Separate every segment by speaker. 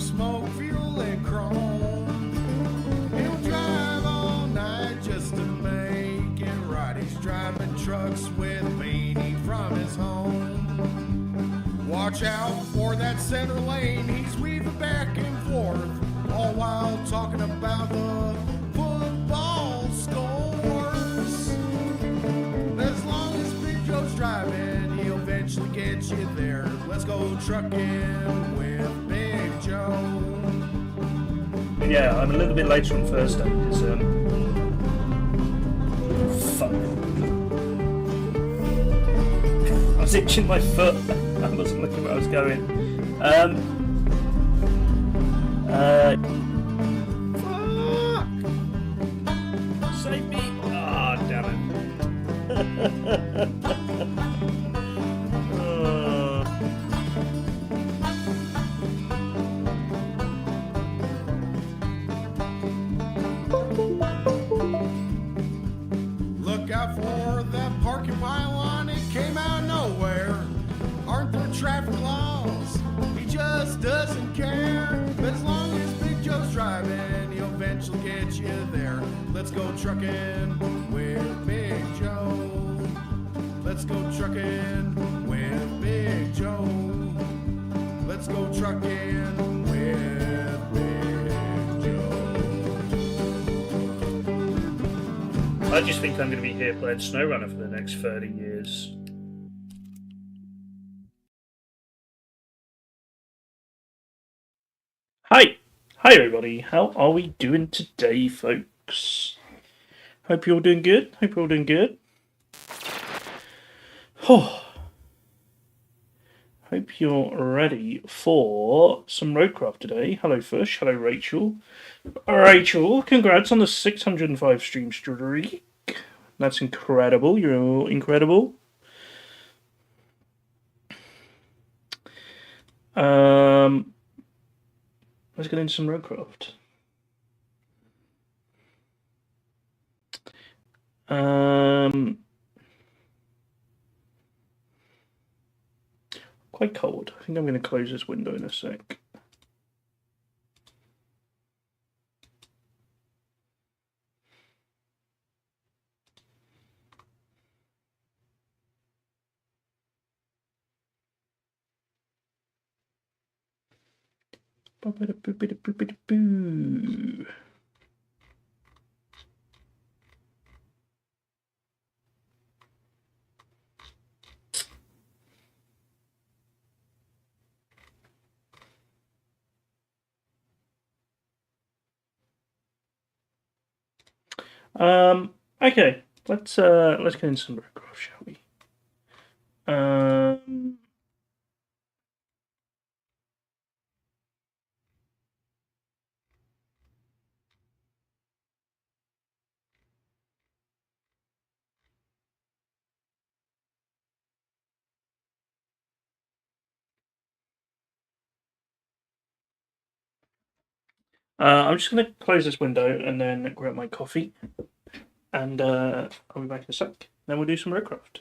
Speaker 1: smoke, fuel, and chrome. He'll drive all night just to make it right. He's driving trucks with Beanie from his home. Watch out for that center lane, he's weaving back and forth, all while talking about the football scores. As long as Big Joe's driving, he'll eventually get you there. Let's go trucking with Big Joe.
Speaker 2: Yeah, I'm a little bit later on Thursday because fuck. I was itching my foot. I wasn't looking where I was going. Fuck! Save me! Ah, damn it.
Speaker 1: Look out for that parking pylon, it came out of nowhere. Aren't there traffic laws? He just doesn't care. But as long as Big Joe's driving, he'll eventually get you there. Let's go trucking with Big Joe. Let's go trucking with Big Joe. Let's go trucking with Big Joe.
Speaker 2: I just think I'm going to be here playing SnowRunner for the next 30 years. Hi! Hi everybody, how are we doing today, folks? Hope you're all doing good. Hope you're all doing good. Oh. Hope you're ready for some Roadcraft today. Hello Fish, hello Rachel. Rachel, congrats on the 605 stream streak. That's incredible, you're all incredible. Let's get into some Roadcraft. Quite cold. I think I'm going to close this window in a sec. Boo. Okay, let's get into some Roadcraft, shall we? I'm just going to close this window and then grab my coffee, and I'll be back in a sec. Then we'll do some Roadcraft.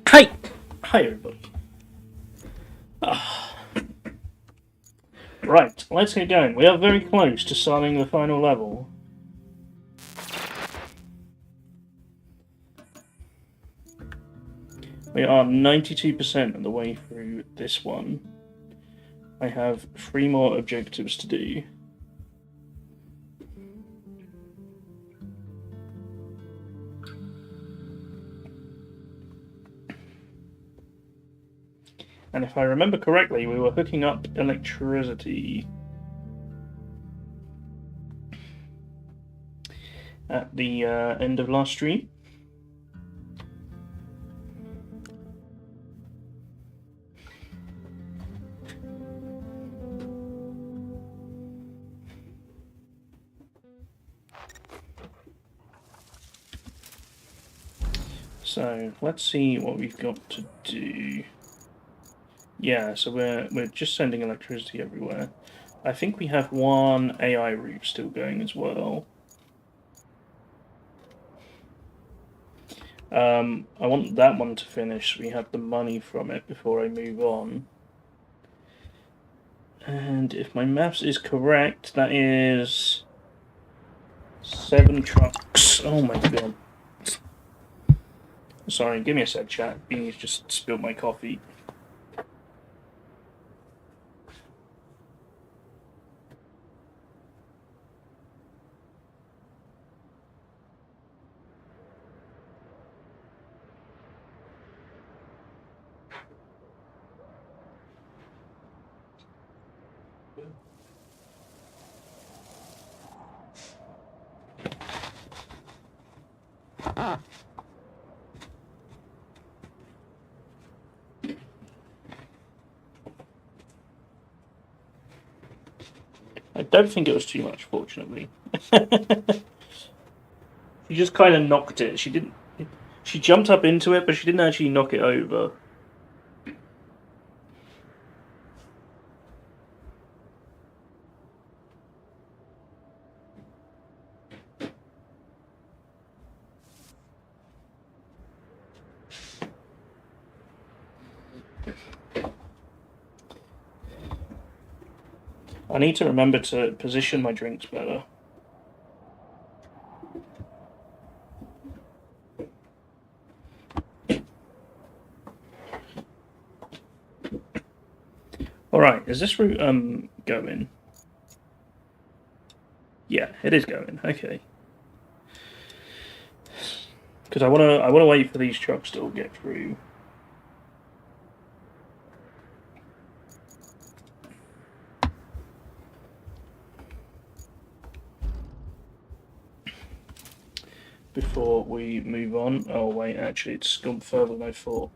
Speaker 2: Hi! Hi everybody. Right, let's get going. We are very close to starting the final level. We are 92% of the way through this one. I have 3 more objectives to do. And if I remember correctly, we were hooking up electricity at the end of last stream. So let's see what we've got to do. Yeah, so we're just sending electricity everywhere. I think we have one AI roof still going as well. I want that one to finish so we have the money from it before I move on. And if my maths is correct, that is 7 trucks. Oh my god. Sorry, give me a sec, chat. Beanie's just spilled my coffee. I don't think it was too much, fortunately. She just kind of knocked it. She didn't. She jumped up into it, but she didn't actually knock it over. I need to remember to position my drinks better. Alright, is this route going? Yeah, it is going, okay. Because I wanna wait for these trucks to all get through. Before we move on. Oh wait, actually it's gone further than I thought.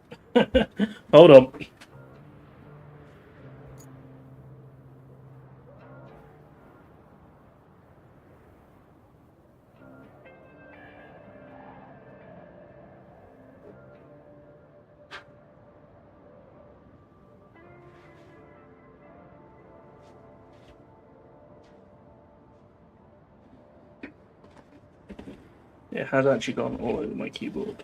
Speaker 2: Hold on. It has actually gone all over my keyboard.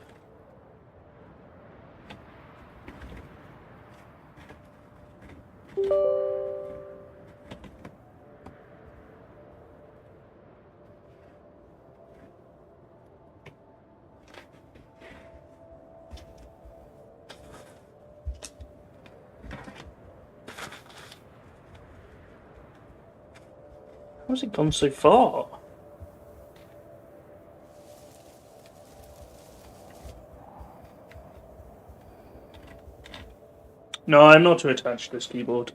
Speaker 2: How's it gone so far? No, I'm not to attach this keyboard.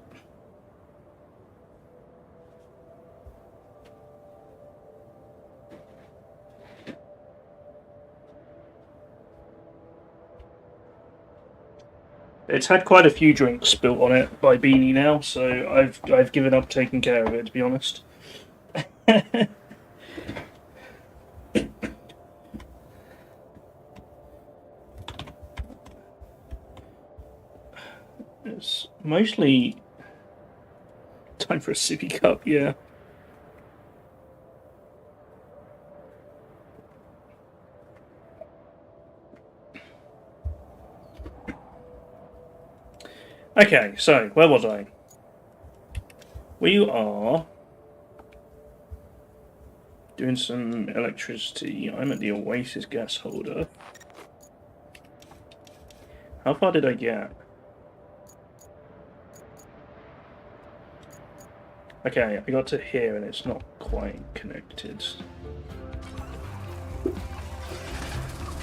Speaker 2: It's had quite a few drinks spilt on it by Beanie now, so I've given up taking care of it, to be honest. It's mostly time for a sippy cup, yeah. Okay, so where was I? We are doing some electricity. I'm at the Oasis gas holder. How far did I get? Okay, I got to here and it's not quite connected. Oh,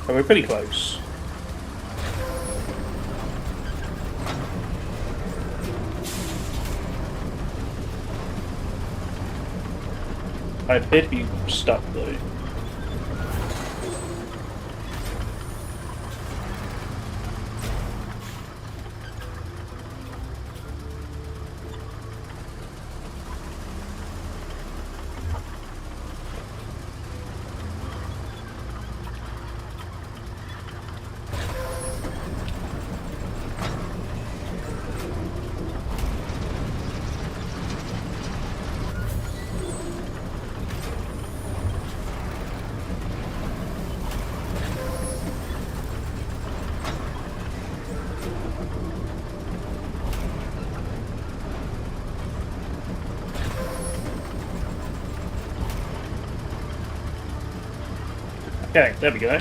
Speaker 2: we're pretty close. I appear to be stuck though. Okay, there we go.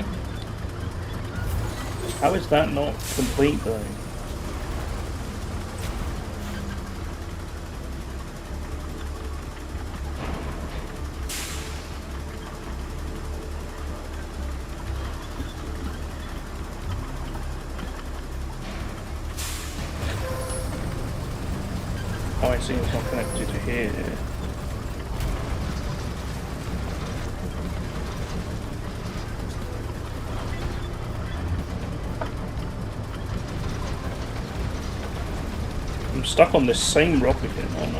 Speaker 2: How is that not complete though? Oh, I see, it's not connected to here. I'm stuck on this same rock again, aren't I?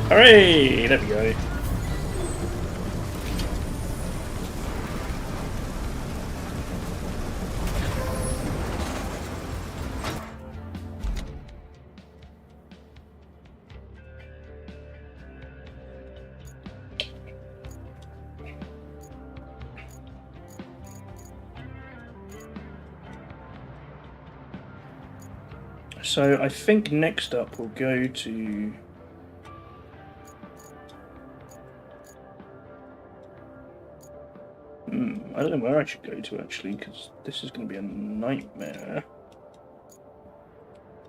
Speaker 2: Hooray! There we go. So I think next up we'll go to... I don't know where I should go to actually, because this is going to be a nightmare.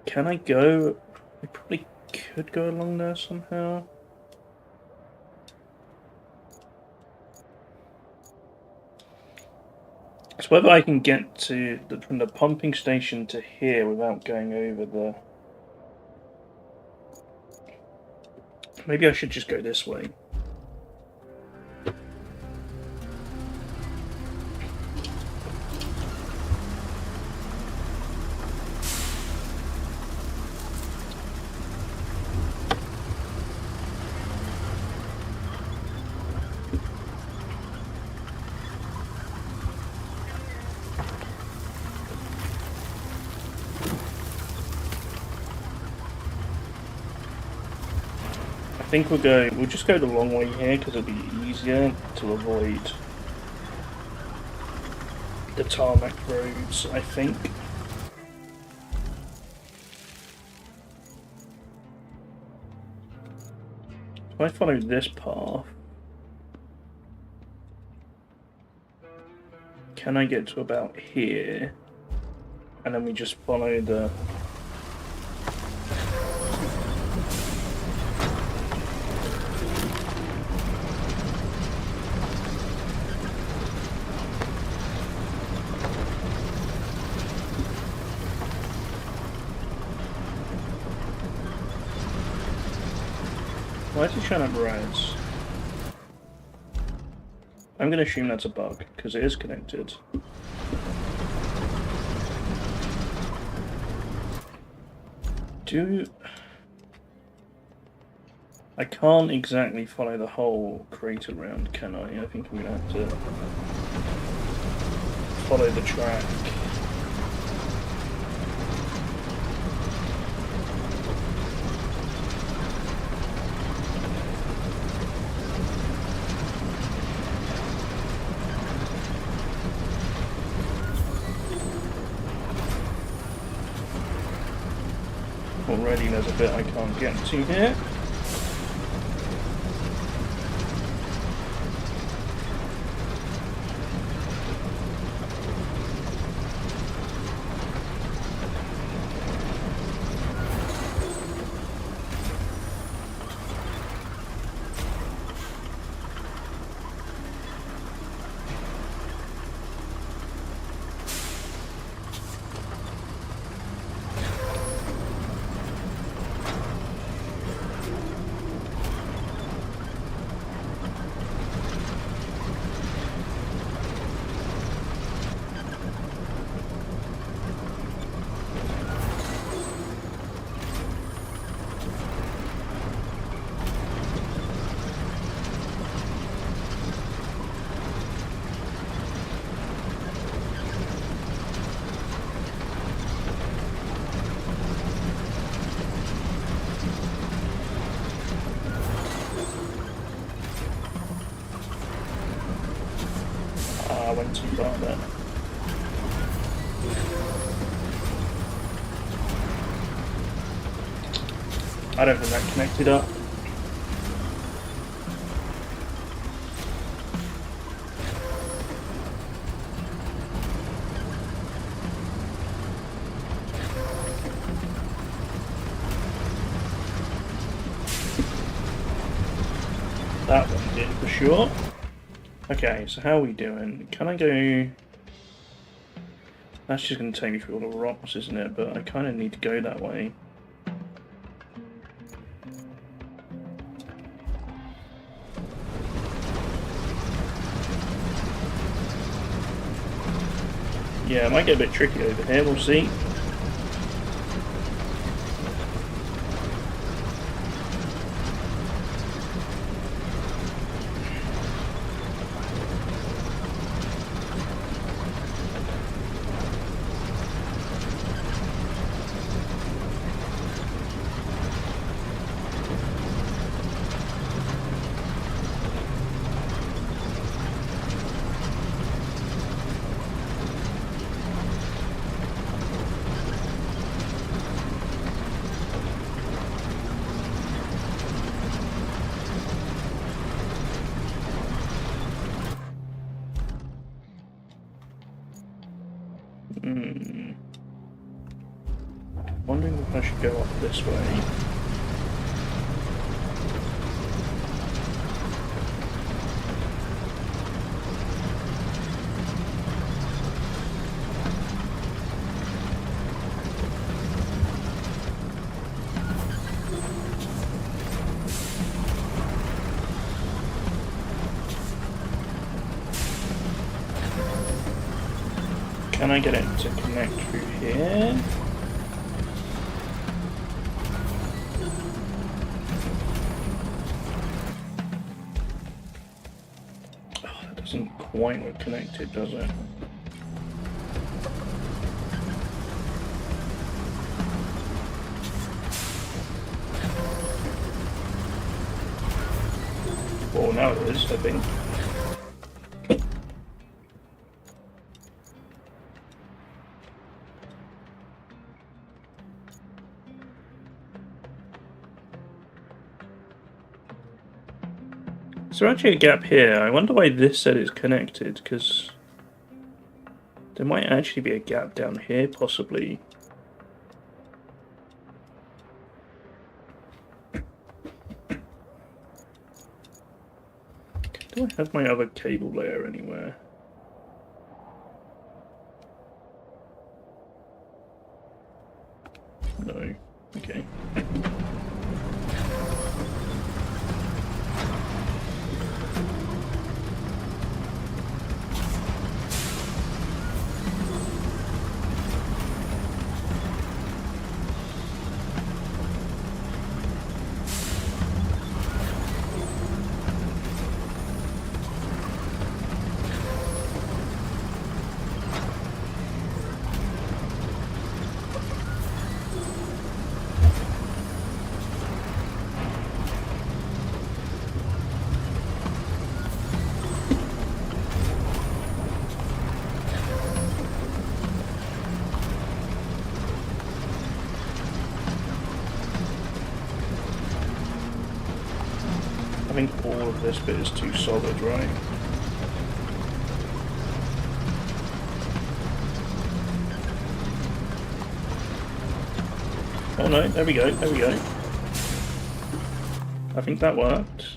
Speaker 2: Can I go? I probably could go along there somehow. It's whether I can get to from the pumping station to here without going over the... Maybe I should just go this way. I think we'll just go the long way here because it'll be easier to avoid the tarmac roads, I think. If I follow this path, can I get to about here? And then we just follow the... Why is he showing up reds? I'm going to assume that's a bug, because it is connected. I can't exactly follow the whole crate around, can I? I think I'm going to have to follow the track. Already there's a bit I can't get to here. I went too far there. I don't think that connected up. That one did for sure. Okay, so how are we doing? Can I go... That's just going to take me through all the rocks, isn't it? But I kind of need to go that way. Yeah, it might get a bit tricky over here, we'll see. Wondering if I should go up this way. Can I get it to connect through here? Oh, that doesn't quite look connected, does it? Oh, now it is, I think. Is there actually a gap here? I wonder why this said it's connected, because there might actually be a gap down here, possibly. Do I have my other cable layer anywhere? No. Okay. I think all of this bit is too solid, right? Oh no, there we go, there we go. I think that worked.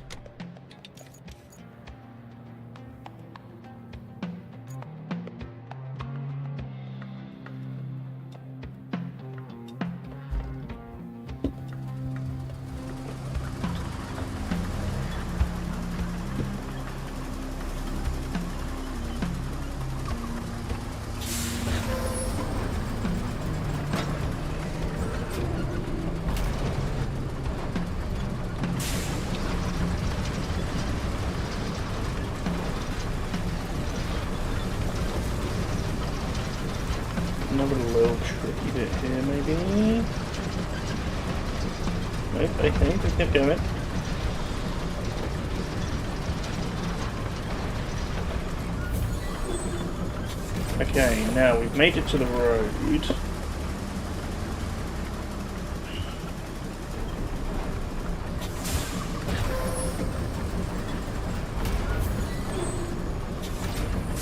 Speaker 2: Another little tricky bit here, maybe. Nope, okay, we kept going. Okay, now we've made it to the road.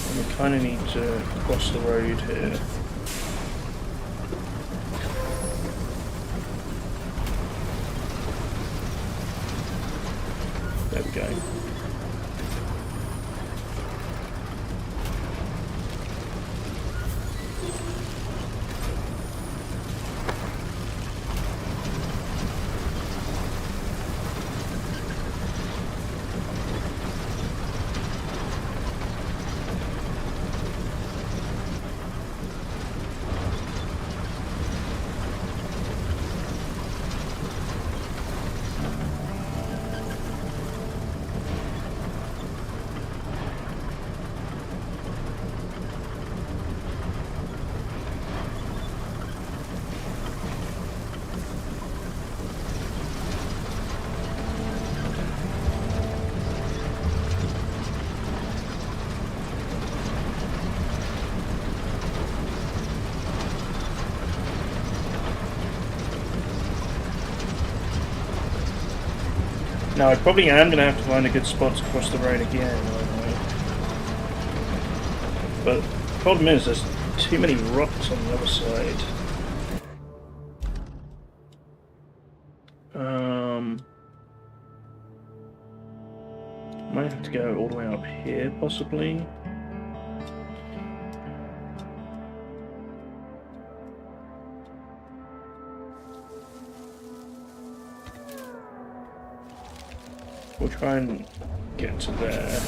Speaker 2: And we kind of need to cross the road here. There we go. Now I probably am going to have to find a good spot to cross the road again, but the problem is there's too many rocks on the other side. Might have to go all the way up here, possibly. We'll try and get to there.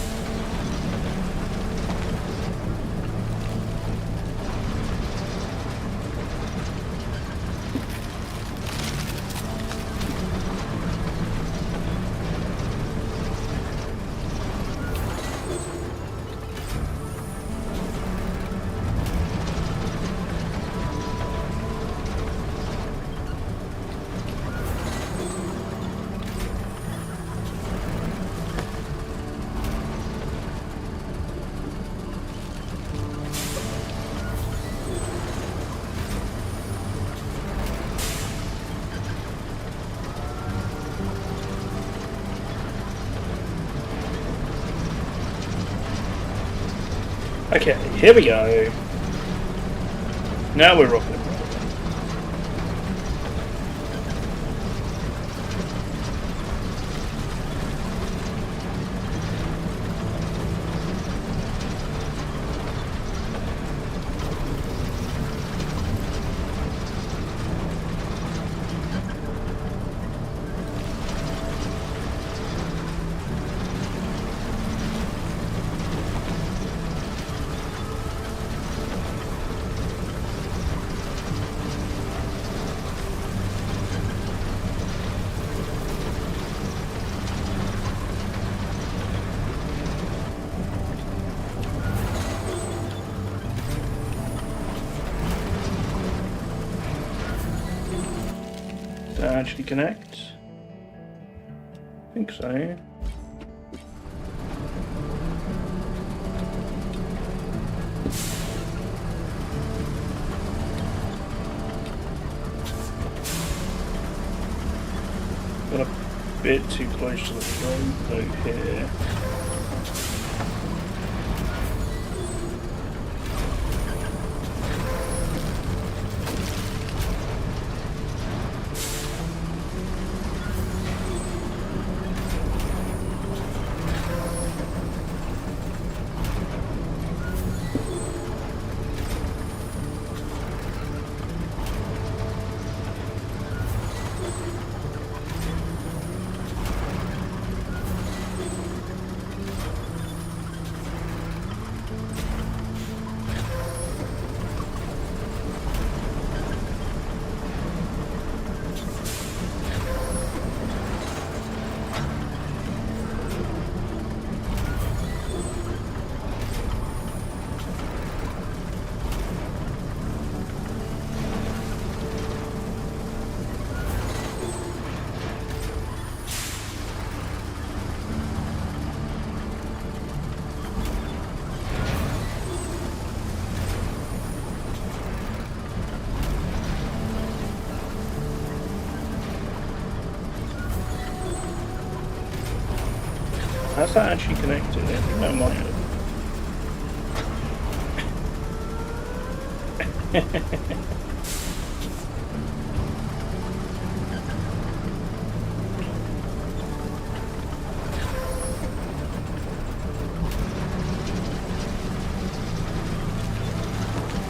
Speaker 2: Okay, here we go. Now we're rocking and rolling. Did that actually connect? I think so. Got a bit too close to the road though here. Has that actually connected? I think that might have.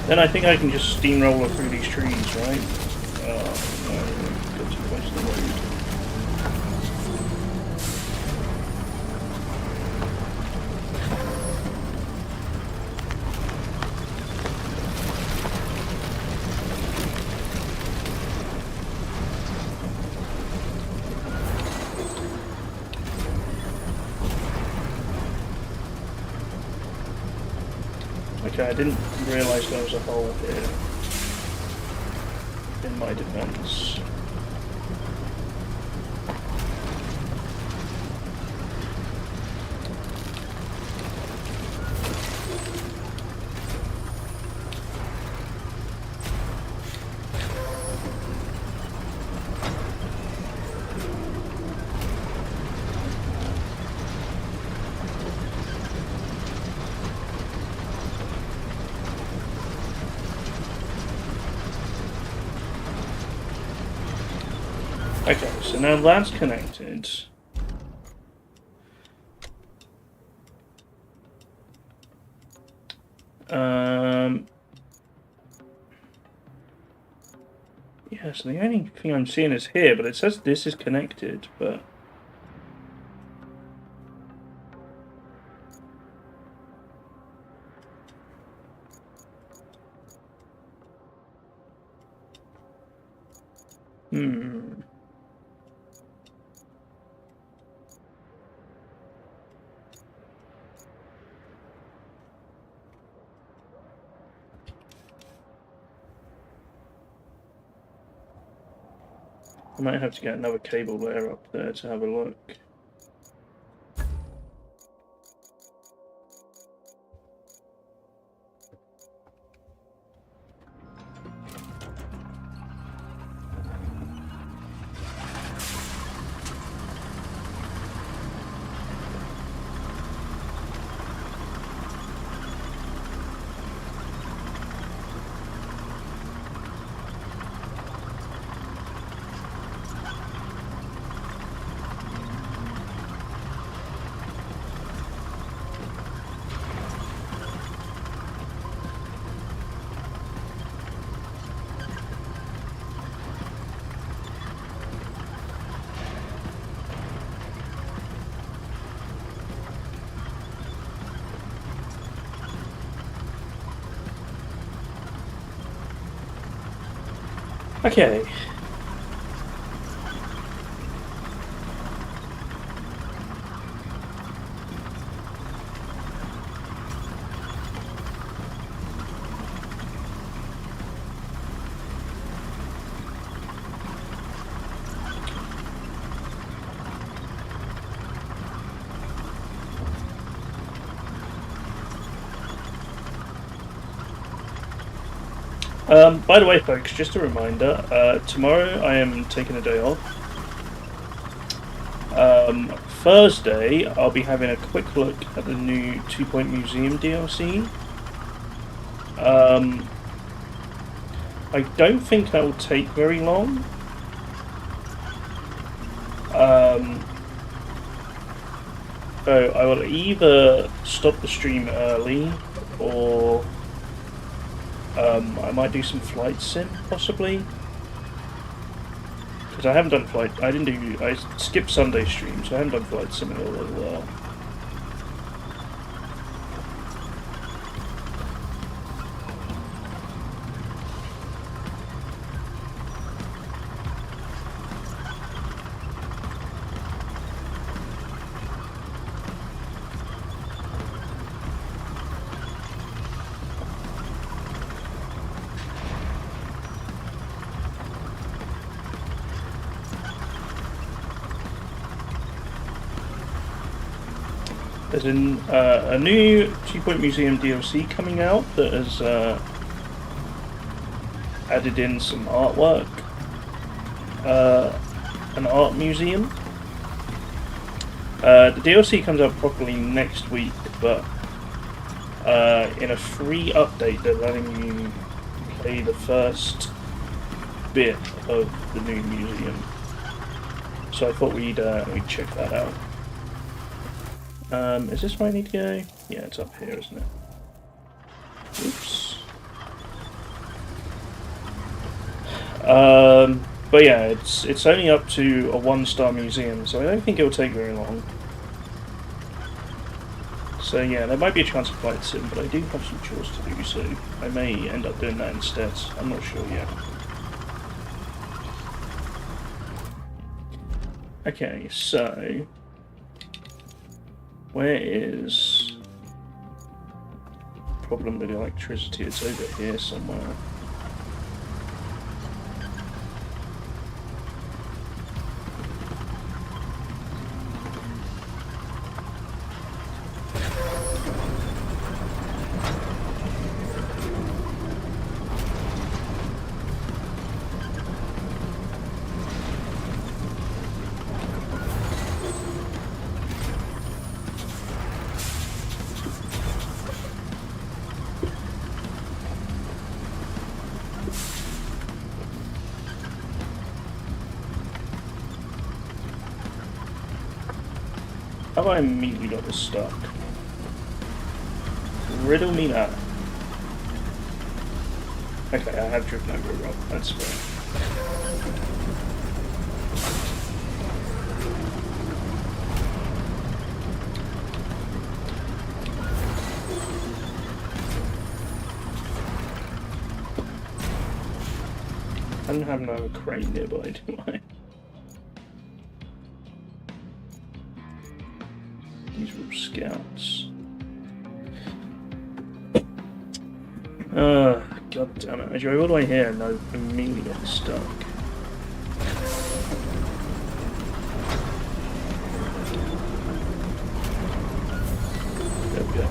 Speaker 2: Then I think I can just steamroller through these trees, right? Oh, no, got too close to the road. Okay, I didn't realise there was a hole here in my defence. Okay, so now that's connected. Yeah, so the only thing I'm seeing is here, but it says this is connected, but... I might have to get another cable layer up there to have a look. Okay. By the way, folks, just a reminder, tomorrow I am taking a day off. Thursday, I'll be having a quick look at the new 2 Point Museum DLC. I don't think that will take very long. So I will either stop the stream early, or I might do some flight sim, possibly. Because I haven't done flight... I skipped Sunday stream, so I haven't done flight sim in a little while. There's a new 2 Point Museum DLC coming out that has added in some artwork, an art museum. The DLC comes out probably next week, but in a free update they're letting you play the first bit of the new museum. So I thought we'd check that out. Is this where I need to go? Yeah, it's up here, isn't it? Oops. But yeah, it's only up to a 1-star museum, so I don't think it'll take very long. So yeah, there might be a chance of flight sim, but I do have some chores to do, so I may end up doing that instead. I'm not sure yet. Okay, so where is problem with electricity? It's over here somewhere. How have I immediately got this stuck? Riddle me that. Okay, I have driven over a rock, that's fine. I don't have no crane nearby, do I? These were scouts. God damn it. I drove all the way here and I immediately got stuck. There we go.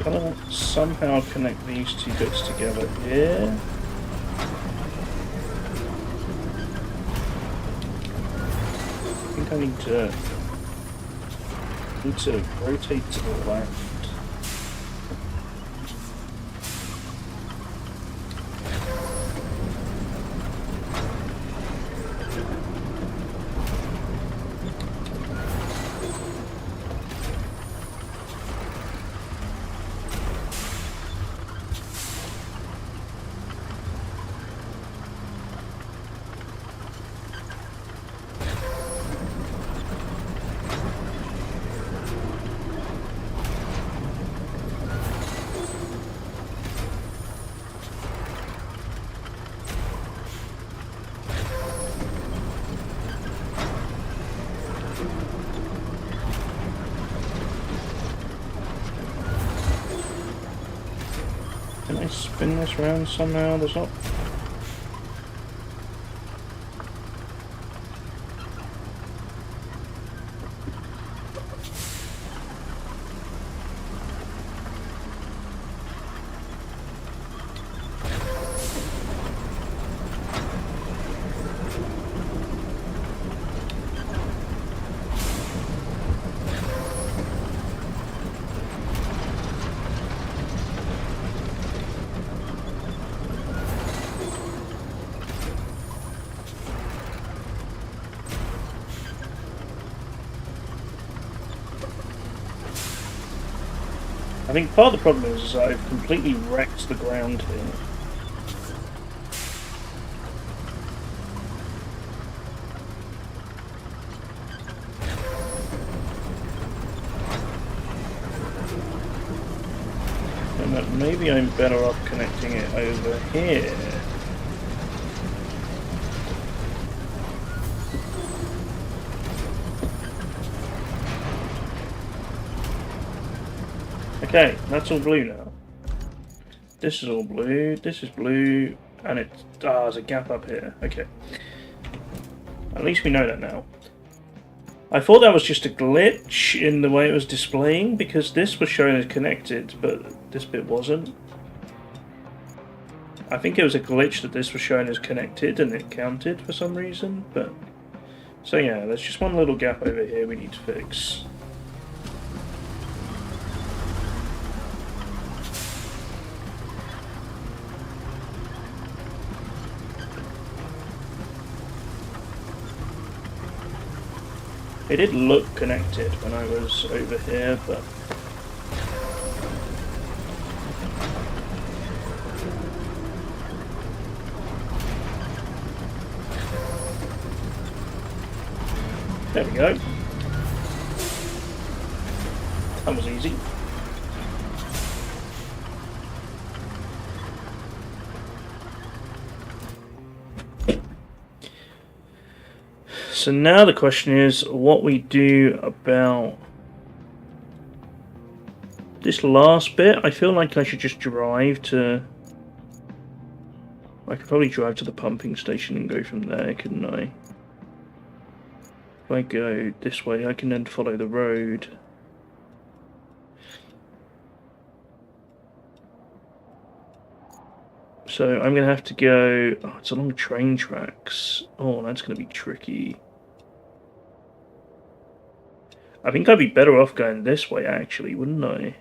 Speaker 2: Gotta somehow connect these two bits together here. I think I need to rotate to the left. Can I spin this round somehow? There's not... I think part of the problem is I've completely wrecked the ground here. And that maybe I'm better off connecting it over here. Okay, that's all blue now. This is all blue, this is blue, and it's... Ah, there's a gap up here. Okay. At least we know that now. I thought that was just a glitch in the way it was displaying, because this was showing as connected, but this bit wasn't. I think it was a glitch that this was showing as connected and it counted for some reason, but... So yeah, there's just one little gap over here we need to fix. It did look connected when I was over here, but... There we go. That was easy. So now the question is what we do about this last bit. I feel like I should just drive to... I could probably drive to the pumping station and go from there, couldn't I? If I go this way, I can then follow the road. So I'm going to have to go... Oh, it's along train tracks. Oh, that's going to be tricky. I think I'd be better off going this way, actually, wouldn't I?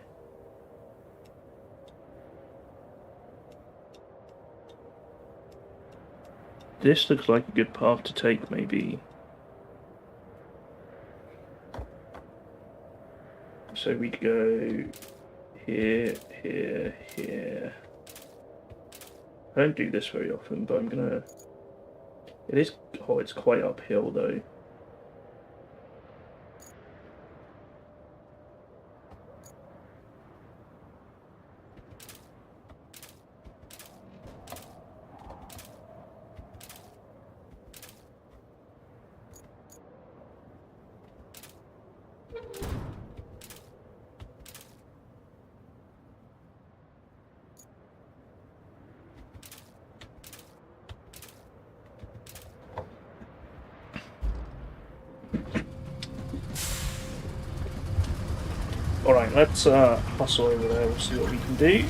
Speaker 2: This looks like a good path to take, maybe. So we'd go here, here, here. I don't do this very often, but I'm gonna... It is... Oh, it's quite uphill, though. Alright, let's hustle over there, we'll see what we can do.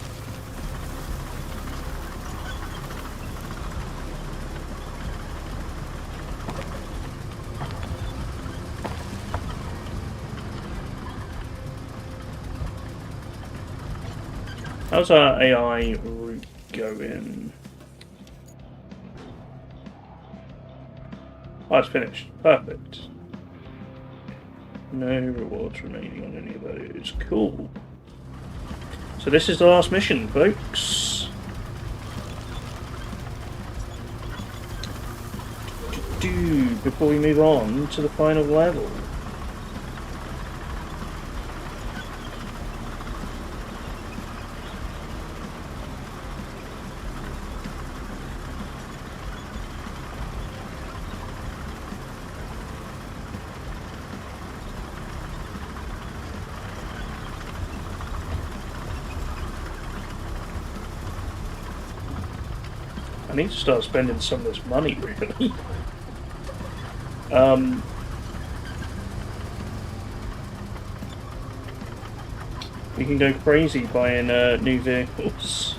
Speaker 2: How's our AI route going? Oh, it's finished. Perfect. No rewards remaining on any of those. Cool. So this is the last mission, folks. Before we move on to the final level. I need to start spending some of this money, really. We can go crazy buying new vehicles,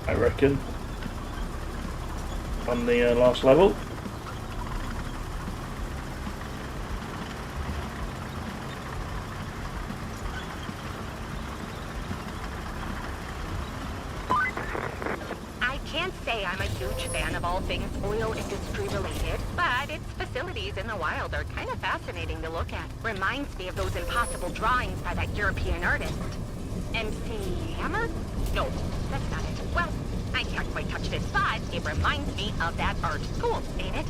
Speaker 2: I reckon, on the last level.
Speaker 3: I'm a huge fan of all things oil industry related, but its facilities in the wild are kind of fascinating to look at. Reminds me of those impossible drawings by that European artist. MC Hammer? No, that's not it. Well, I can't quite touch this, but it reminds me of that art. Cool, ain't it?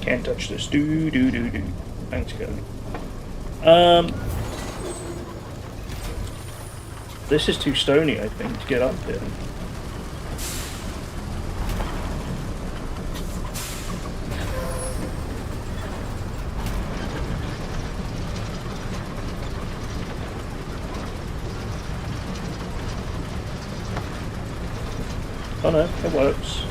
Speaker 2: Can't touch this. Do. Thanks, Kelly. This is too stony, I think, to get up there. Oh no, it works.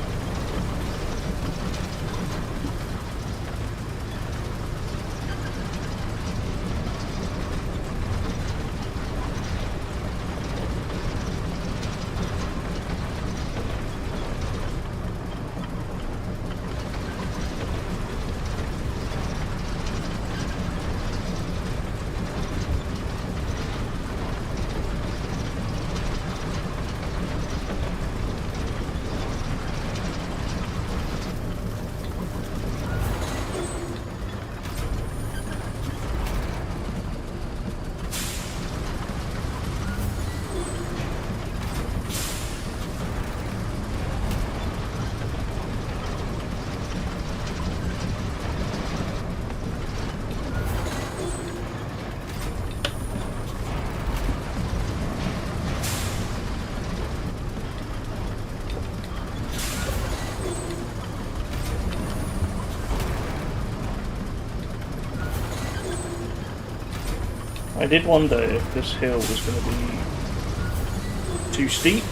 Speaker 2: I did wonder if this hill was going to be too steep.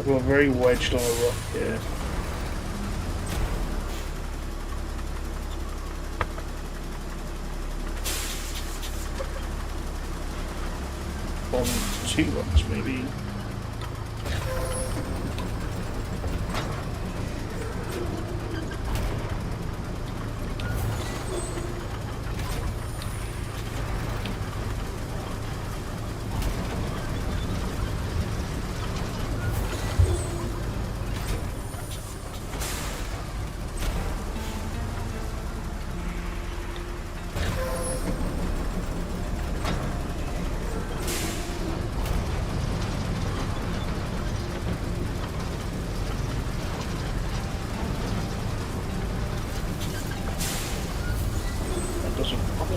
Speaker 2: We're very wedged on a rock here. On two rocks, maybe.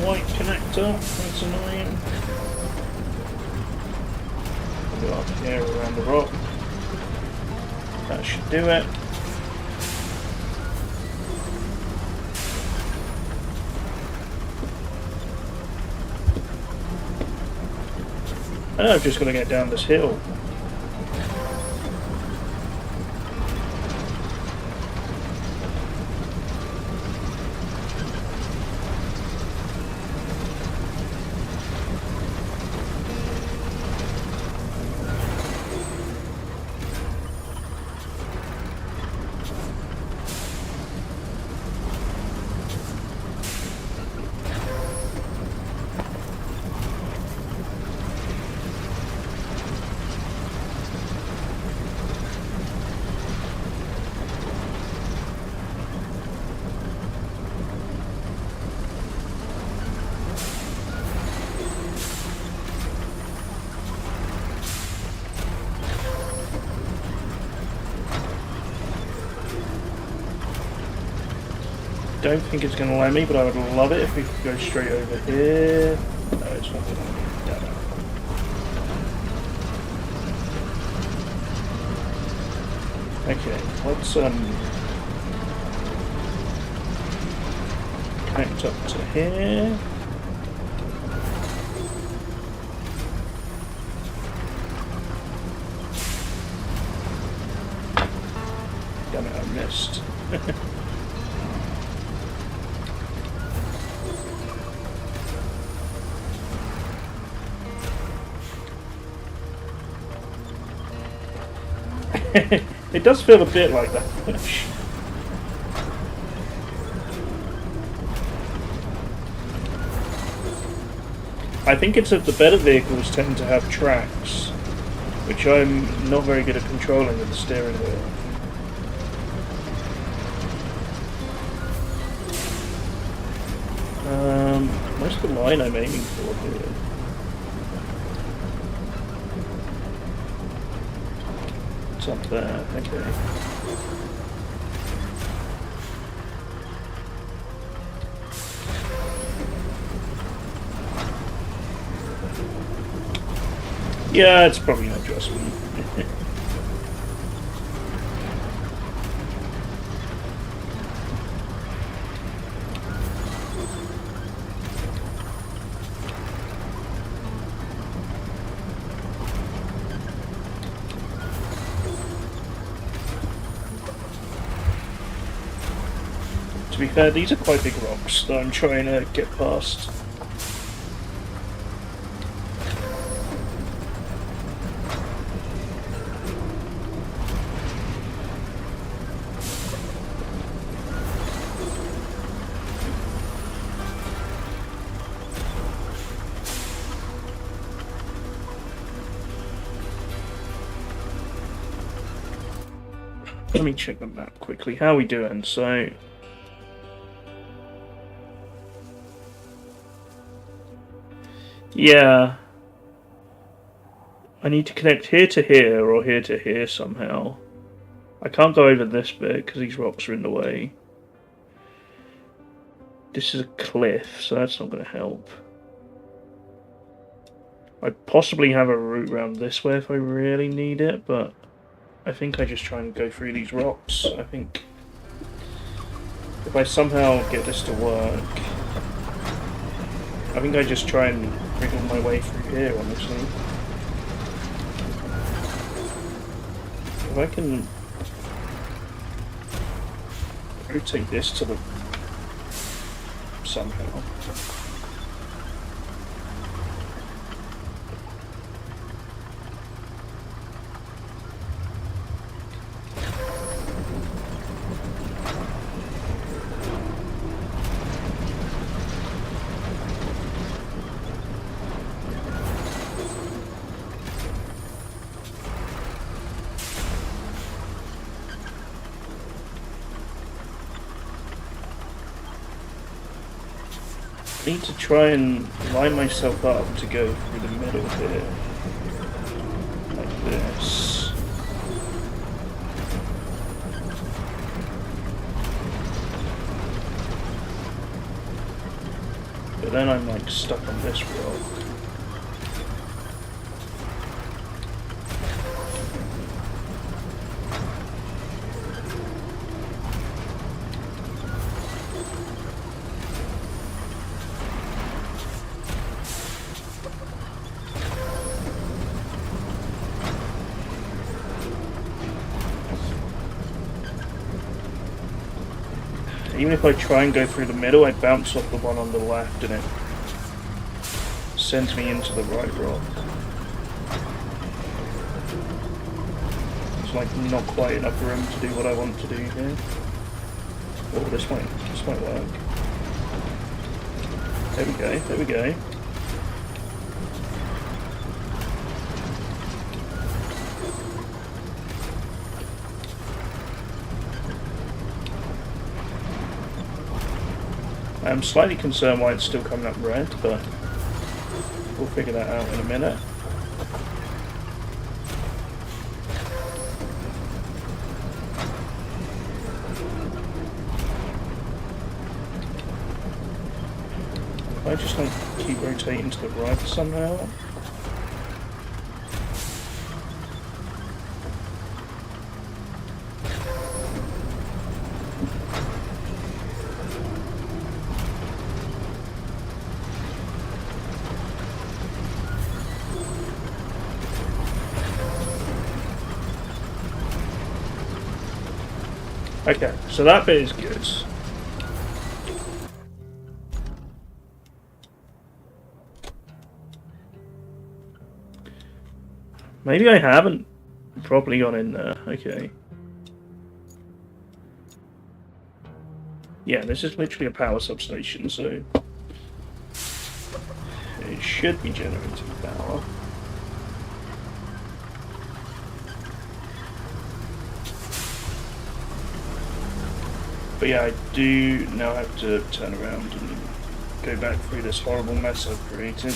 Speaker 2: White connector, that's annoying. Go up here around the rock. That should do it. I know I've just got to get down this hill. don't think it's going to let me, but I would love it if we could go straight over here. No, it's not going to let me. Damn it. Okay, let's connect up to here. Damn it, I missed. It does feel a bit like that. I think it's that the better vehicles tend to have tracks, which I'm not very good at controlling with the steering wheel. Where's the line I'm aiming for here? It's up there, okay. Yeah, it's probably not just me. To be fair, these are quite big rocks that I'm trying to get past. Let me check the map quickly. How are we doing? So... yeah. I need to connect here to here or here to here somehow. I can't go over this bit because these rocks are in the way. This is a cliff, so that's not going to help. I possibly have a route around this way if I really need it, but I think I just try and go through these rocks. I think if I somehow get this to work, I think I just try and wriggle my way through here, honestly. If I can rotate this to the... somehow. I need to try and line myself up to go through the middle here. Like this. But then I'm like stuck on this rock. Even if I try and go through the middle, I bounce off the one on the left and it sends me into the right rock. It's like not quite enough room to do what I want to do here. Oh, this might work. There we go, there we go. I'm slightly concerned why it's still coming up red, but we'll figure that out in a minute. I just like keep rotating to the right somehow? Okay, so that bit is good. Maybe I haven't properly gone in there. Okay. Yeah, this is literally a power substation, so it should be generating power. But yeah, I do now have to turn around and go back through this horrible mess I've created.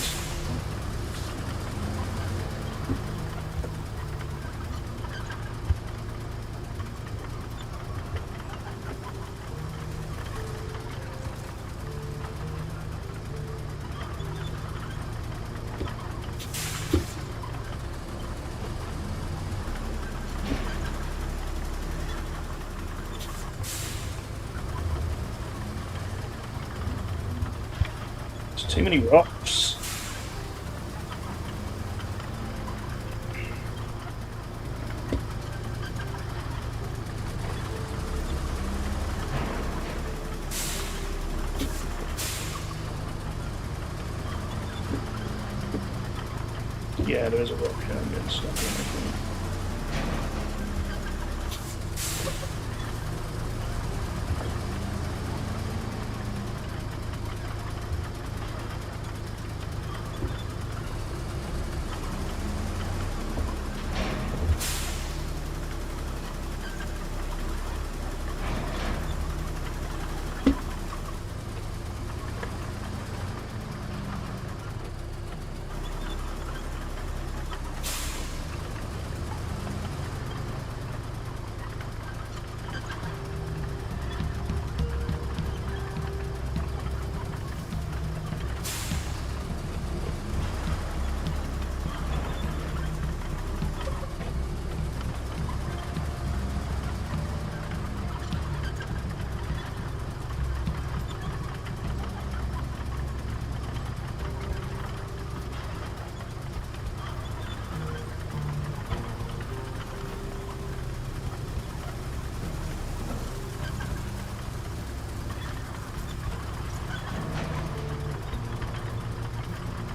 Speaker 2: Too many rocks. Yeah, there is a rock here. I'm getting stuck in, I think.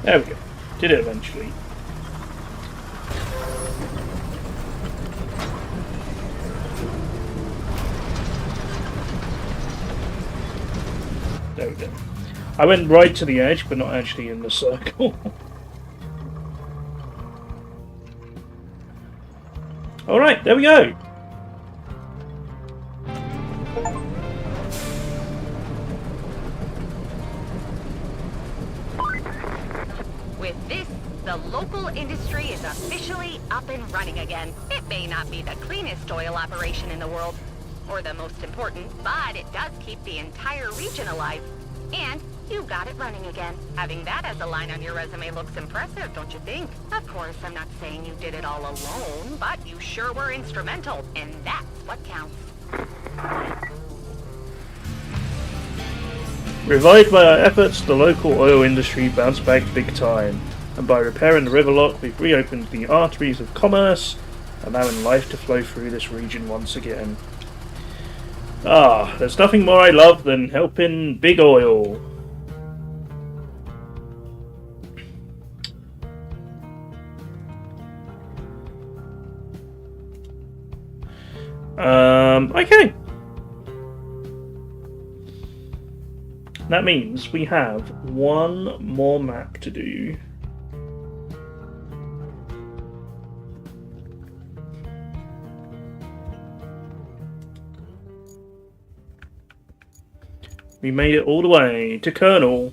Speaker 2: There we go. Did it eventually. There we go. I went right to the edge, but not actually in the circle. Alright, there we go.
Speaker 3: With this, the local industry is officially up and running again. It may not be the cleanest oil operation in the world, or the most important, but it does keep the entire region alive. And you got it running again. Having that as a line on your resume looks impressive, don't you think? Of course, I'm not saying you did it all alone, but you sure were instrumental, and that's what counts.
Speaker 2: Revived by our efforts, the local oil industry bounced back big time, and by repairing the river lock, we've reopened the arteries of commerce, allowing life to flow through this region once again. Ah, there's nothing more I love than helping Big Oil. Okay. That means we have one more map to do. We made it all the way to Colonel.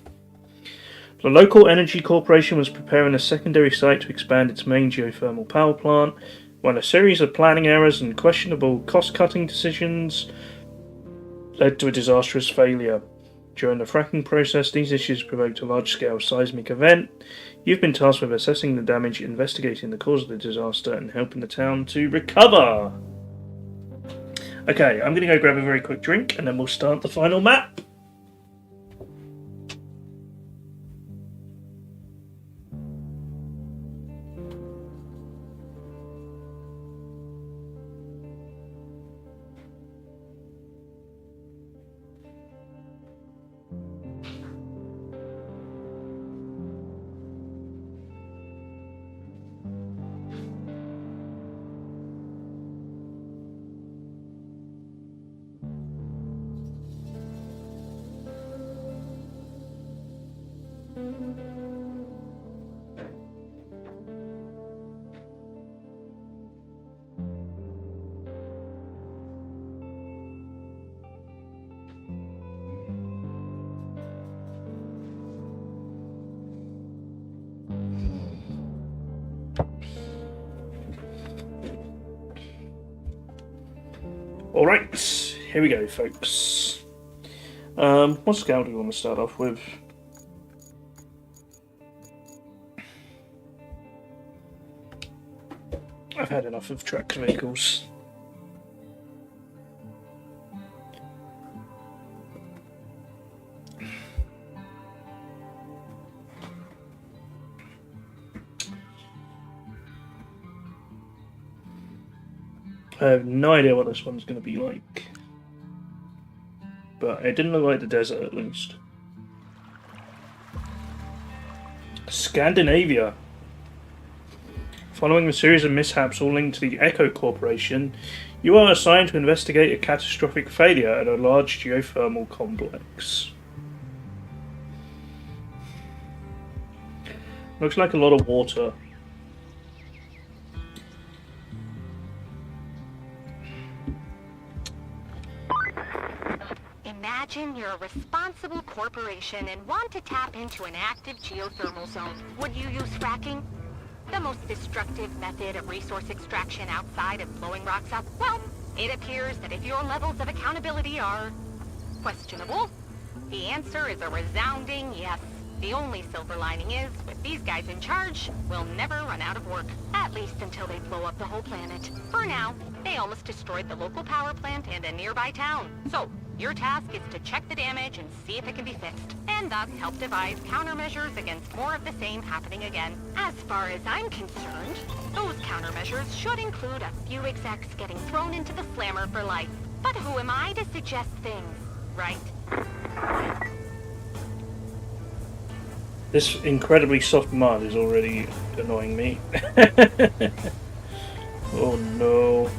Speaker 2: The local energy corporation was preparing a secondary site to expand its main geothermal power plant, when a series of planning errors and questionable cost-cutting decisions led to a disastrous failure. During the fracking process, these issues provoked a large-scale seismic event. You've been tasked with assessing the damage, investigating the cause of the disaster, and helping the town to recover. Okay, I'm going to go grab a very quick drink, and then we'll start the final map. Alright, here we go, folks. What scale do we want to start off with? I've had enough of tracked vehicles. I have no idea what this one's going to be like. But it didn't look like the desert, at least. Scandinavia. Following a series of mishaps all linked to the Echo Corporation, you are assigned to investigate a catastrophic failure at a large geothermal complex. Looks like a lot of water.
Speaker 3: Imagine you're a responsible corporation and want to tap into an active geothermal zone. Would you use fracking? The most destructive method of resource extraction outside of blowing rocks up? Well, it appears that if your levels of accountability are questionable, the answer is a resounding yes. The only silver lining is, with these guys in charge, we'll never run out of work. At least until they blow up the whole planet. For now, they almost destroyed the local power plant and a nearby town. So, your task is to check the damage and see if it can be fixed, and thus help devise countermeasures against more of the same happening again. As far as I'm concerned, those countermeasures should include a few execs getting thrown into the slammer for life. But who am I to suggest things, right?
Speaker 2: This incredibly soft mud is already annoying me. Oh no.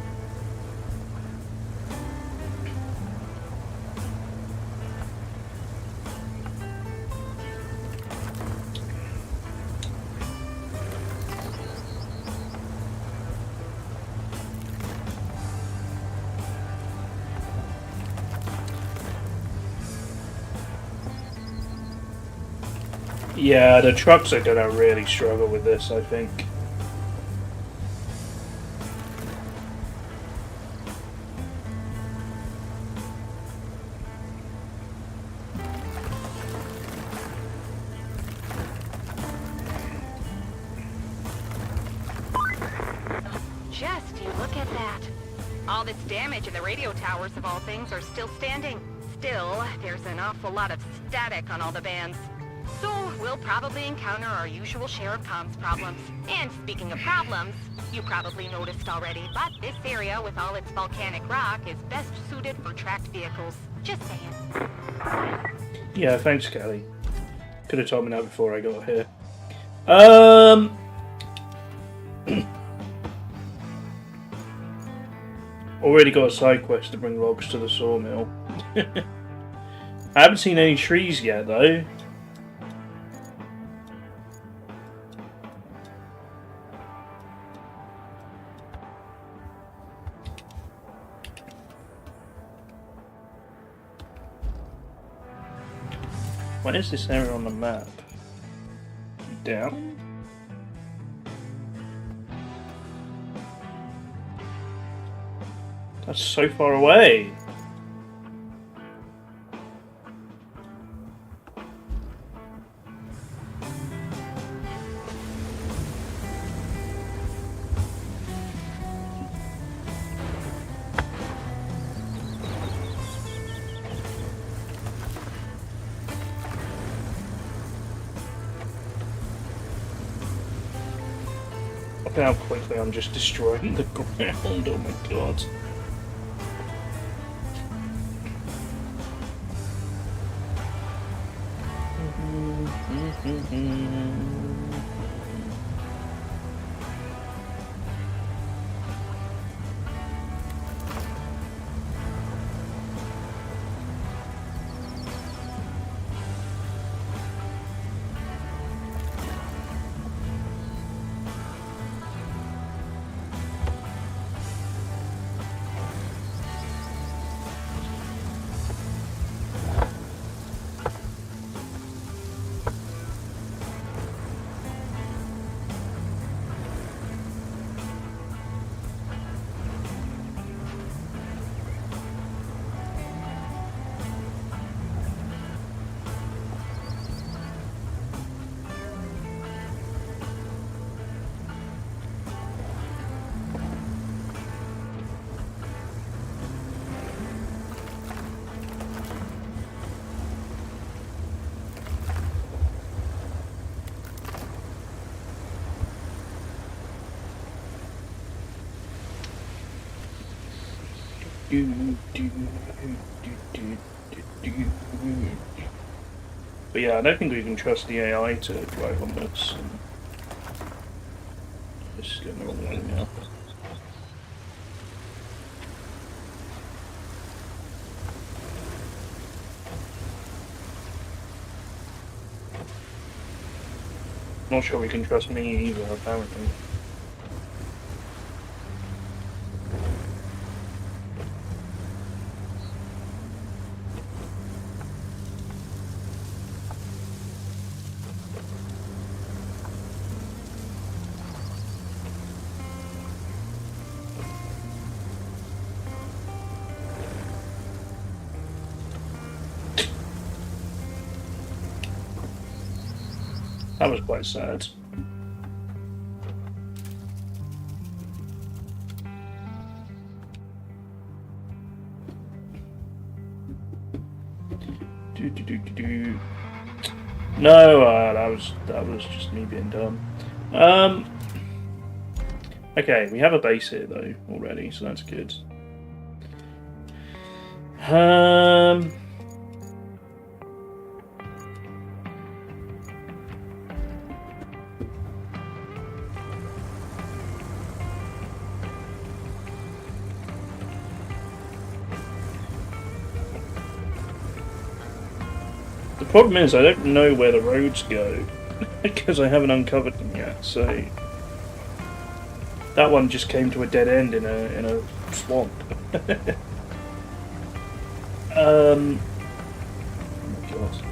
Speaker 2: Yeah, the trucks are gonna really struggle with this, I think.
Speaker 3: Just you look at that. All this damage and the radio towers of all things are still standing. Still, there's an awful lot of static on all the bands. So, we'll probably encounter our usual share of comms problems. And speaking of problems, you probably noticed already, but this area with all its volcanic rock is best suited for tracked vehicles. Just saying.
Speaker 2: Yeah, thanks, Kelly. Could have told me that before I got here. Already got a side quest to bring logs to the sawmill. I haven't seen any trees yet, though. When is this area on the map? Down? That's so far away. Look at how quickly I'm just destroying the ground. Oh my god. But yeah, I don't think we can trust the AI to drive on this. This is getting the wrong way now. Not sure we can trust me either, apparently. That was quite sad. No, that was just me being dumb. Okay, we have a base here though already, so that's good. The problem is I don't know where the roads go because I haven't uncovered them yet. So that one just came to a dead end in a swamp. Oh my god.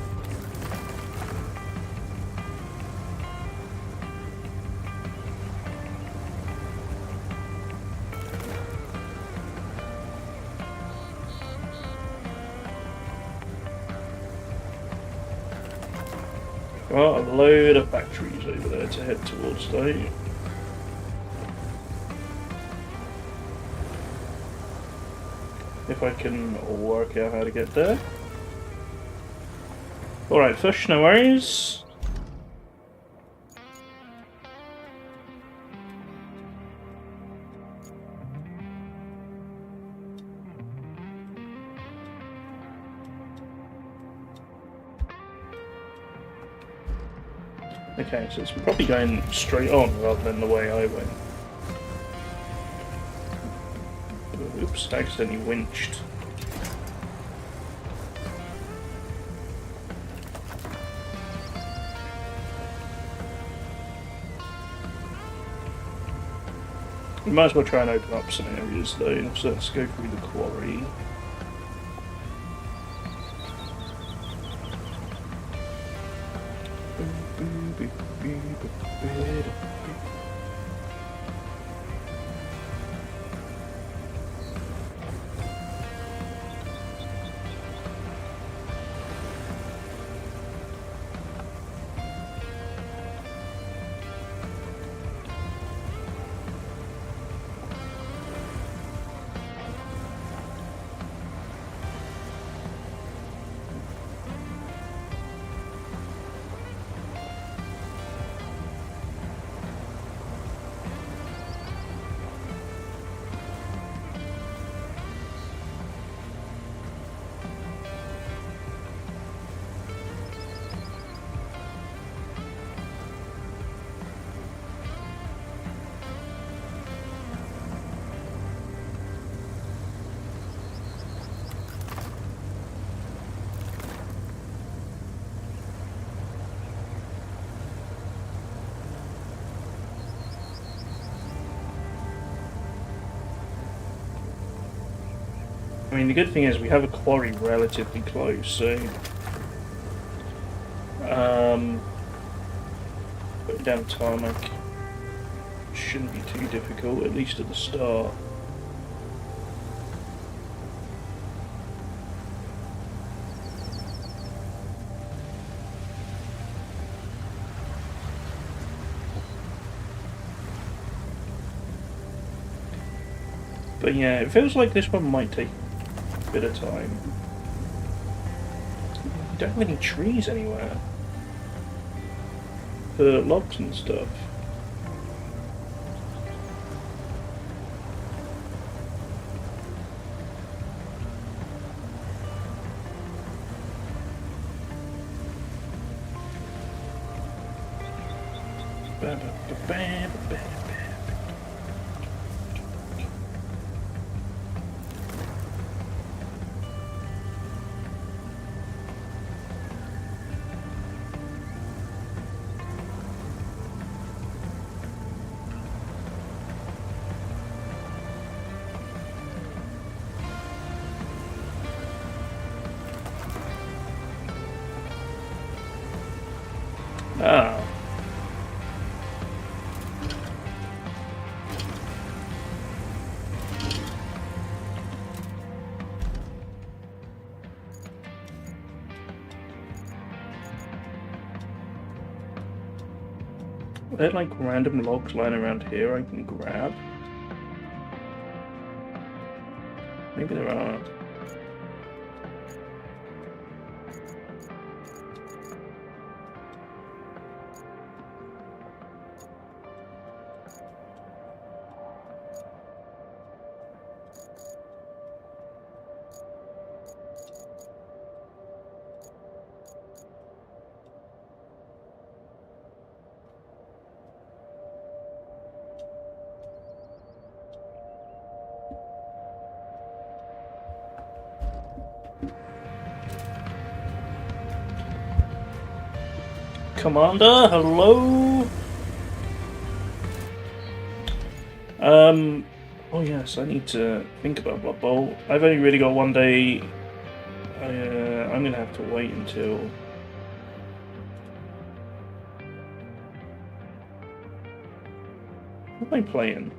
Speaker 2: Got a load of factories over there to head towards though. If I can work out how to get there. Alright, fish, no worries. Okay, so it's probably going straight on rather than the way I went. Oops, accidentally winched. We might as well try and open up some areas though, so let's go through the quarry. I mean, the good thing is we have a quarry relatively close, so putting down tarmac shouldn't be too difficult, at least at the start. But yeah, it feels like this one might take a bit of time. We don't have any trees anywhere for logs and stuff. Ah. Are there like random logs lying around here I can grab? Maybe there are. Commander, hello? Oh yes, I need to think about Blood Bowl. I've only really got one day. I'm gonna have to wait until... What am I playing?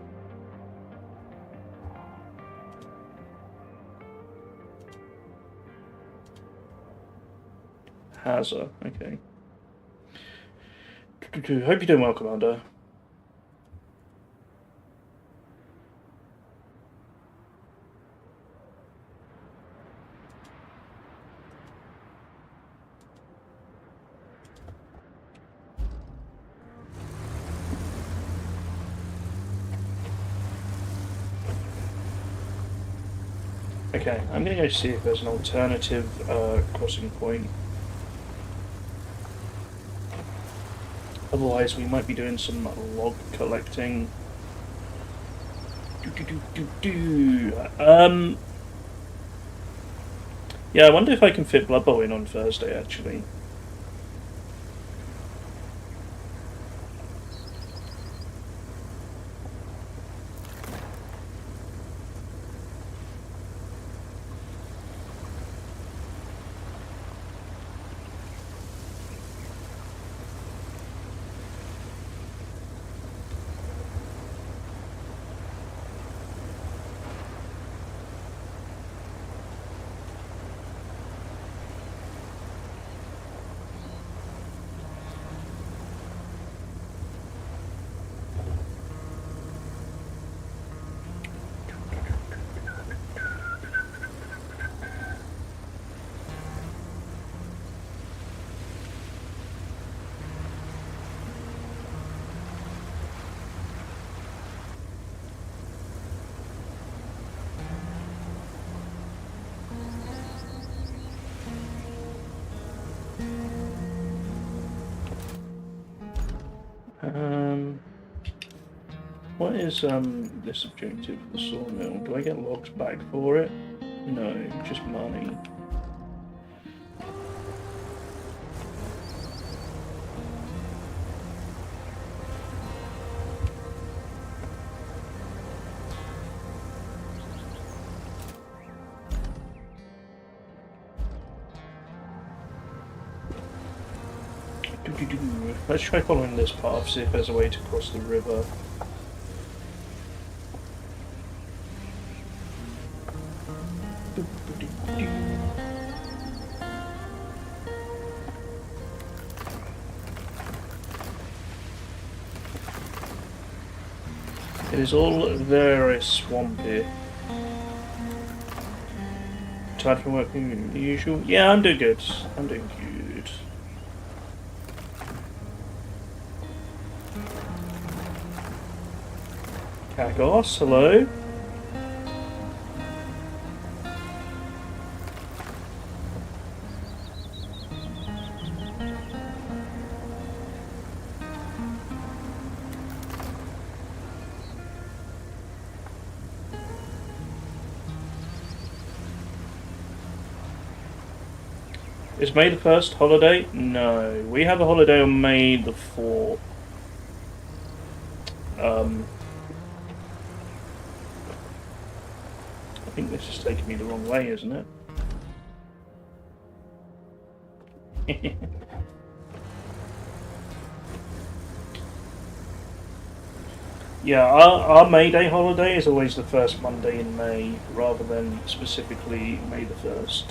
Speaker 2: Hazza, okay. Hope you're doing well, Commander. Okay, I'm gonna go see if there's an alternative crossing point. Otherwise, we might be doing some log collecting. Yeah, I wonder if I can fit Blood Bowl in on Thursday, actually. What is this objective, the sawmill? Do I get logs back for it? No, just money. Let's try following this path, see if there's a way to cross the river. It is all very swampy. Tired from work than usual? Yeah, I'm doing good. I'm doing good. Kagos, hello? Is May the 1st holiday? No. We have a holiday on May the 4th. I think this is taking me the wrong way, isn't it? Yeah, our May Day holiday is always the first Monday in May, rather than specifically May the 1st.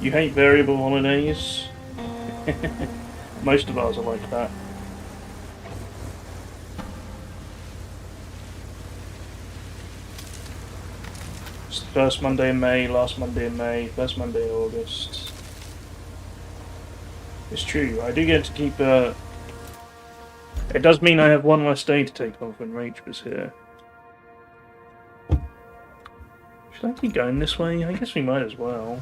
Speaker 2: You hate variable holidays? Most of ours are like that. It's the first Monday in May, last Monday in May, first Monday in August. It's true, I do get to keep It does mean I have one less day to take off when Rach was here. Should I keep going this way? I guess we might as well.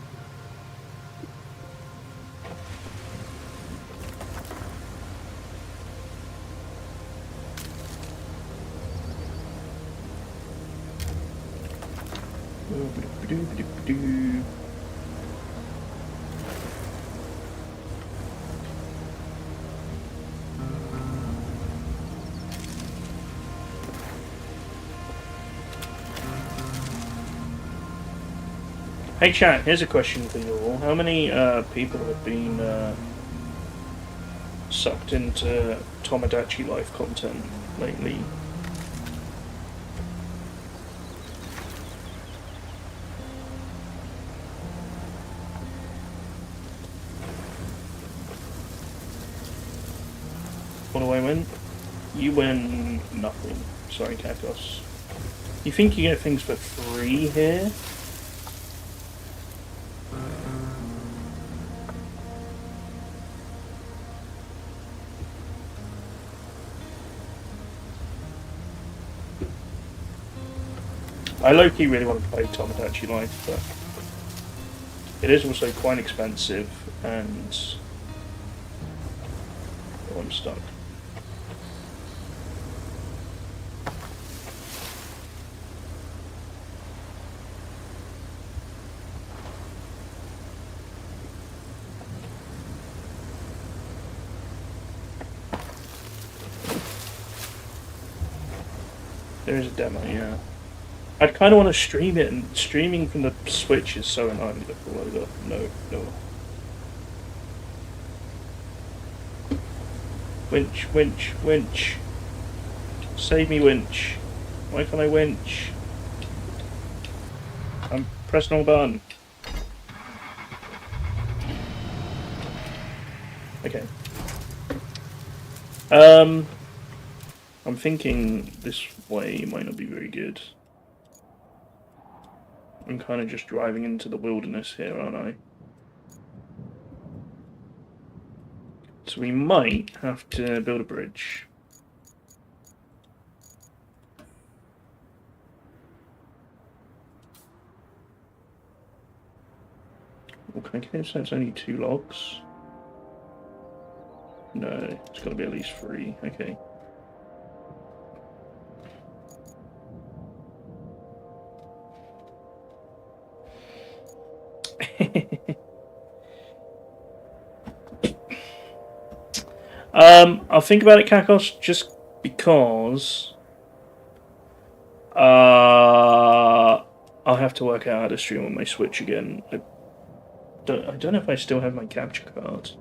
Speaker 2: Hey chat, here's a question for you all. How many people have been sucked into Tomodachi Life content lately? What do I win? You win nothing. Sorry, Kakos. You think you get things for free here? I low-key really want to play Tomodachi Life, but it is also quite expensive, and oh, I'm stuck. There is a demo, yeah. I'd kind of want to stream it, and streaming from the Switch is so annoying to pull over. No, no. Winch, winch, winch. Save me, winch. Why can't I winch? I'm pressing all button. Okay. I'm thinking this way might not be very good. I'm kind of just driving into the wilderness here, aren't I? So we might have to build a bridge. Okay, so it's only 2 logs. No, it's got to be at least 3. Okay. I'll think about it, Kakos, just because I'll have to work out how to stream on my Switch again. I don't know if I still have my capture card.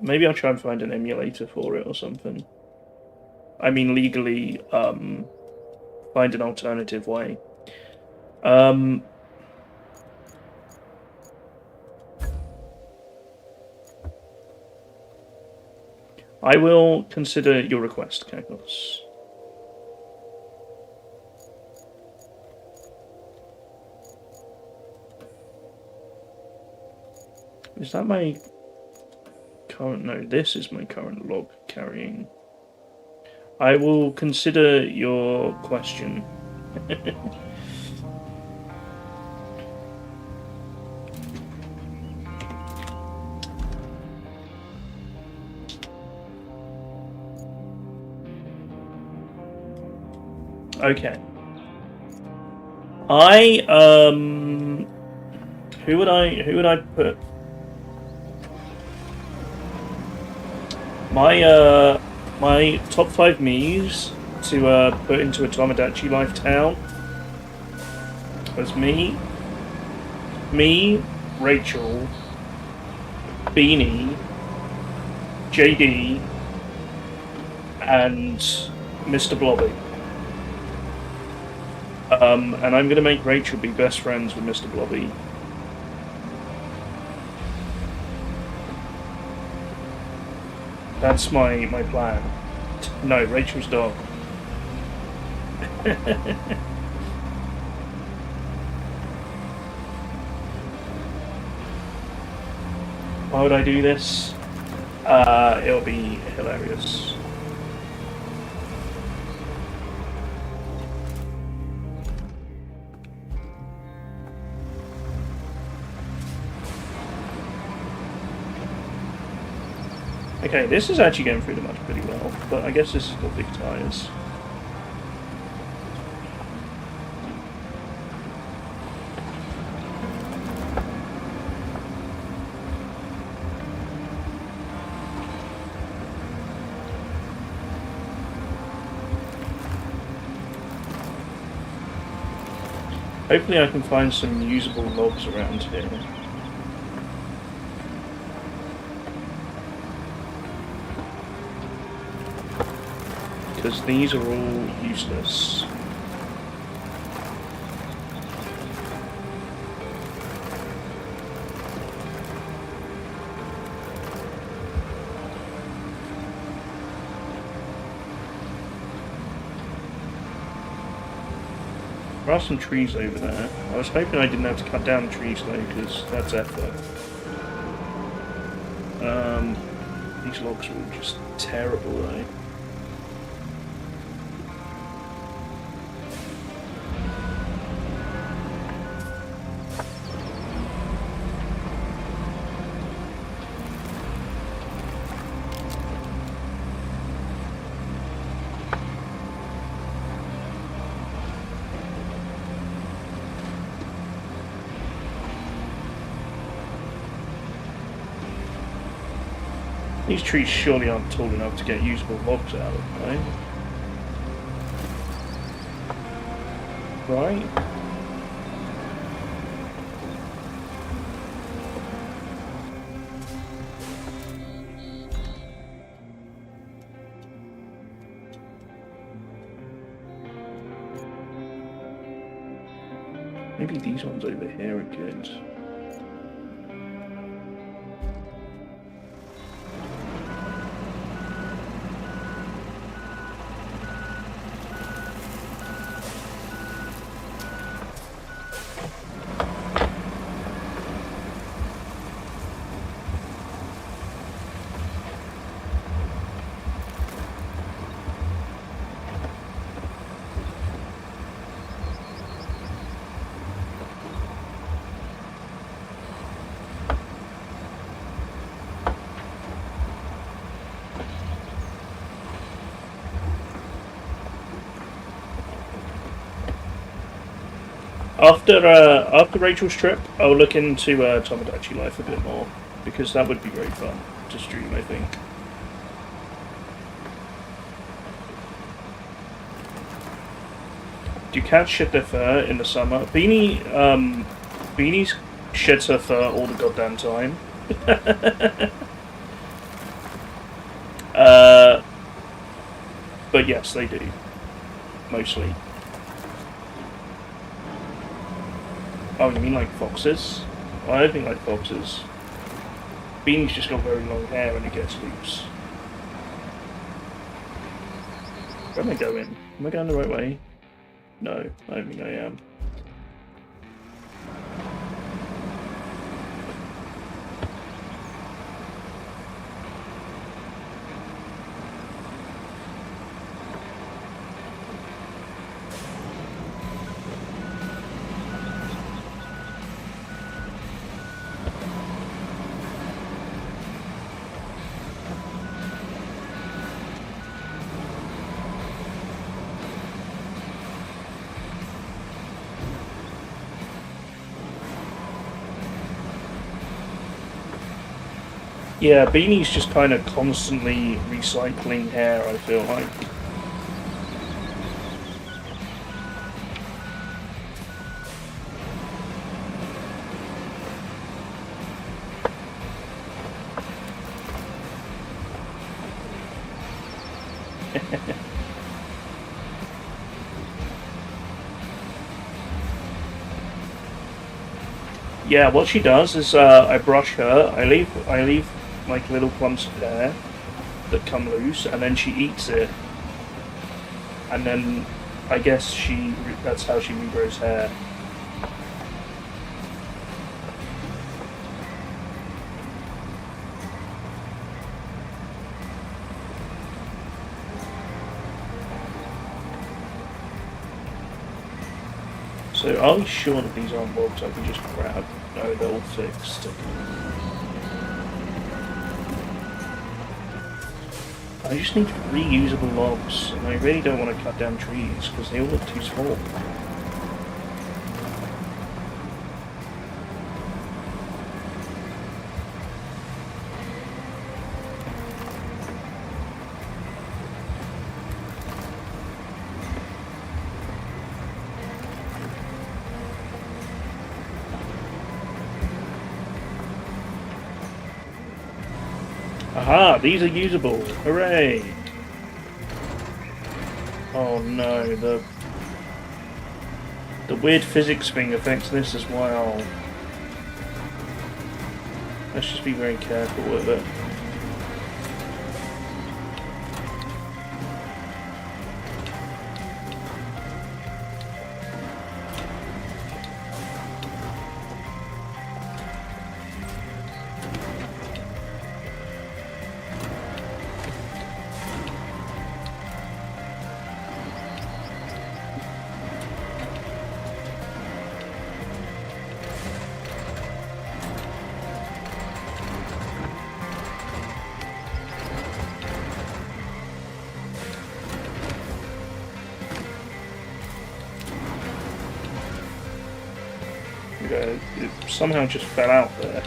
Speaker 2: Maybe I'll try and find an emulator for it or something. I mean, legally, find an alternative way. I will consider your request, Kakos. Is that my current? No, this is my current log carrying. I will consider your question. Okay. Who would I put? My top 5 Miis to put into a Tomodachi Life town was me, Rachel, Beanie, JD, and Mr. Blobby. And I'm going to make Rachel be best friends with Mr. Blobby. That's my plan. No, Rachel's dog. Why would I do this? It'll be hilarious. Okay, this is actually going through the mud pretty well, but I guess this has got big tyres. Hopefully I can find some usable logs around here. Because these are all useless. There are some trees over there. I was hoping I didn't have to cut down the trees though, because that's effort. These logs are all just terrible though. These trees surely aren't tall enough to get usable logs out of, right? Right? Maybe these ones over here are good. After Rachel's trip, I'll look into Tomodachi Life a bit more, because that would be very fun to stream, I think. Do cats shed their fur in the summer? Beanie sheds her fur all the goddamn time. But yes, they do. Mostly. Oh, you mean like foxes? Well, I don't think like foxes. Beanie's just got very long hair and it gets loose. Where am I going? Am I going the right way? No, I don't think I am. Yeah, Beanie's just kind of constantly recycling hair, I feel like. Yeah, what she does is I brush her, I leave like little clumps of hair that come loose, and then she eats it, and then I guess that's how she regrows hair. So are we sure that these aren't logs I can just grab? No, they're all fixed. I just need reusable logs, and I really don't want to cut down trees because they all look too small. Aha, these are usable. Hooray! Oh no, the weird physics thing affects this as well. Let's just be very careful with it. It somehow just fell out there.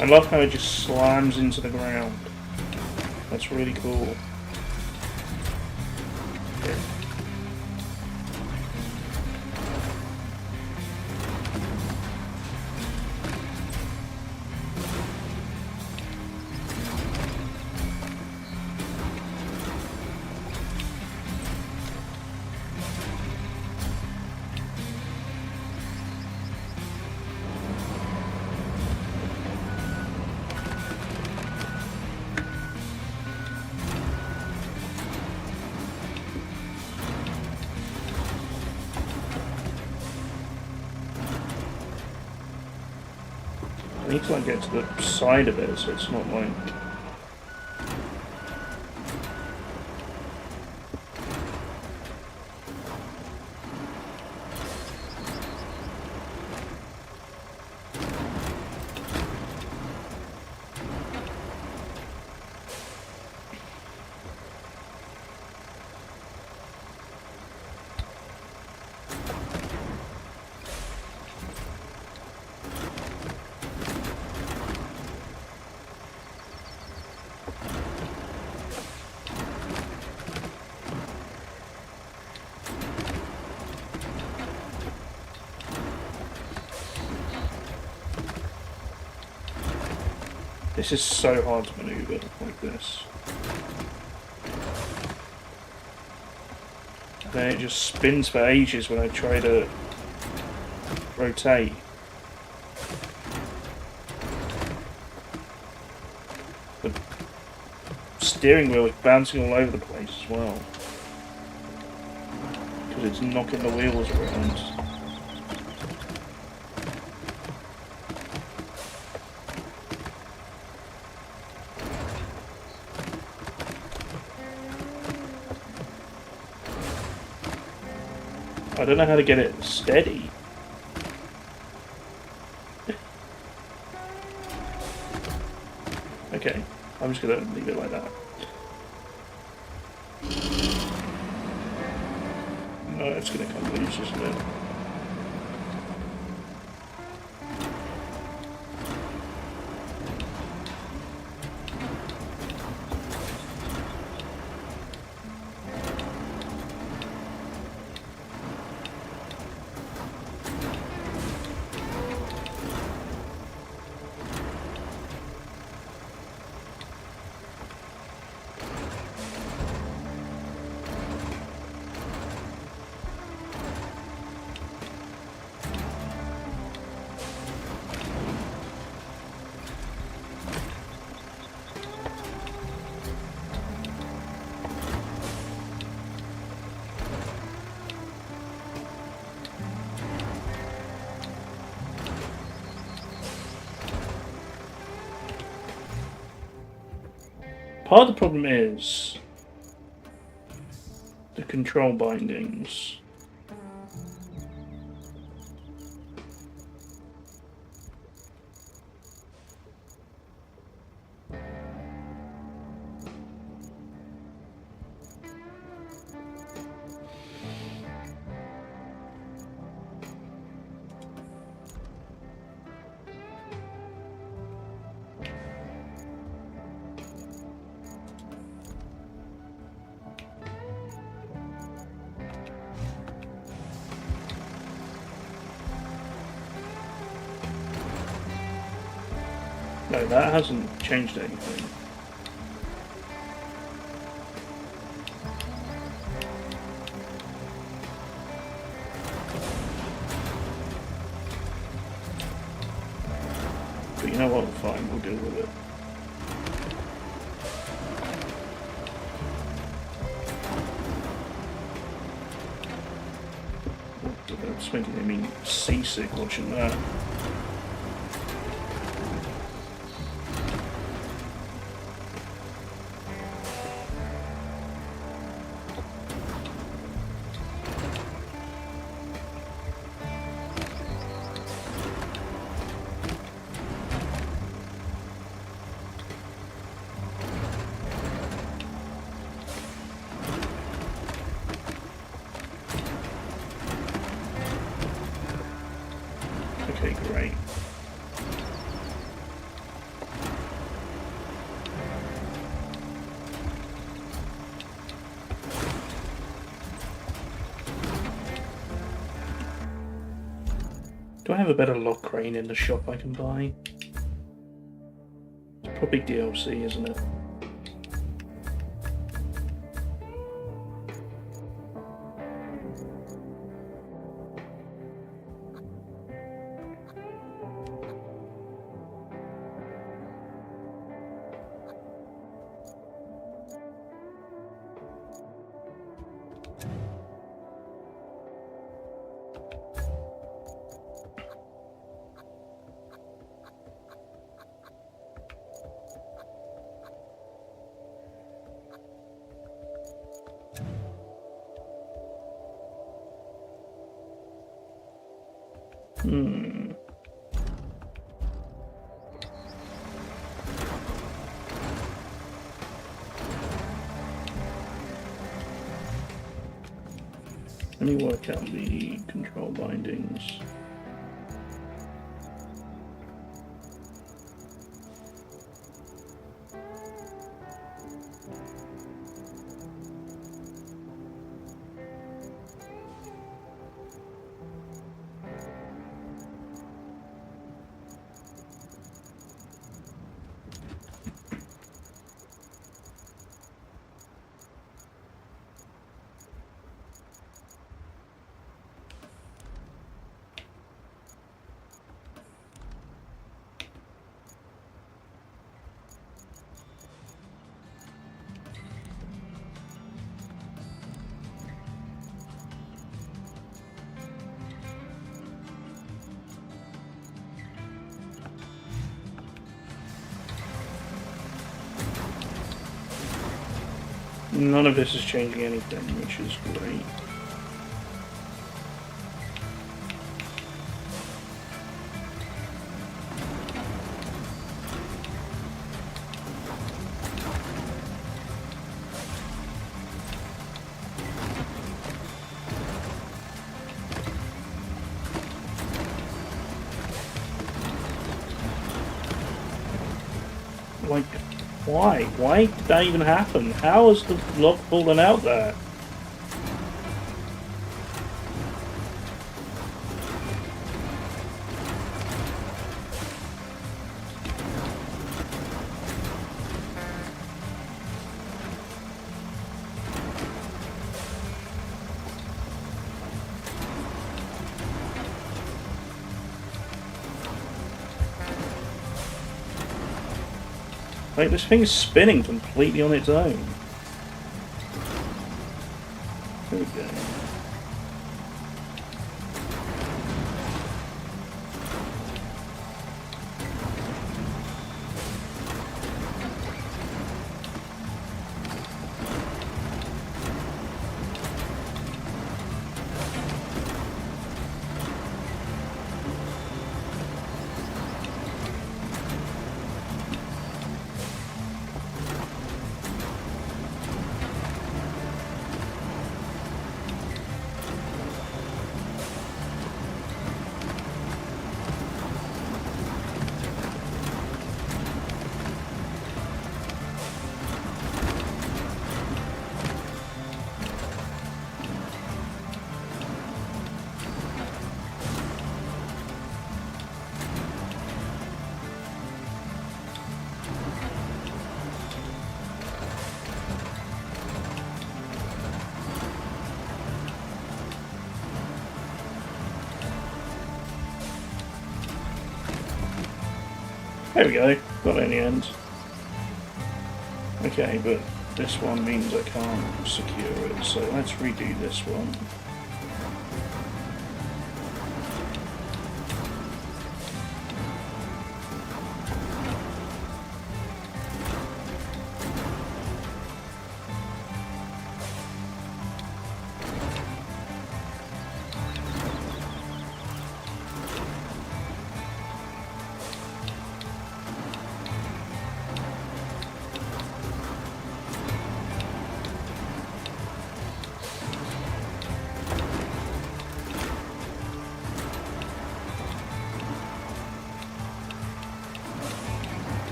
Speaker 2: I love how it just slams into the ground. That's really cool. Okay. I need to like get to the side of it so it's not like... This is so hard to maneuver like this. And then it just spins for ages when I try to rotate. The steering wheel is bouncing all over the place as well. Because it's knocking the wheels around. I don't know how to get it steady. Okay, I'm just gonna leave it like that. No, it's gonna come loose, isn't it? Part of the problem is the control bindings. No, that hasn't changed anything. But you know what? Fine, we'll deal with it. It's making me seasick watching that. Okay, great. Do I have a better lock crane in the shop I can buy? It's probably DLC, isn't it? Hmm. Let me work out the control bindings. None of this is changing anything, which is great. Like, why? Why did that even happen? How is the lock fallen out there? Like, this thing is spinning completely on its own. There we go. There we go, got it in the end. Okay, but this one means I can't secure it, so let's redo this one.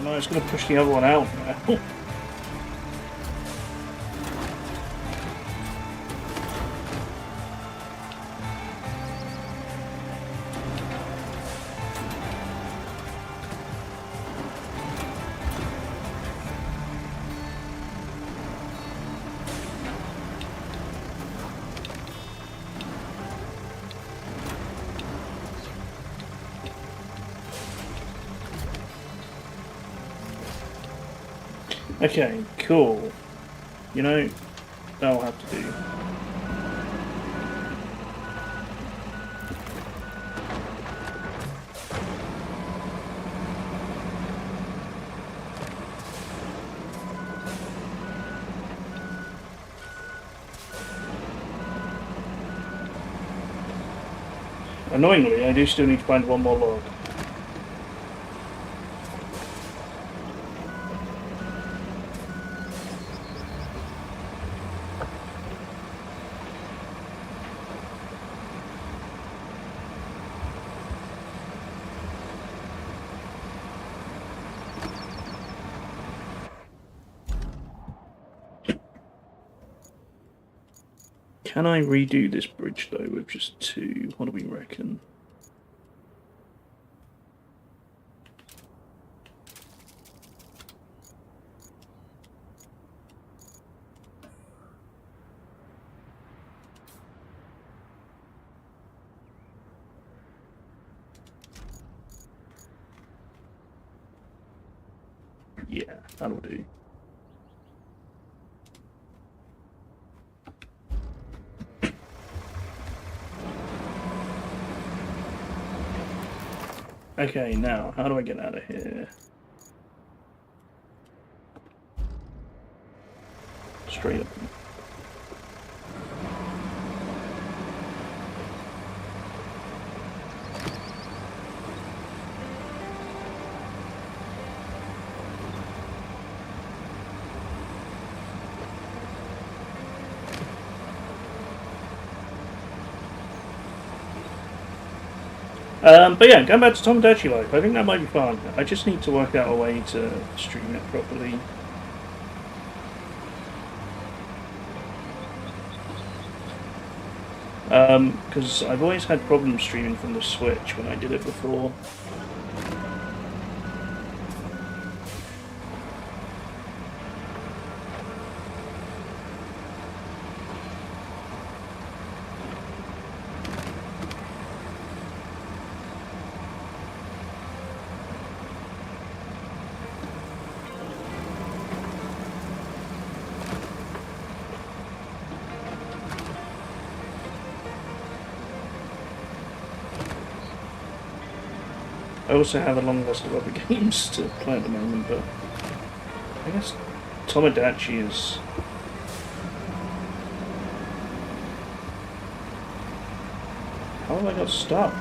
Speaker 2: No, it's going to push the other one out now. Okay, cool. You know, that'll have to do. Annoyingly, I do still need to find one more log. Can I redo this bridge, though, with just 2? What do we reckon? Yeah, that'll do. Okay, now, how do I get out of here? Straight up. But yeah, going back to Tomodachi Life, I think that might be fun. I just need to work out a way to stream it properly. Because I've always had problems streaming from the Switch when I did it before. I also have a long list of other games to play at the moment, but I guess Tomodachi is... How have I got stuck?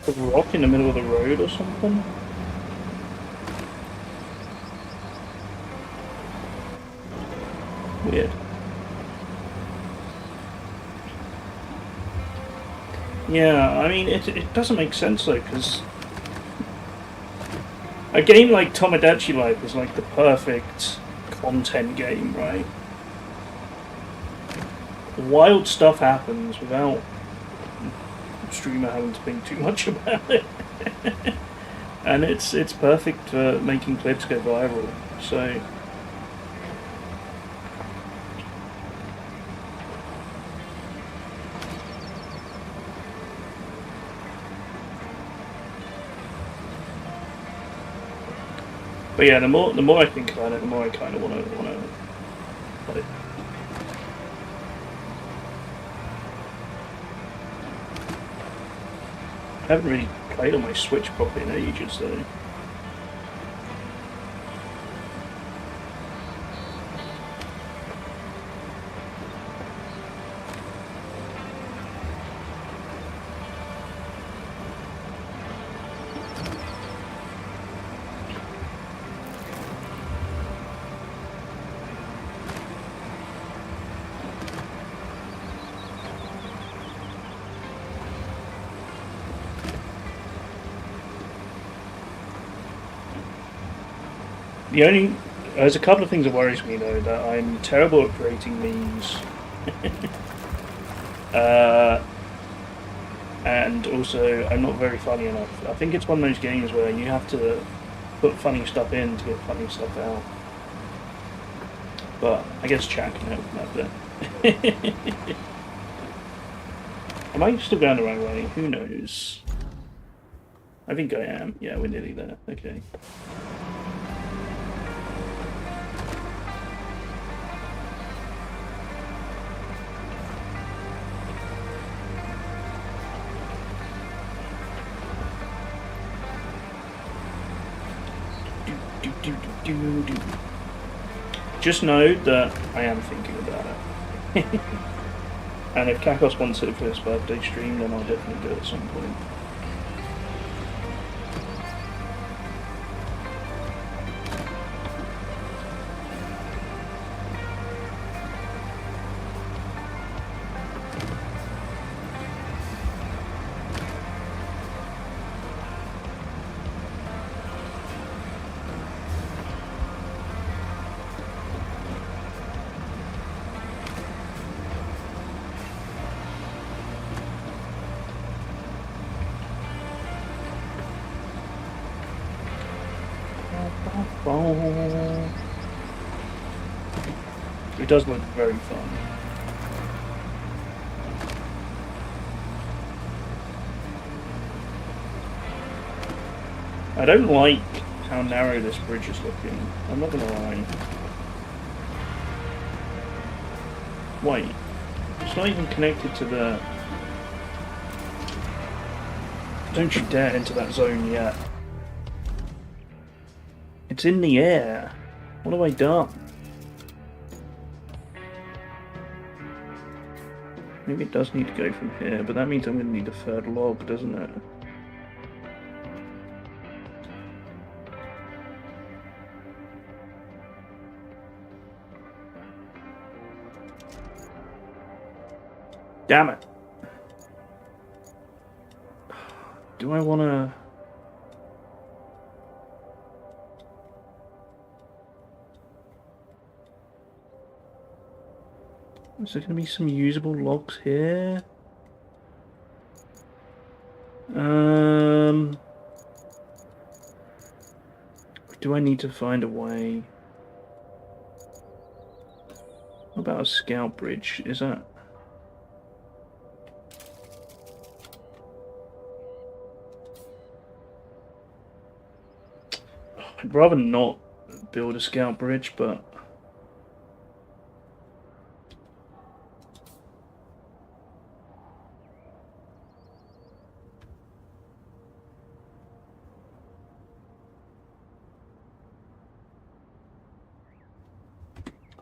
Speaker 2: A rock in the middle of the road or something? Weird. Yeah, I mean, it doesn't make sense though, because a game like Tomodachi Life is like the perfect content game, right? Wild stuff happens without streamer having to think too much about it. And it's perfect for making clips go viral, so... But yeah, the more I think about it, the more I kind of want to play. I haven't really played on my Switch properly in ages, though. There's a couple of things that worries me though, that I'm terrible at creating memes. And also, I'm not very funny enough. I think it's one of those games where you have to put funny stuff in to get funny stuff out. But I guess chat can help that bit. Am I still going the right way? Who knows? I think I am. Yeah, we're nearly there. Okay. Just know that I am thinking about it. And if Kakos wants it for his birthday stream, then I'll definitely do it at some point. It does look very fun. I don't like how narrow this bridge is looking. I'm not gonna lie. Wait, it's not even connected to the... Don't you dare enter that zone yet. It's in the air. What have I done? Maybe it does need to go from here, but that means I'm going to need a third log, doesn't it? Damn it! Do I want to... Is there going to be some usable logs here? Do I need to find a way? What about a scout bridge? Is that... I'd rather not build a scout bridge, but...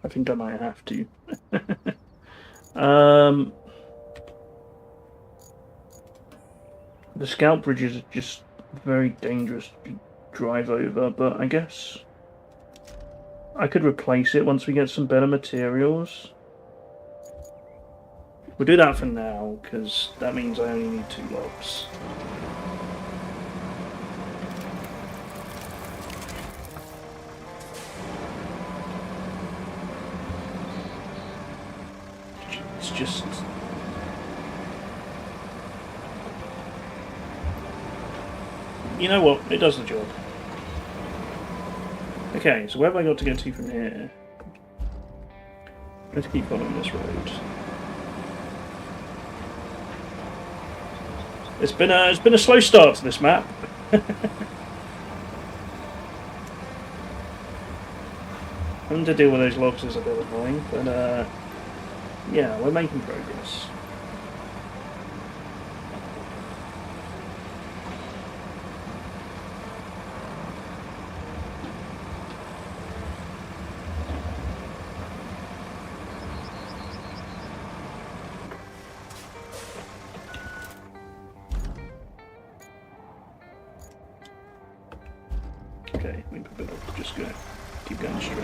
Speaker 2: I think I might have to. The scout bridges are just very dangerous to drive over, but I guess I could replace it once we get some better materials. We'll do that for now, because that means I only need 2 logs. It's just... You know what? It does the job. Okay, so where have I got to get to from here? Let's keep following this road. It's been a slow start to this map. Having to deal with those logs is a bit annoying, but yeah, we're making progress. Okay, we better just keep going straight.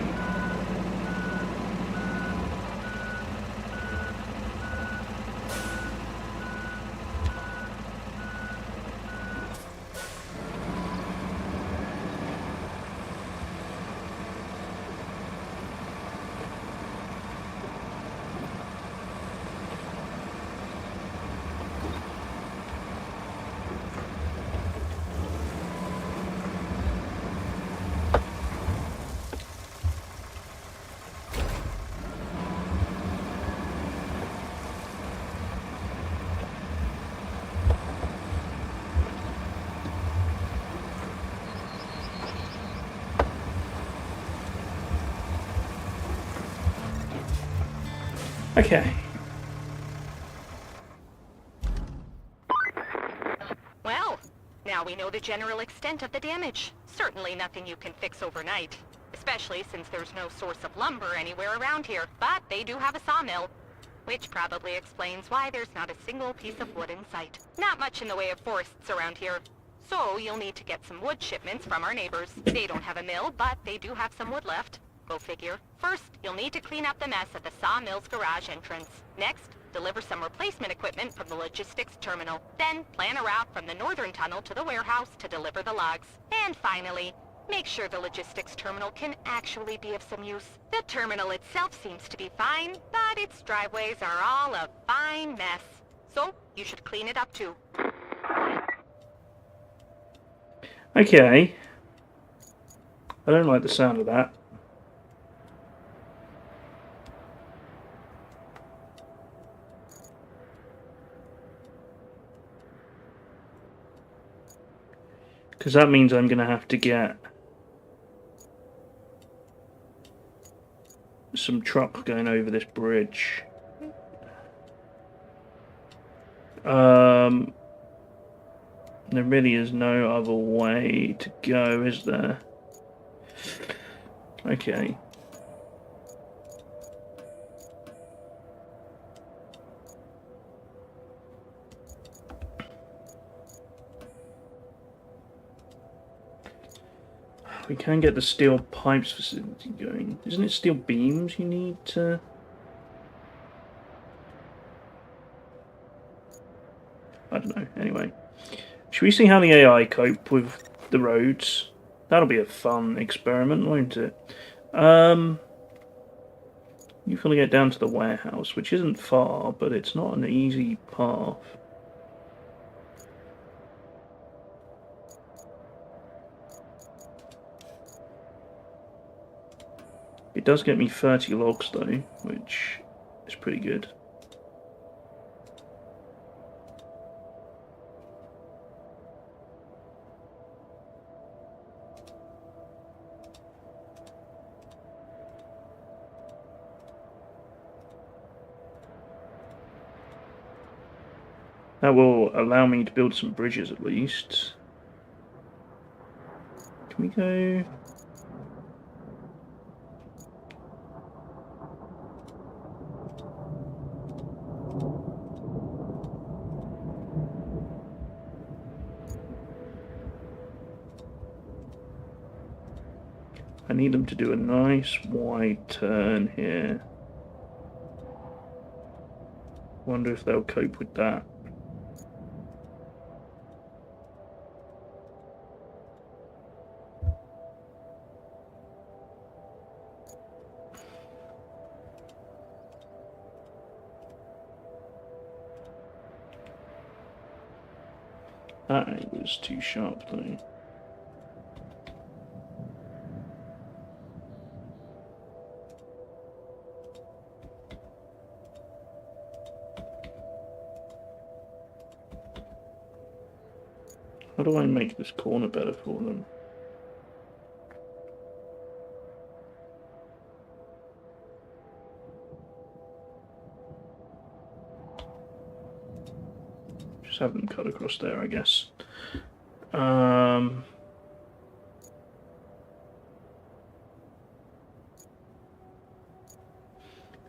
Speaker 2: Okay.
Speaker 3: Well, now we know the general extent of the damage. Certainly nothing you can fix overnight. Especially since there's no source of lumber anywhere around here. But they do have a sawmill. Which probably explains why there's not a single piece of wood in sight. Not much in the way of forests around here. So you'll need to get some wood shipments from our neighbors. They don't have a mill, but they do have some wood left. Go figure. First, you'll need to clean up the mess at the sawmill's garage entrance. Next, deliver some replacement equipment from the logistics terminal. Then, plan a route from the northern tunnel to the warehouse to deliver the logs. And finally, make sure the logistics terminal can actually be of some use. The terminal itself seems to be fine, but its driveways are all a fine mess. So, you should clean it up too.
Speaker 2: Okay. I don't like the sound of that. Because that means I'm going to have to get some truck going over this bridge. There really is no other way to go, is there? Okay. We can get the steel pipes facility going. Isn't it steel beams you need to... I don't know. Anyway. Should we see how the AI cope with the roads? That'll be a fun experiment, won't it? You've got to get down to the warehouse, which isn't far, but it's not an easy path. It does get me 30 logs though, which is pretty good. That will allow me to build some bridges at least. Can we go... I need them to do a nice wide turn here. Wonder if they'll cope with that. That angle's too sharp though. How do I make this corner better for them? Just have them cut across there, I guess.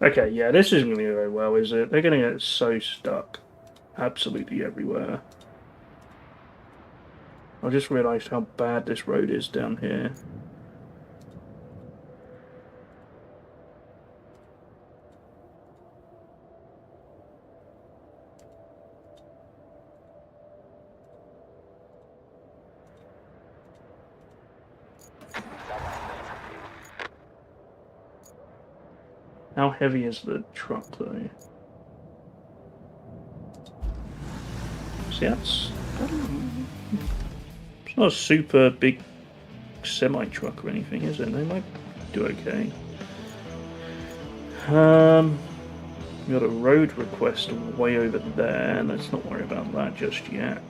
Speaker 2: Okay, yeah, this isn't going to go very well, is it? They're going to get so stuck absolutely everywhere. I just realised how bad this road is down here. How heavy is the truck though? See, it's not a super big semi-truck or anything, is it? They might do okay. We got a road request way over there. Let's not worry about that just yet.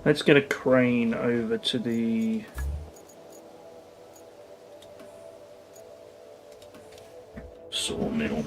Speaker 2: Let's get a crane over to the sawmill.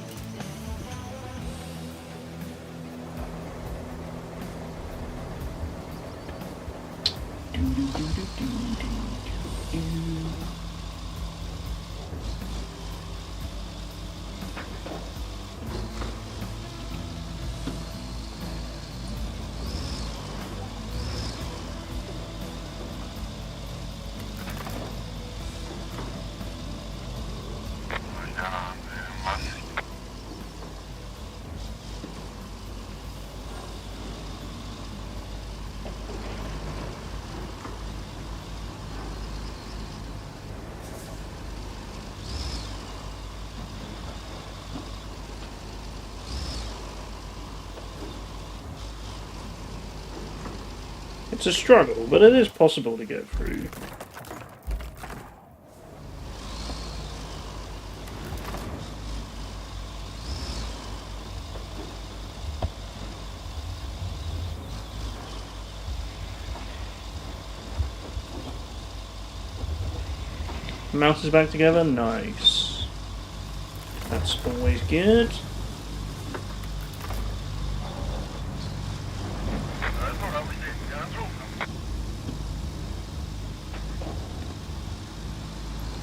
Speaker 2: It's a struggle, but it is possible to get through. Mouse is back together, nice. That's always good.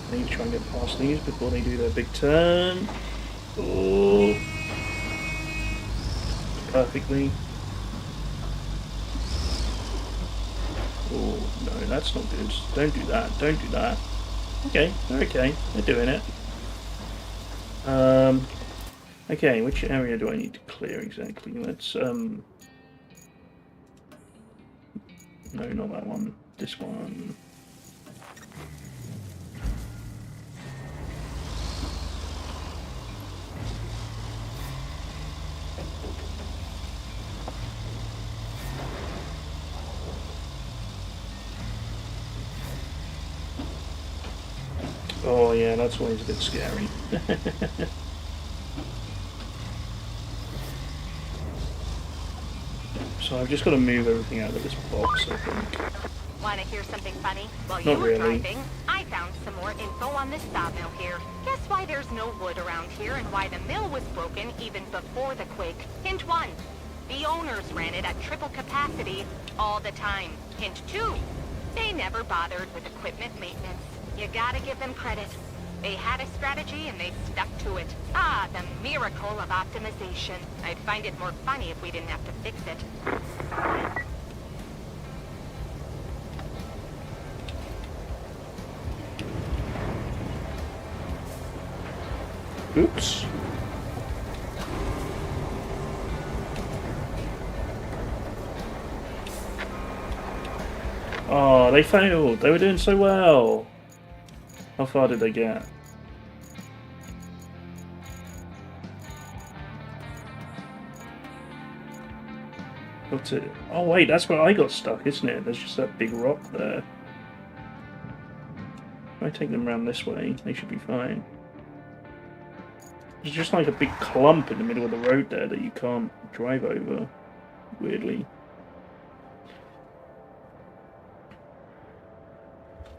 Speaker 2: I need to try and get past these before they do their big turn. Oh, perfectly. Oh no, that's not good. Don't do that. Don't do that. Okay, they're okay. They're doing it. Okay, which area do I need to clear exactly? Let's no, not that one. This one. Oh yeah, that's always a bit scary. So I've just got to move everything out of this box, I think.
Speaker 3: Want to hear something funny? While
Speaker 2: Not
Speaker 3: you were
Speaker 2: really.
Speaker 3: driving, I found some more info on this sawmill here. Guess why there's no wood around here and why the mill was broken even before the quake. Hint 1. The owners ran it at triple capacity all the time. Hint 2. They never bothered with equipment maintenance. You gotta give them credit. They had a strategy and they stuck to it. Ah, the miracle of optimization. I'd find it more funny if we didn't have to fix it.
Speaker 2: Oops. Oh, they failed. They were doing so well. How far did they get? What's it? Oh wait, that's where I got stuck, isn't it? There's just that big rock there. If I take them around this way, they should be fine. There's just like a big clump in the middle of the road there that you can't drive over, weirdly.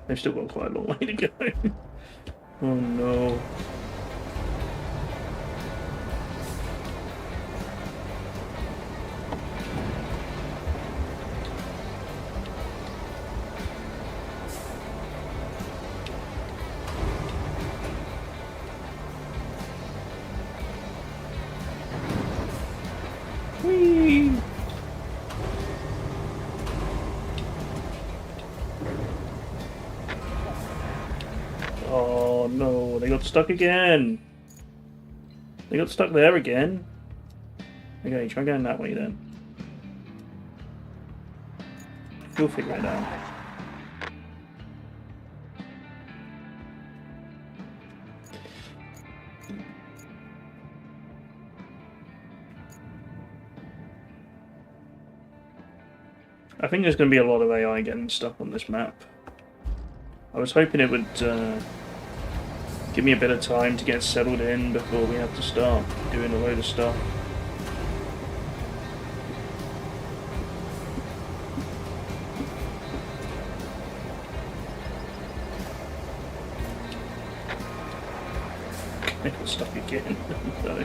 Speaker 2: They've still got quite a long way to go. Oh no. Whee! Oh no, they got stuck again. They got stuck there again. Okay, try going that way then. We'll figure it out. I think there's going to be a lot of AI getting stuck on this map. I was hoping it would give me a bit of time to get settled in before we have to start doing a load of stuff. I got stuck again. So.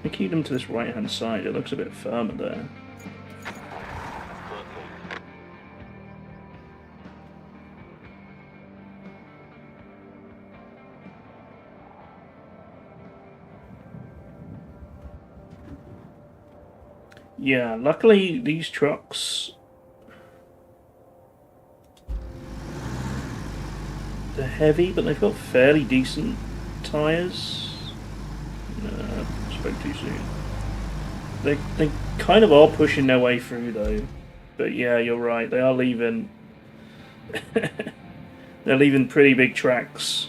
Speaker 2: I keep them to this right hand side, it looks a bit firmer there. Yeah, luckily these trucks, they're heavy, but they've got fairly decent tyres. Spoke too soon. They kind of are pushing their way through though. But yeah, you're right, they are leaving they're leaving pretty big tracks.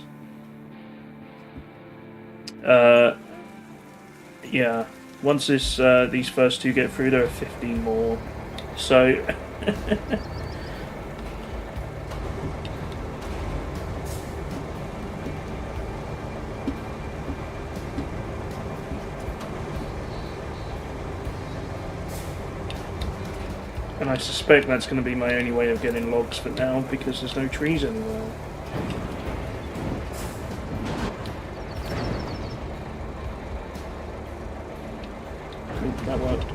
Speaker 2: Yeah. Once these first two get through, there are 15 more. So and I suspect that's going to be my only way of getting logs for now, because there's no trees anywhere. Ooh, that worked.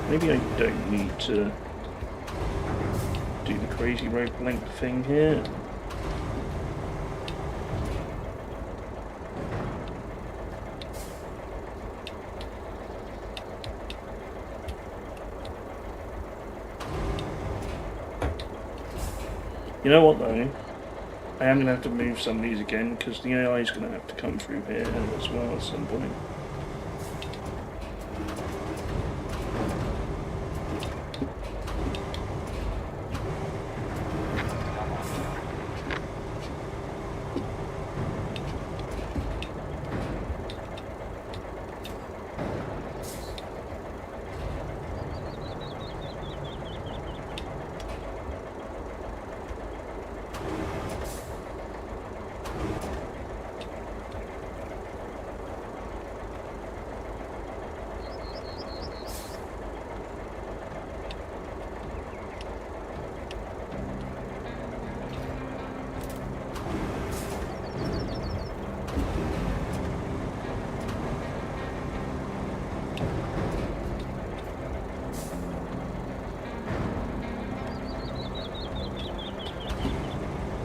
Speaker 2: Maybe I don't need to do the crazy rope length thing here. You know what though? I am going to have to move some of these again, because the AI is going to have to come through here as well at some point.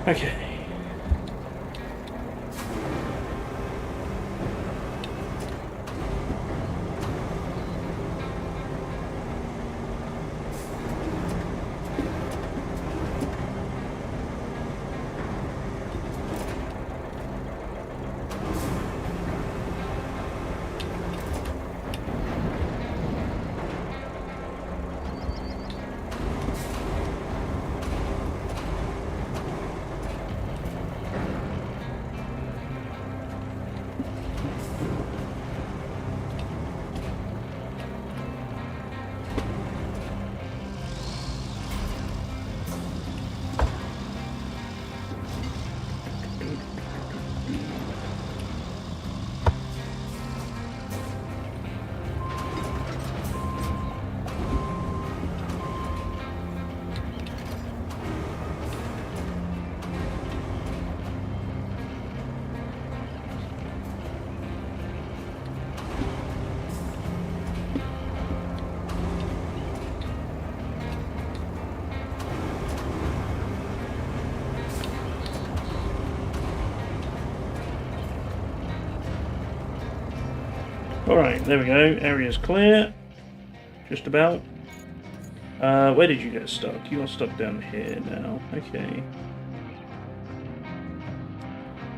Speaker 2: Okay. Alright, there we go. Area's clear. Just about. Where did you get stuck? You got stuck down here now. Okay.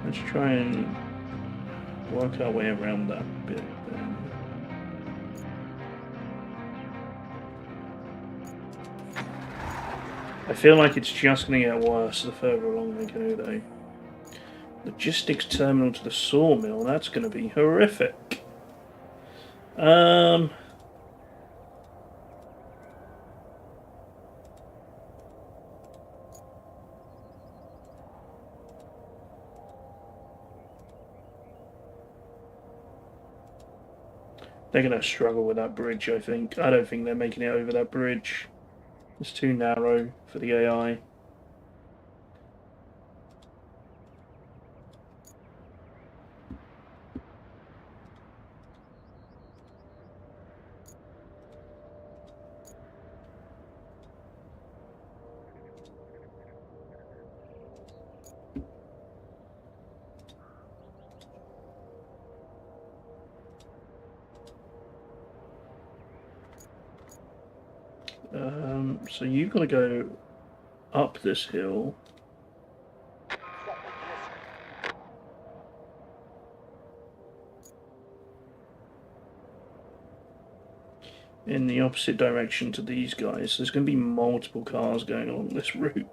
Speaker 2: Let's try and work our way around that bit then. I feel like it's just going to get worse the further along they go, though. Logistics terminal to the sawmill, that's going to be horrific. They're going to struggle with that bridge, I think. I don't think they're making it over that bridge. It's too narrow for the AI. So you've got to go up this hill. In the opposite direction to these guys. There's going to be multiple cars going along this route.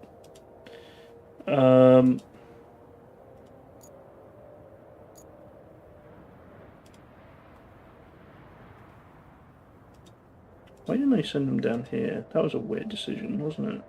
Speaker 2: Why didn't they send them down here? That was a weird decision, wasn't it?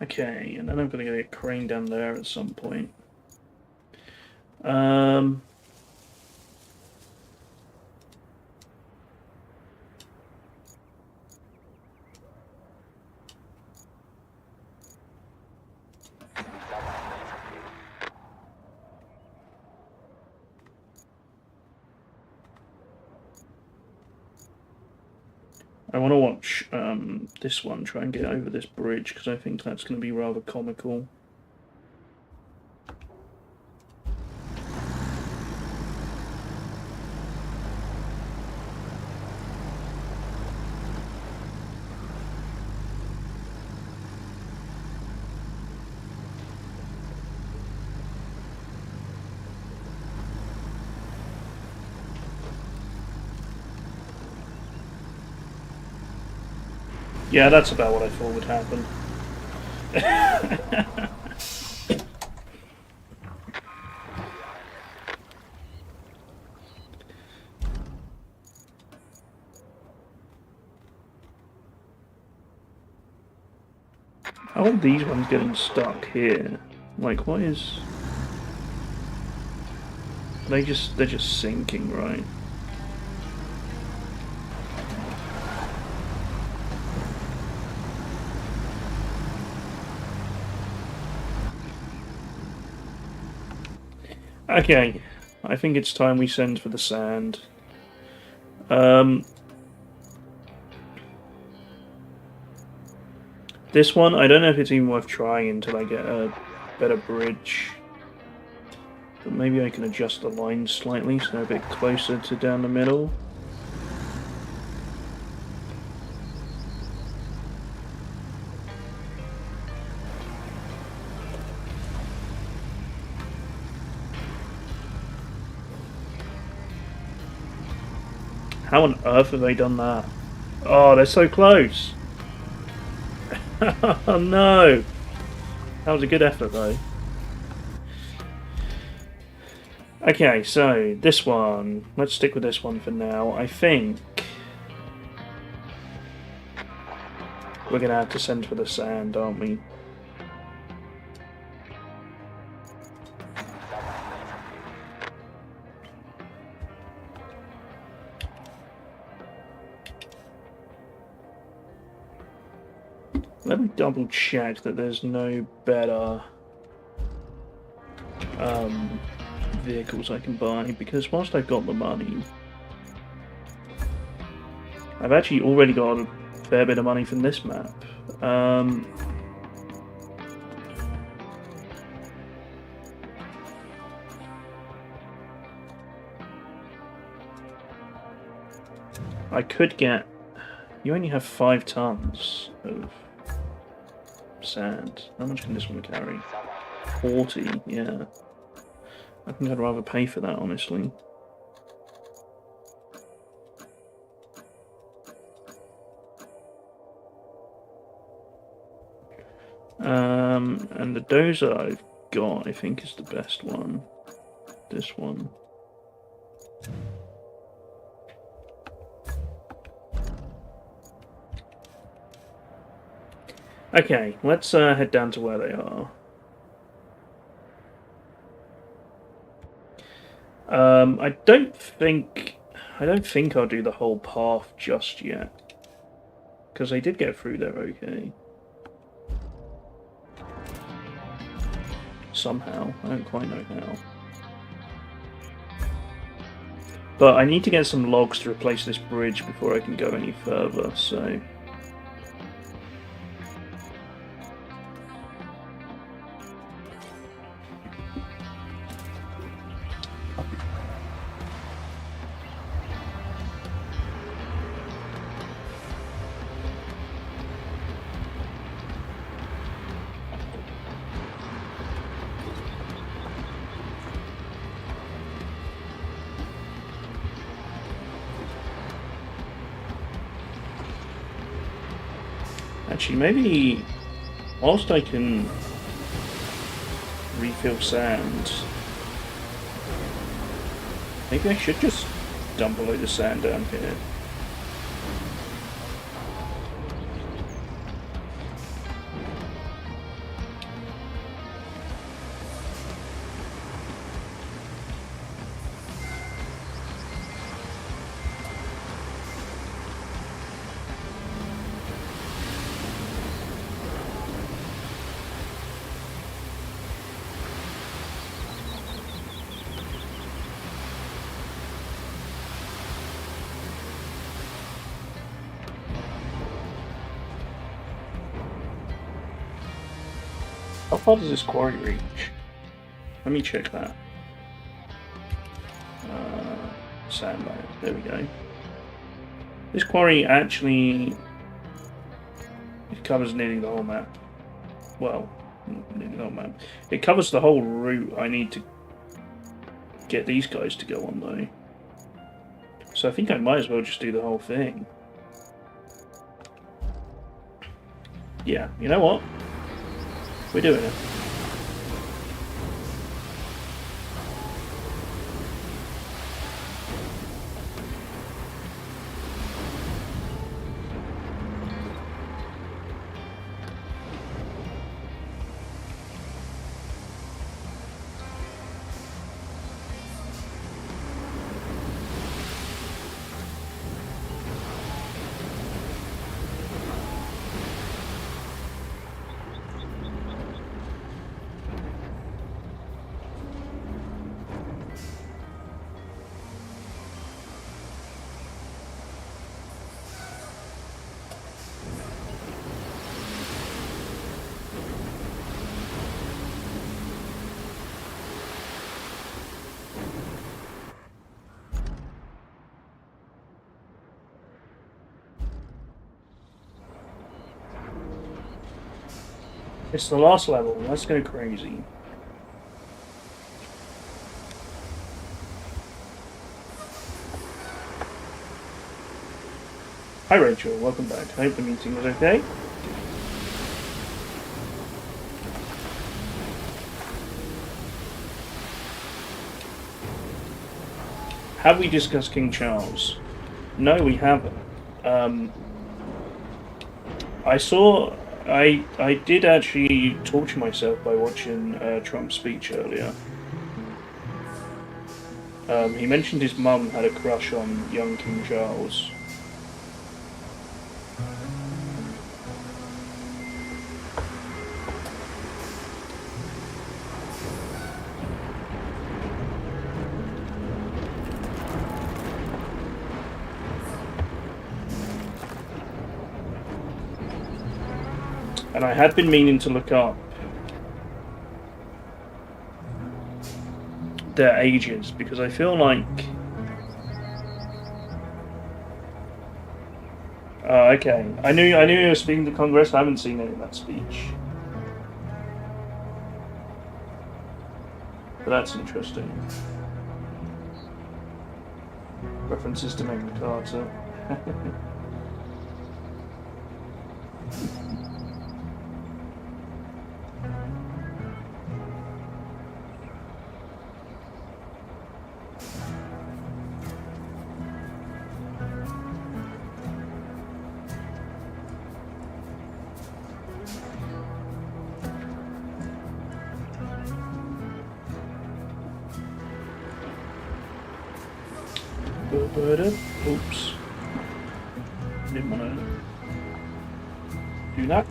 Speaker 2: Okay, and then I'm going to get a crane down there at some point. I want to watch this one try and get over this bridge because I think that's going to be rather comical. Yeah, that's about what I thought would happen. How are these ones getting stuck here? Like, what is... they're just sinking, right? Okay, I think it's time we send for the sand. This one, I don't know if it's even worth trying until I get a better bridge. But maybe I can adjust the lines slightly so they're a bit closer to down the middle. How on earth have they done that? Oh, they're so close! Oh no! That was a good effort though. Okay, so this one. Let's stick with this one for now. I think we're gonna have to send for the sand, aren't we? Let me double check that there's no better vehicles I can buy, because whilst I've got the money, I've actually already got a fair bit of money from this map. I could get... You only have 5 tons of sand. How much can this one carry? 40, yeah. I think I'd rather pay for that, honestly. And the dozer I've got, I think, is the best one. This one. Okay, let's head down to where they are. I don't think I'll do the whole path just yet, because they did get through there okay. Somehow, I don't quite know how. But I need to get some logs to replace this bridge before I can go any further, so... Actually, maybe whilst I can refill sand, maybe I should just dump a load of sand down here. How far does this quarry reach? Let me check that. Sandbag, there we go. This quarry actually... It covers nearly the whole map. Well, nearly the whole map. It covers the whole route I need to get these guys to go on, though. So I think I might as well just do the whole thing. Yeah, you know what? We're doing it. It's the last level. Let's go crazy. Hi Rachel, welcome back. I hope the meeting was okay. Have we discussed King Charles? No, we haven't. I did actually torture myself by watching Trump's speech earlier. He mentioned his mum had a crush on young King Charles. And I had been meaning to look up their ages because I feel like. Oh, okay. I knew he was speaking to Congress. I haven't seen any of that speech. But that's interesting. References to Magna Carta. Oops. Didn't want to do that.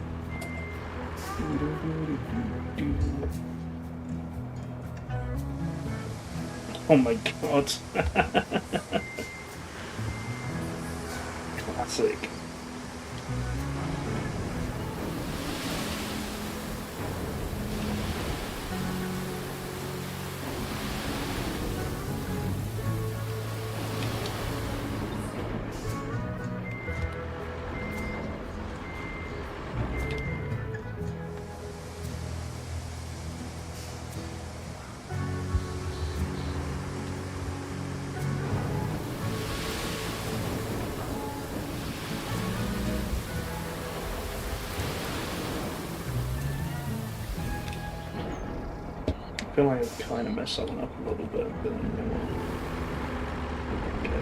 Speaker 2: Oh my god. Classic. I feel like I kind of messed that one up a little bit, but okay.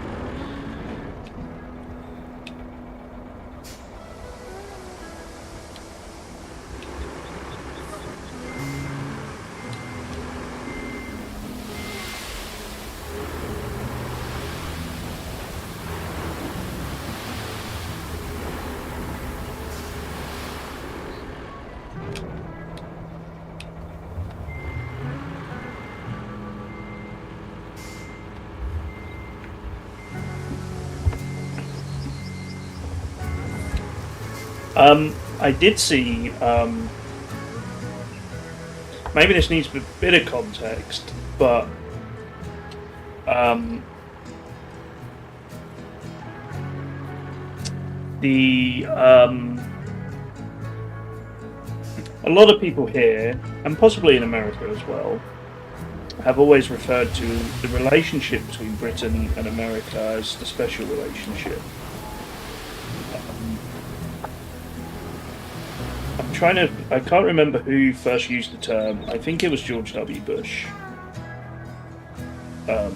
Speaker 2: I did see, maybe this needs a bit of context, but a lot of people here, and possibly in America as well, have always referred to the relationship between Britain and America as the special relationship. I can't remember who first used the term. I think it was George W. Bush. That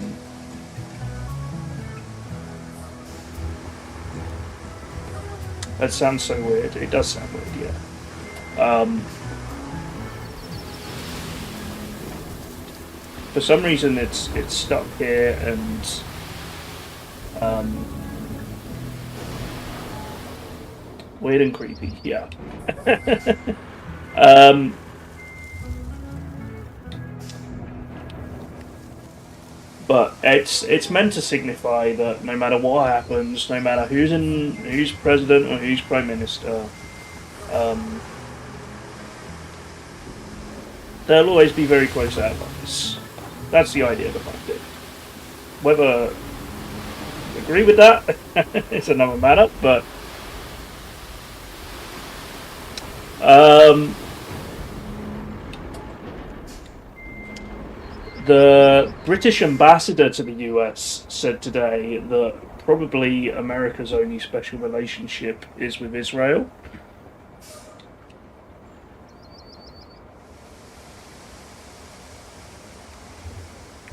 Speaker 2: sounds so weird. It does sound weird, yeah. For some reason, it's stuck here, and weird and creepy, yeah. But it's meant to signify that no matter what happens, no matter who's president or who's prime minister, they'll always be very close allies. That's the idea behind it. Whether I agree with that is another matter, but the British ambassador to the US said today that probably America's only special relationship is with Israel.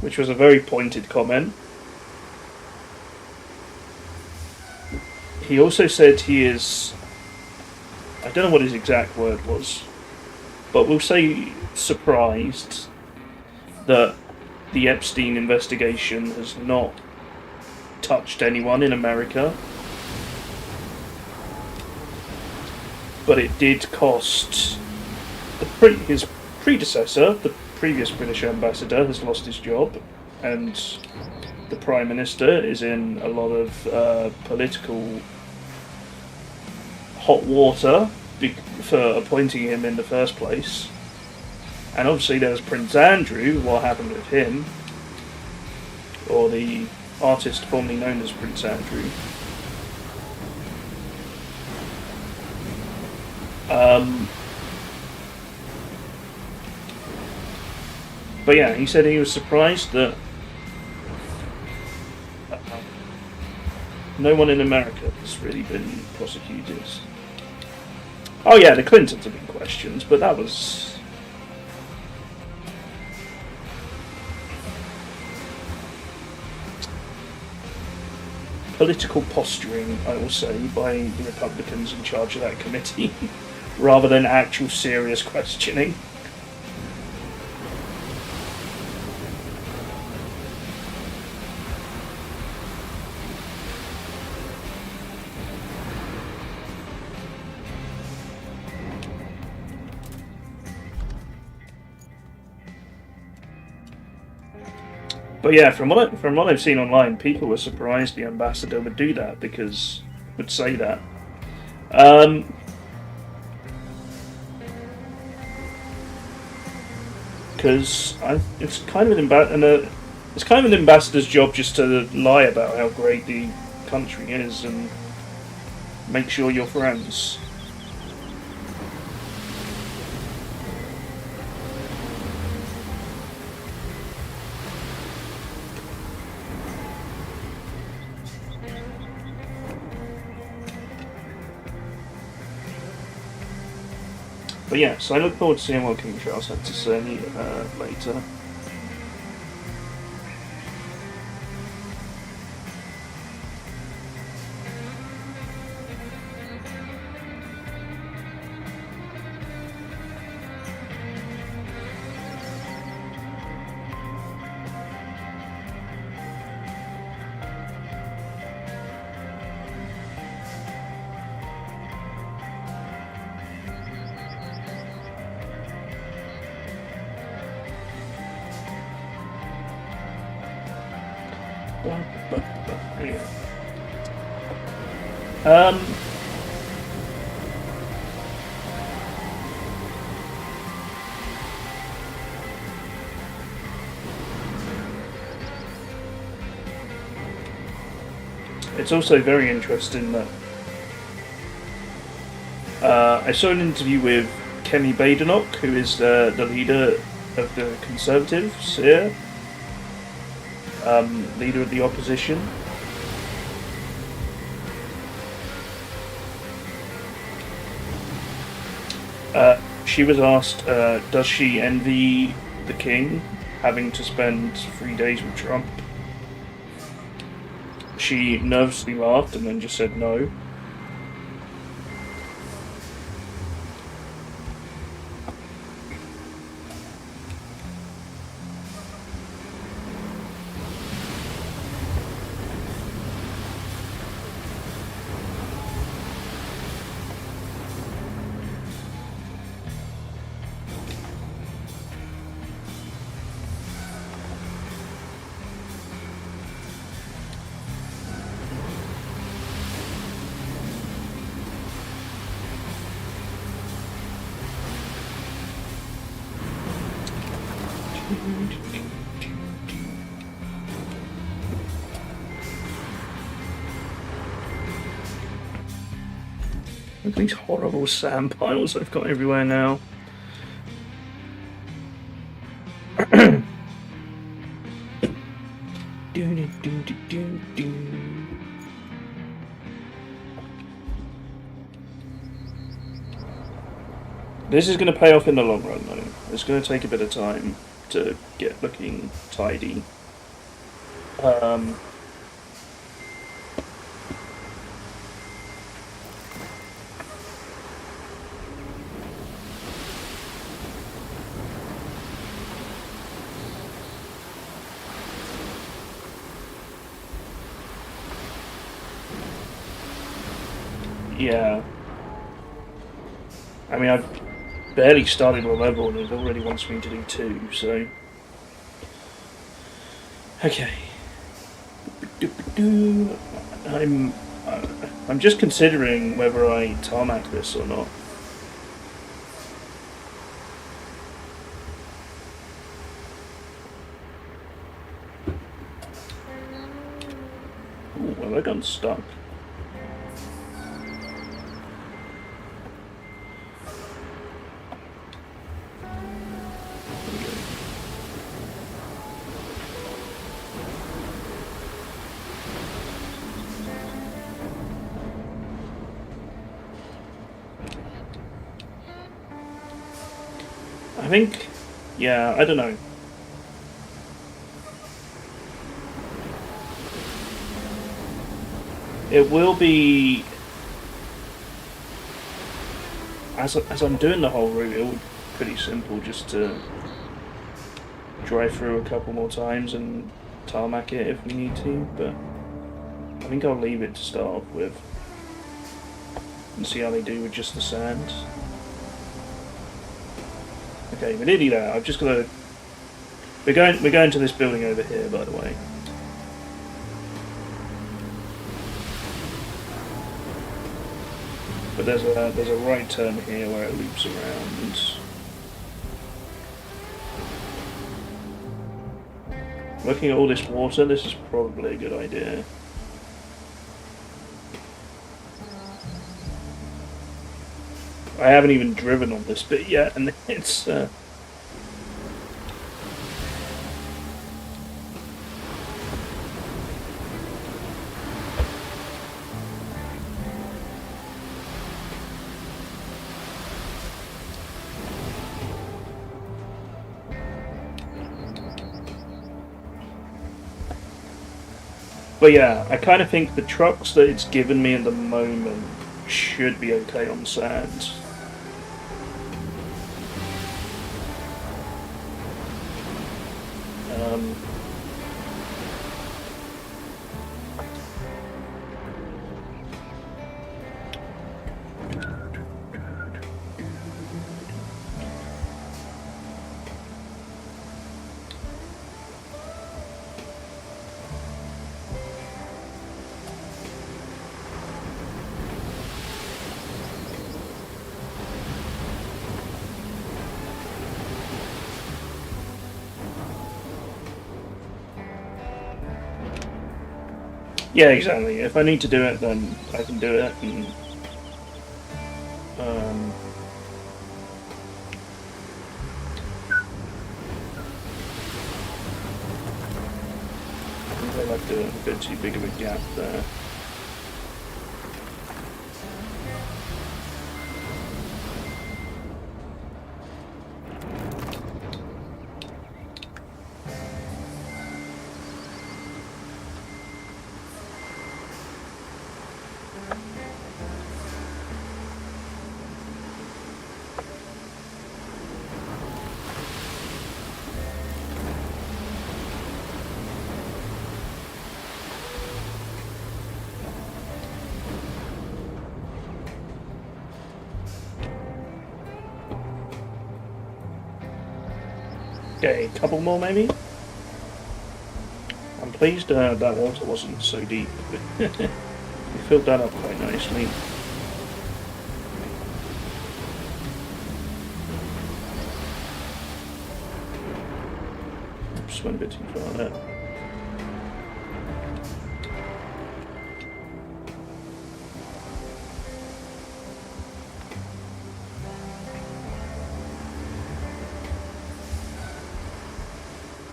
Speaker 2: Which was a very pointed comment. He also said he is, I don't know what his exact word was, but we'll say surprised that the Epstein investigation has not touched anyone in America. But it did cost his predecessor, the previous British ambassador, has lost his job, and the Prime Minister is in a lot of political hot water for appointing him in the first place. And obviously there's Prince Andrew, what happened with him, or the artist formerly known as Prince Andrew. But yeah, he said he was surprised that no one in America has really been prosecuted. Oh yeah, the Clintons have been questioned, but that was... political posturing, I will say, by the Republicans in charge of that committee, rather than actual serious questioning. But yeah, from what I've seen online, people were surprised the ambassador would do that, would say that. Because it's kind of an ambassador's job just to lie about how great the country is and make sure you're friends. But yeah, so I look forward to seeing what King Charles had to say later. It's also very interesting that I saw an interview with Kemi Badenoch, who is the leader of the Conservatives here, leader of the opposition. She was asked, does she envy the king having to spend 3 days with Trump? She nervously laughed and then just said no. Look at these horrible sand piles I've got everywhere now. This is going to pay off in the long run, though. It's going to take a bit of time to get looking tidy. Yeah. I mean, I've barely started a level and it already wants me to do 2, so... Okay. I'm just considering whether I tarmac this or not. have I gotten stuck? I think, yeah, I don't know. It will be, as I'm doing the whole route, it will be pretty simple just to drive through a couple more times and tarmac it if we need to, but I think I'll leave it to start off with and see how they do with just the sand. Okay, but nearly there. I've just got to. We're going to this building over here, by the way. But there's a right turn here where it loops around. Looking at all this water, this is probably a good idea. I haven't even driven on this bit yet, and it's but yeah, I kind of think the trucks that it's given me at the moment should be okay on sand. Yeah, exactly. If I need to do it, then I can do it. And, I think I left a bit too big of a gap there. Okay, a couple more maybe? I'm pleased that water wasn't so deep. We filled that up quite nicely. Just went a bit too far there.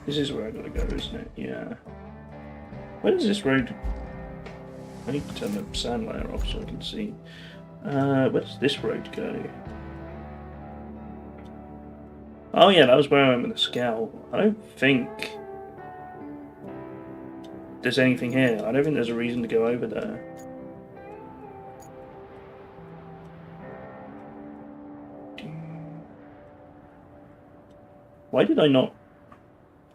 Speaker 2: This is where I gotta go, isn't it? Yeah. Where does this road... I need to turn the sand layer off so I can see. Where does this road go? Oh yeah, that was where I went with the scout. I don't think there's anything here. I don't think there's a reason to go over there. Why did I not...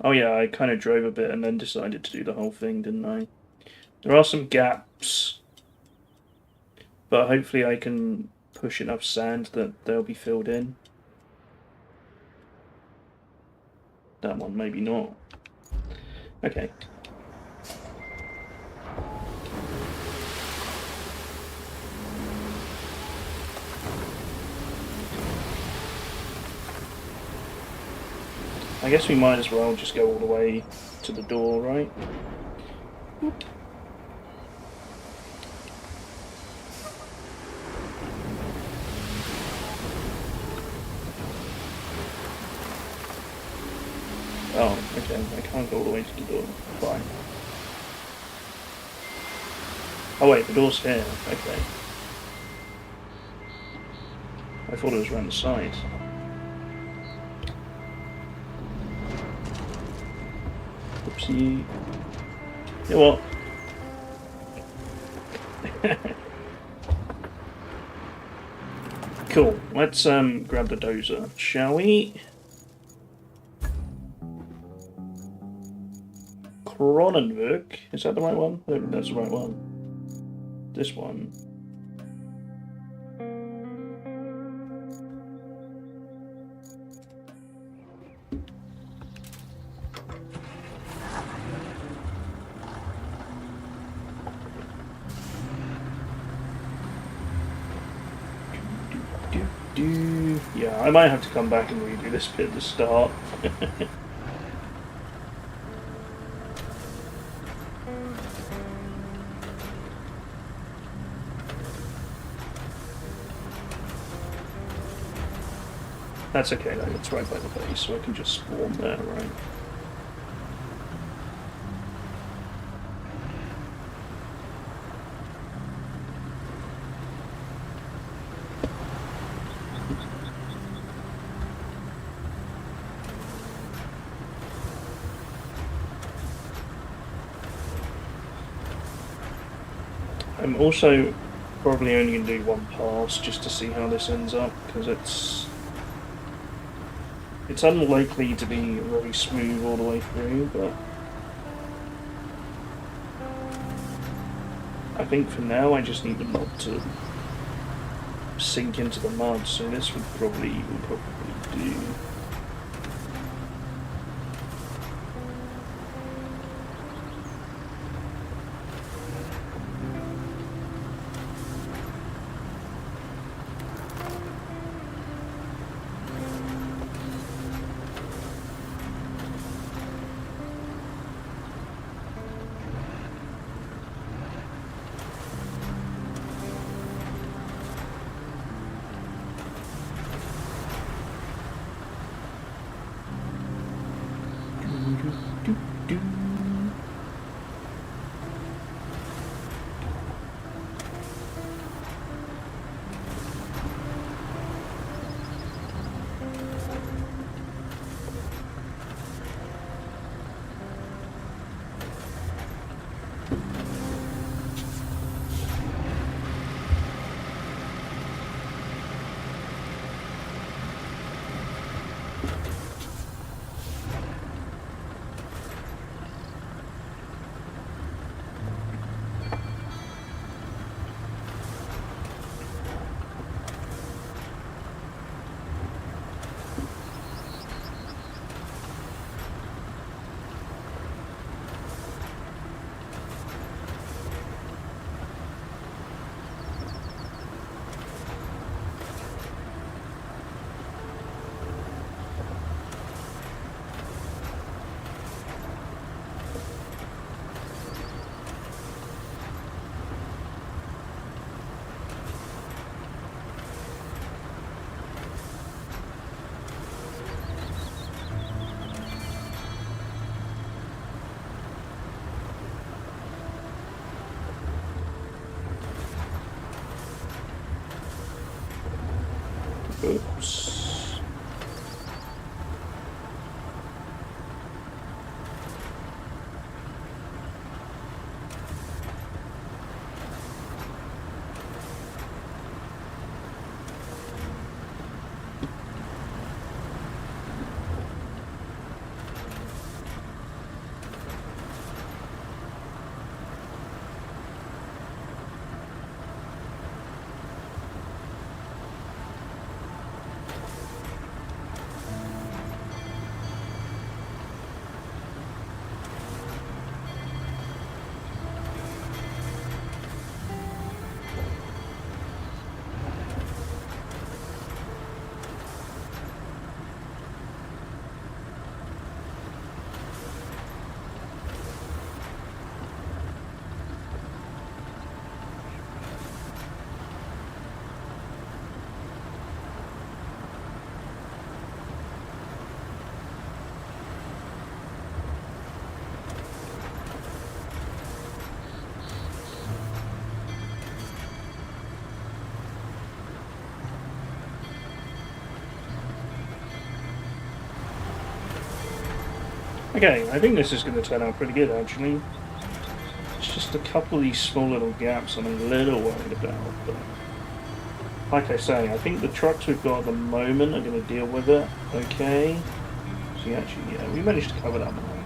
Speaker 2: Oh yeah, I kind of drove a bit and then decided to do the whole thing, didn't I? There are some gaps, but hopefully I can push enough sand that they'll be filled in. That one, maybe not. Okay. I guess we might as well just go all the way to the door, right? Oop. Oh, okay. I can't go all the way to the door. Fine. Oh wait, the door's here. Okay. I thought it was around the side. Oopsie. You know what? Cool. Let's grab the dozer, shall we? Cronenberg. Is that the right one? I don't think that's the right one. This one. Yeah, I might have to come back and redo this bit at the start. That's okay though, it's right by the base, so I can just spawn there, right? I'm also probably only going to do one pass just to see how this ends up, because it's unlikely to be very smooth all the way through, but I think for now I just need the mod to sink into the mud, so this would probably do. Oops. Okay, I think this is going to turn out pretty good, actually. It's just a couple of these small little gaps I'm a little worried about, but... Like I say, I think the trucks we've got at the moment are going to deal with it, okay? So actually, yeah, we managed to cover that one.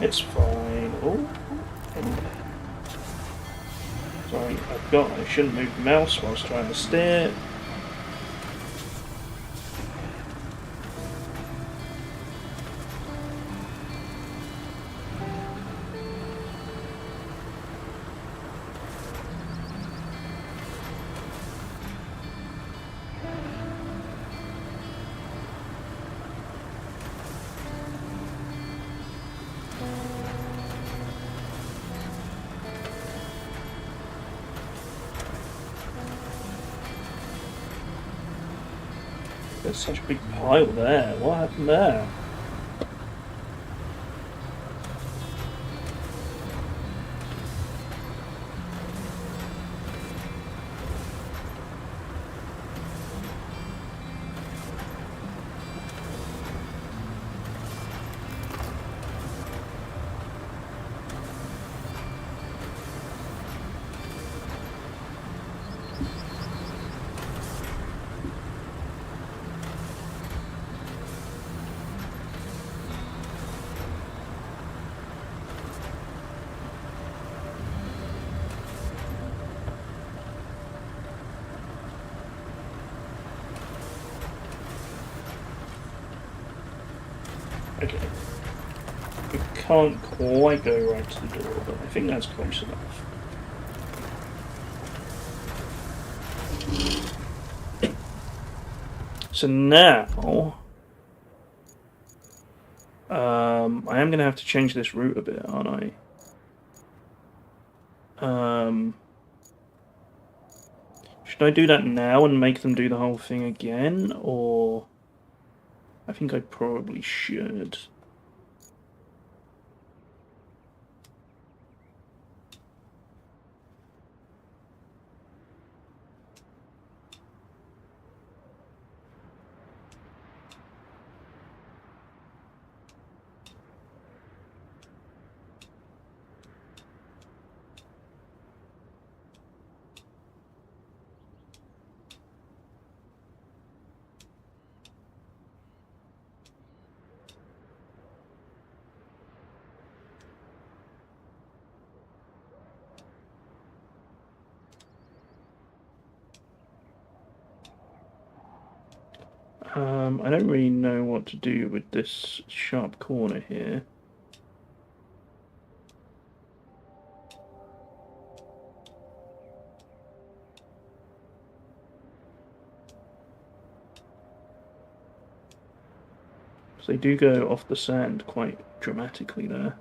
Speaker 2: It's fine. Oh, sorry, I shouldn't move the mouse whilst trying to steer. There's such a big pile there. What happened there? Okay. We can't quite go right to the door, but I think that's close enough. So now... I am going to have to change this route a bit, aren't I? Should I do that now and make them do the whole thing again, or... I think I probably should. I don't really know what to do with this sharp corner here. So they do go off the sand quite dramatically there.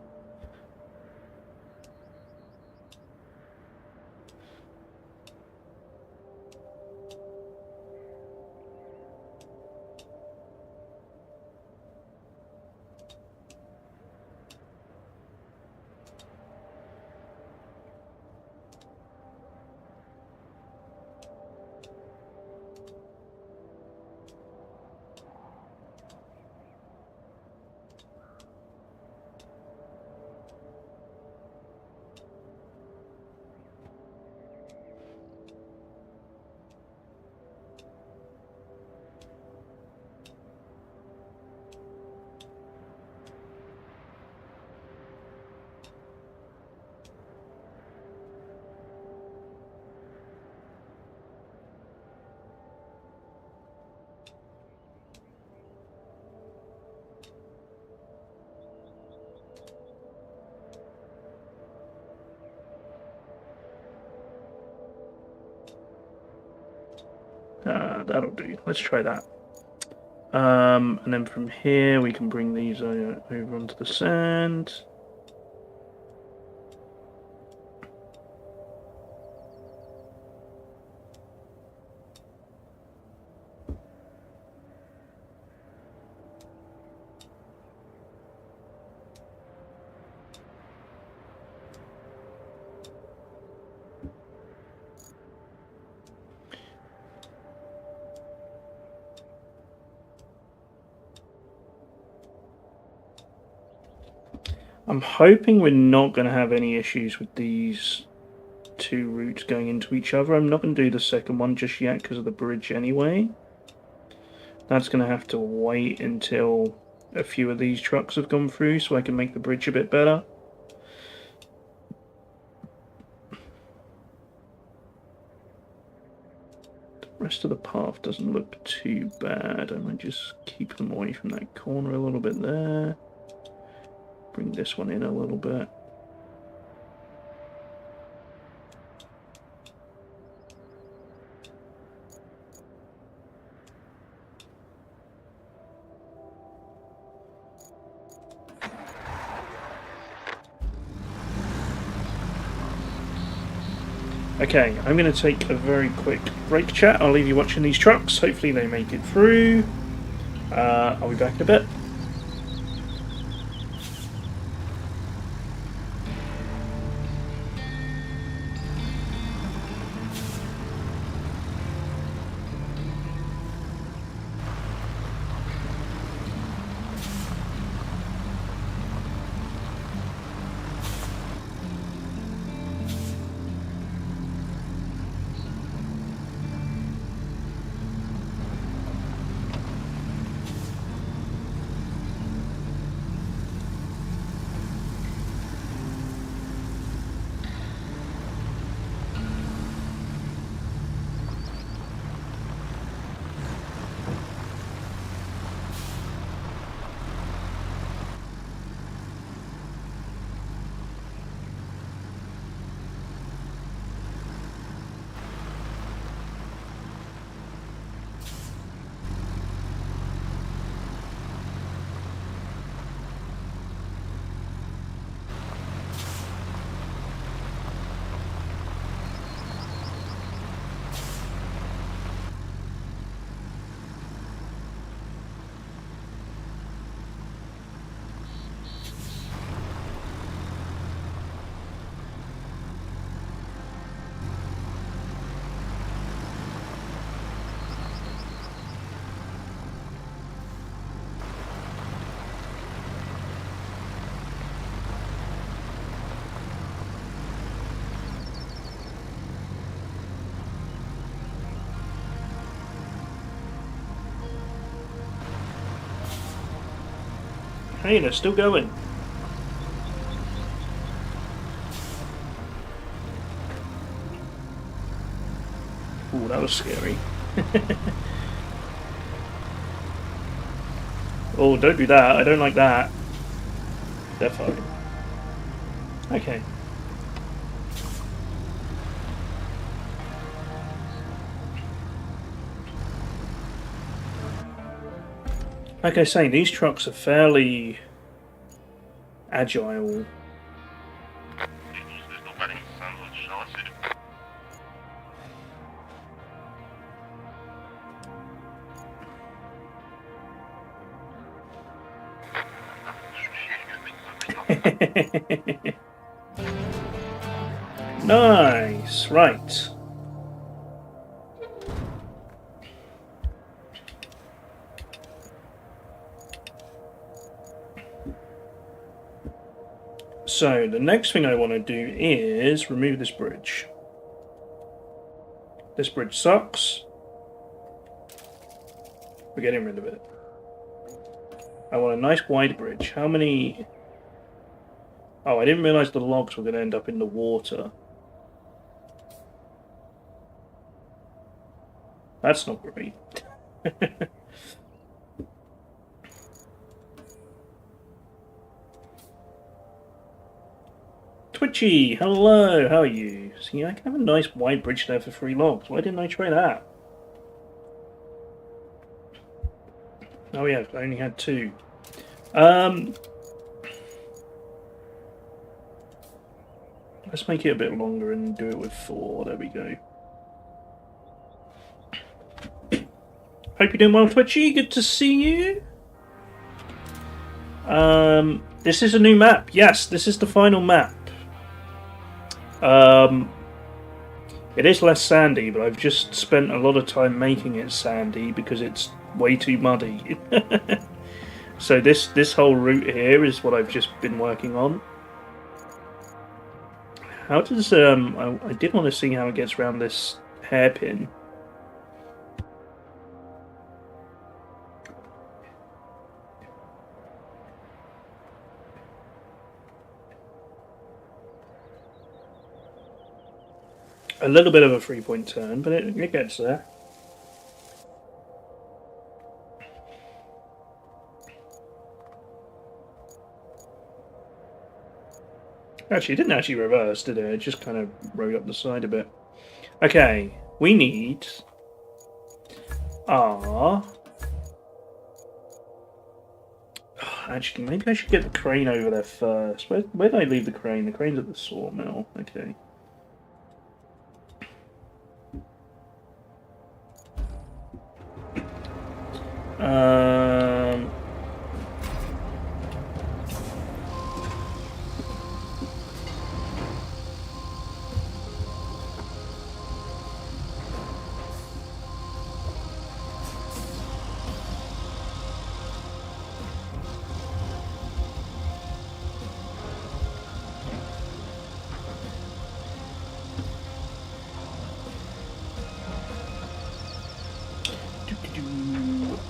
Speaker 2: That'll do. Let's try that. And then from here we can bring these over onto the sand. I'm hoping we're not going to have any issues with these two routes going into each other. I'm not going to do the second one just yet because of the bridge anyway. That's going to have to wait until a few of these trucks have gone through so I can make the bridge a bit better. The rest of the path doesn't look too bad. I might just keep them away from that corner a little bit there. Bring this one in a little bit. Okay, I'm going to take a very quick break, chat. I'll leave you watching these trucks. Hopefully they make it through. I'll be back in a bit. Hey, they're still going. Ooh, that was scary. Oh, don't do that. I don't like that. They're fine. Okay. Like I say, these trucks are fairly agile. Nice, right. So the next thing I want to do is remove this bridge. This bridge sucks. We're getting rid of it. I want a nice wide bridge. How many... Oh, I didn't realize the logs were going to end up in the water. That's not great. Twitchy, hello, how are you? See, I can have a nice wide bridge there for 3 logs. Why didn't I try that? Oh yeah, I only had 2. Let's make it a bit longer and do it with 4. There we go. Hope you're doing well, Twitchy. Good to see you. This is a new map. Yes, this is the final map. It is less sandy, but I've just spent a lot of time making it sandy because it's way too muddy. So this whole route here is what I've just been working on. How does I did want to see how it gets around this hairpin. A little bit of a 3-point turn, but it gets there. Actually, it didn't actually reverse, did it? It just kind of rode up the side a bit. Okay, we need our... Actually, maybe I should get the crane over there first. Where did I leave the crane? The crane's at the sawmill. Okay. Um...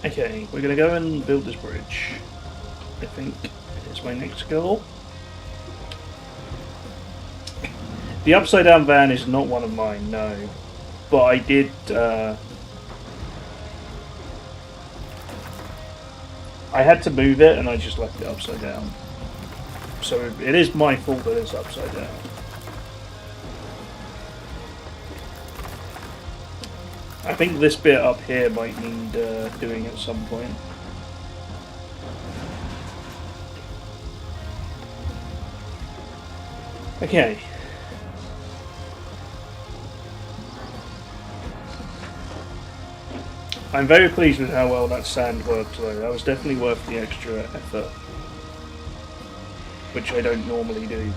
Speaker 2: Okay, we're going to go and build this bridge. I think it's my next goal. The upside down van is not one of mine, no. But I did... I had to move it and I just left it upside down. So it is my fault that it's upside down. I think this bit up here might need doing at some point. Okay. I'm very pleased with how well that sand worked though. That was definitely worth the extra effort. Which I don't normally do.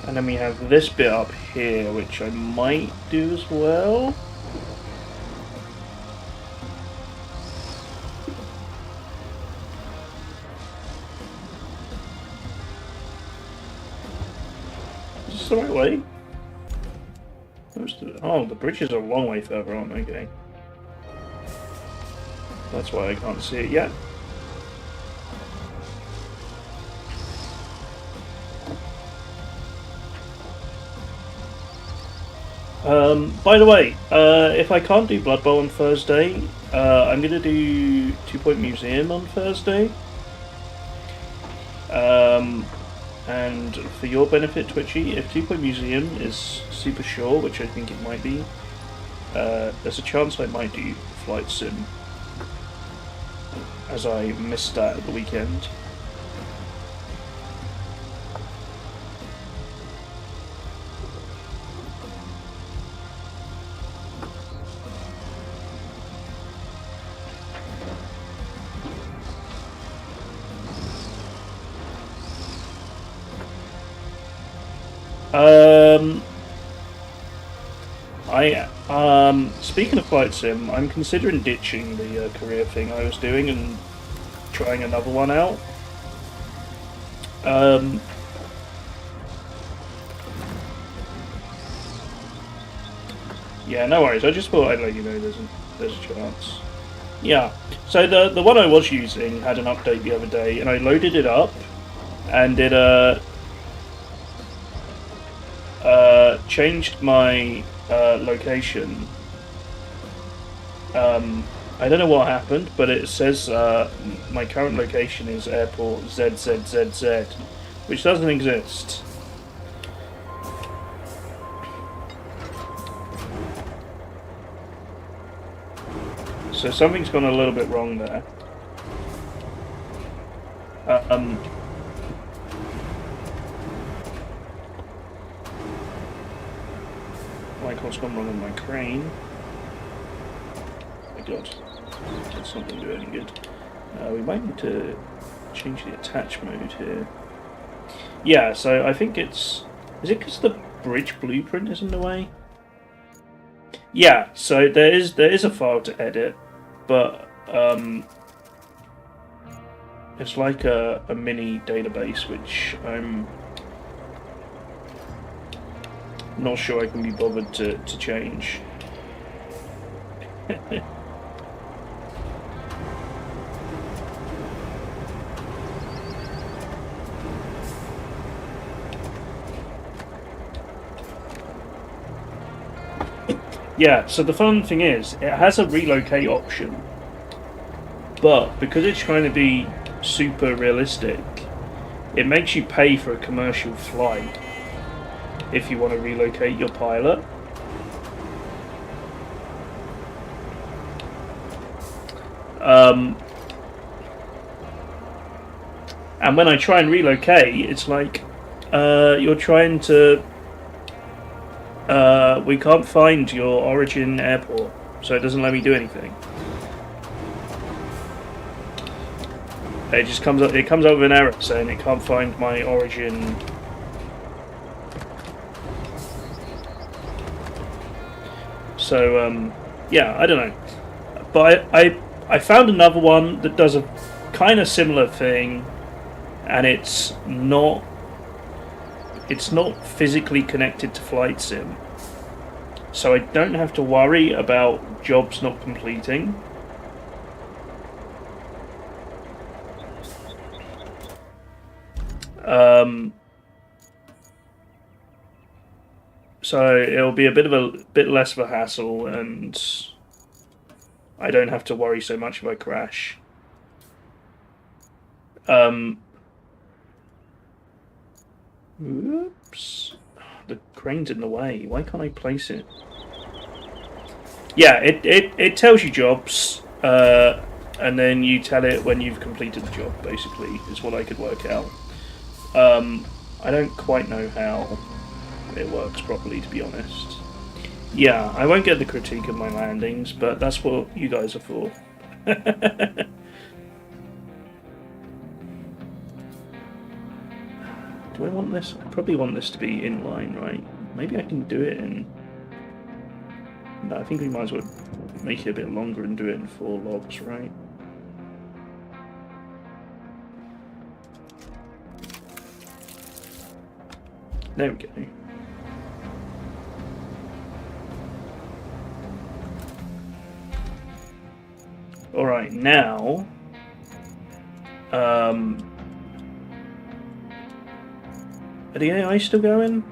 Speaker 2: And then we have this bit up here, which I might do as well. Is this the right way? Oh, the bridge is a long way further on, okay. That's why I can't see it yet. By the way, if I can't do Blood Bowl on Thursday, I'm going to do 2 Point Museum on Thursday. And for your benefit, Twitchy, if 2 Point Museum is super sure, which I think it might be, there's a chance I might do Flight Sim, as I missed that at the weekend. Speaking of Flight Sim, I'm considering ditching the career thing I was doing and trying another one out. Yeah, no worries. I just thought I'd let you know there's a chance. Yeah. So the one I was using had an update the other day, and I loaded it up, and it changed my location. I don't know what happened, but it says my current location is airport ZZZZ, which doesn't exist. So something's gone a little bit wrong there. Like what's gone wrong with my crane? Oh my god, that's not going to do any good. We might need to change the attach mode here. Yeah, so I think it's... Is it because the bridge blueprint is in the way? Yeah, so there is a file to edit, but it's like a mini database which I'm not sure I can be bothered to change. Yeah, so the fun thing is, it has a relocate option, but because it's trying to be super realistic, it makes you pay for a commercial flight if you want to relocate your pilot. And when I try and relocate, it's like, you're trying to... we can't find your origin airport, so it doesn't let me do anything. It just comes up. It comes up with an error saying it can't find my origin. So yeah, I don't know. But I found another one that does a kind of similar thing, and it's not physically connected to Flight Sim, so I don't have to worry about jobs not completing. So it'll be a bit less of a hassle, and I don't have to worry so much if I crash. Oops. The crane's in the way. Why can't I place it? Yeah, it tells you jobs, and then you tell it when you've completed the job, basically, is what I could work out. I don't quite know how it works properly, to be honest. Yeah, I won't get the critique of my landings, but that's what you guys are for. Do I want this? I probably want this to be inline, right? Maybe I can do it in... No, I think we might as well make it a bit longer and do it in 4 logs, right? There we go. Alright, now... Are the AI still going?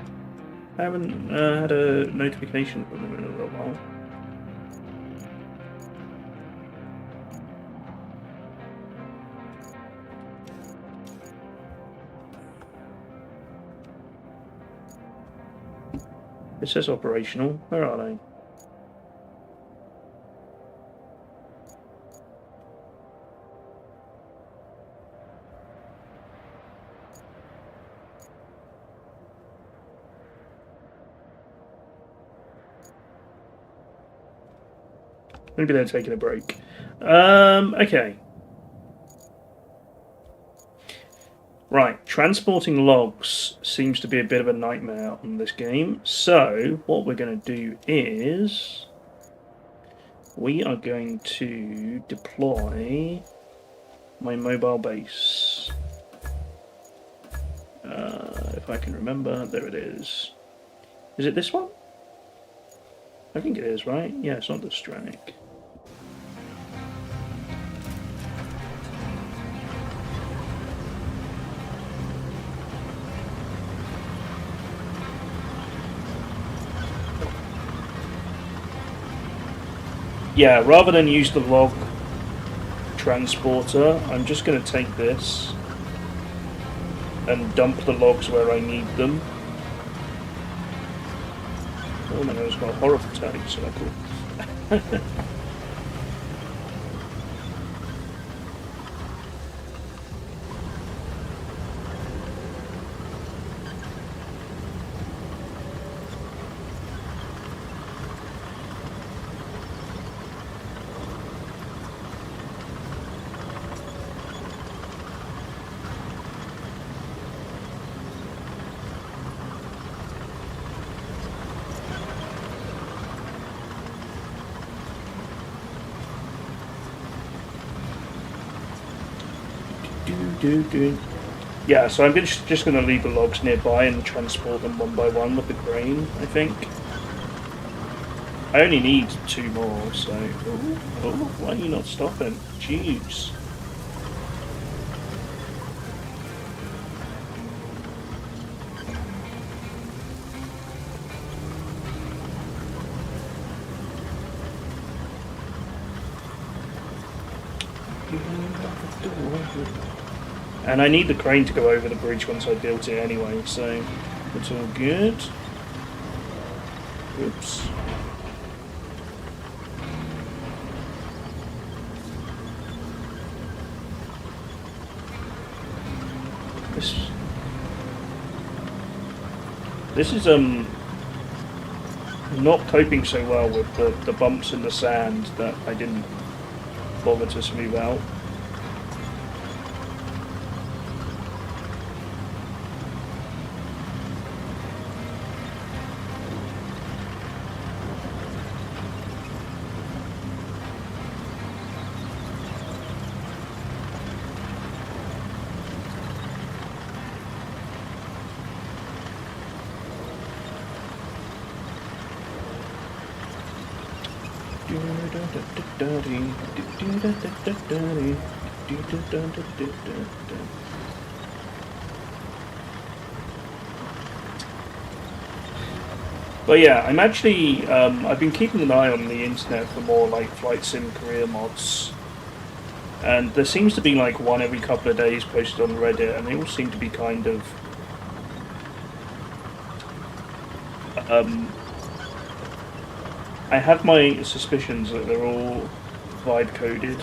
Speaker 2: I haven't had a notification from them in a little while. It says operational. Where are they? Maybe they're taking a break. Okay. Right, transporting logs seems to be a bit of a nightmare on this game. So, what we're going to do is... we are going to deploy my mobile base. If I can remember, there it is. Is it this one? I think it is, right? Yeah, it's not the strike. Yeah, rather than use the log transporter, I'm just going to take this and dump the logs where I need them. Oh my god, it's got a horrible turning circle. Yeah, so I'm just going to leave the logs nearby and transport them one by one with the crane, I think. I only need 2 more, so... Oh, why are you not stopping? Jeez. And I need the crane to go over the bridge once I built it anyway, so it's all good. Oops. This is not coping so well with the bumps in the sand that I didn't bother to smooth out. But yeah, I'm actually, I've been keeping an eye on the internet for more like flight sim career mods. And there seems to be like one every couple of days posted on Reddit, and they all seem to be kind of I have my suspicions that they're all vibe coded.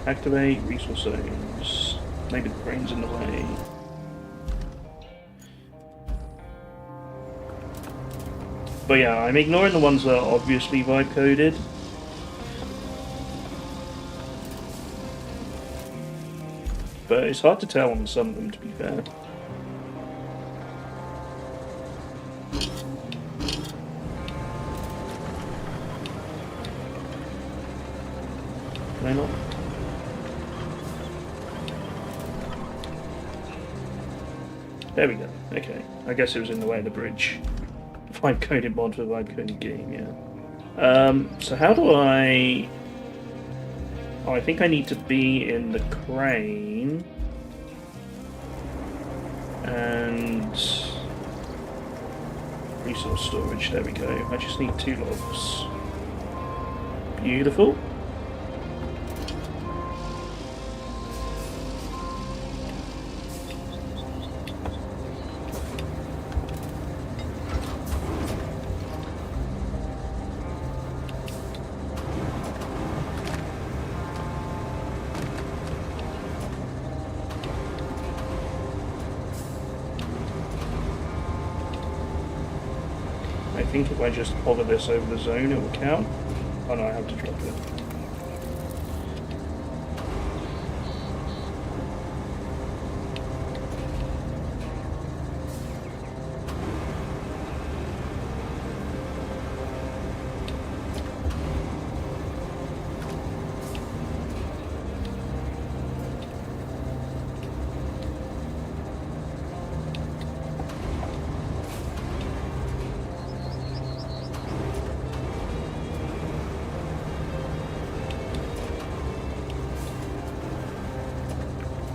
Speaker 2: Activate resource zones. Maybe the crane's in the way. But yeah, I'm ignoring the ones that are obviously vibe coded. But it's hard to tell on some of them, to be fair. Can I not? There we go. Okay. I guess it was in the way of the bridge. Vibe coded mod for vibe coded game, yeah. So how do I... Oh, I think I need to be in the crane. And... resource storage, there we go. I just need 2 logs. Beautiful. I think if I just hover this over the zone, it will count. Oh no, I have to drop it.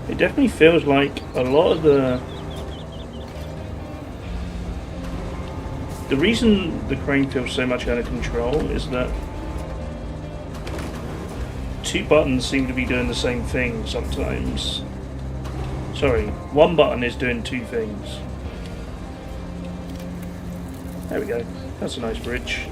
Speaker 2: It definitely feels like a lot of the reason the crane feels so much out of control is that 2 buttons seem to be doing the same thing sometimes. Sorry, 1 button is doing 2 things. There we go. That's a nice bridge.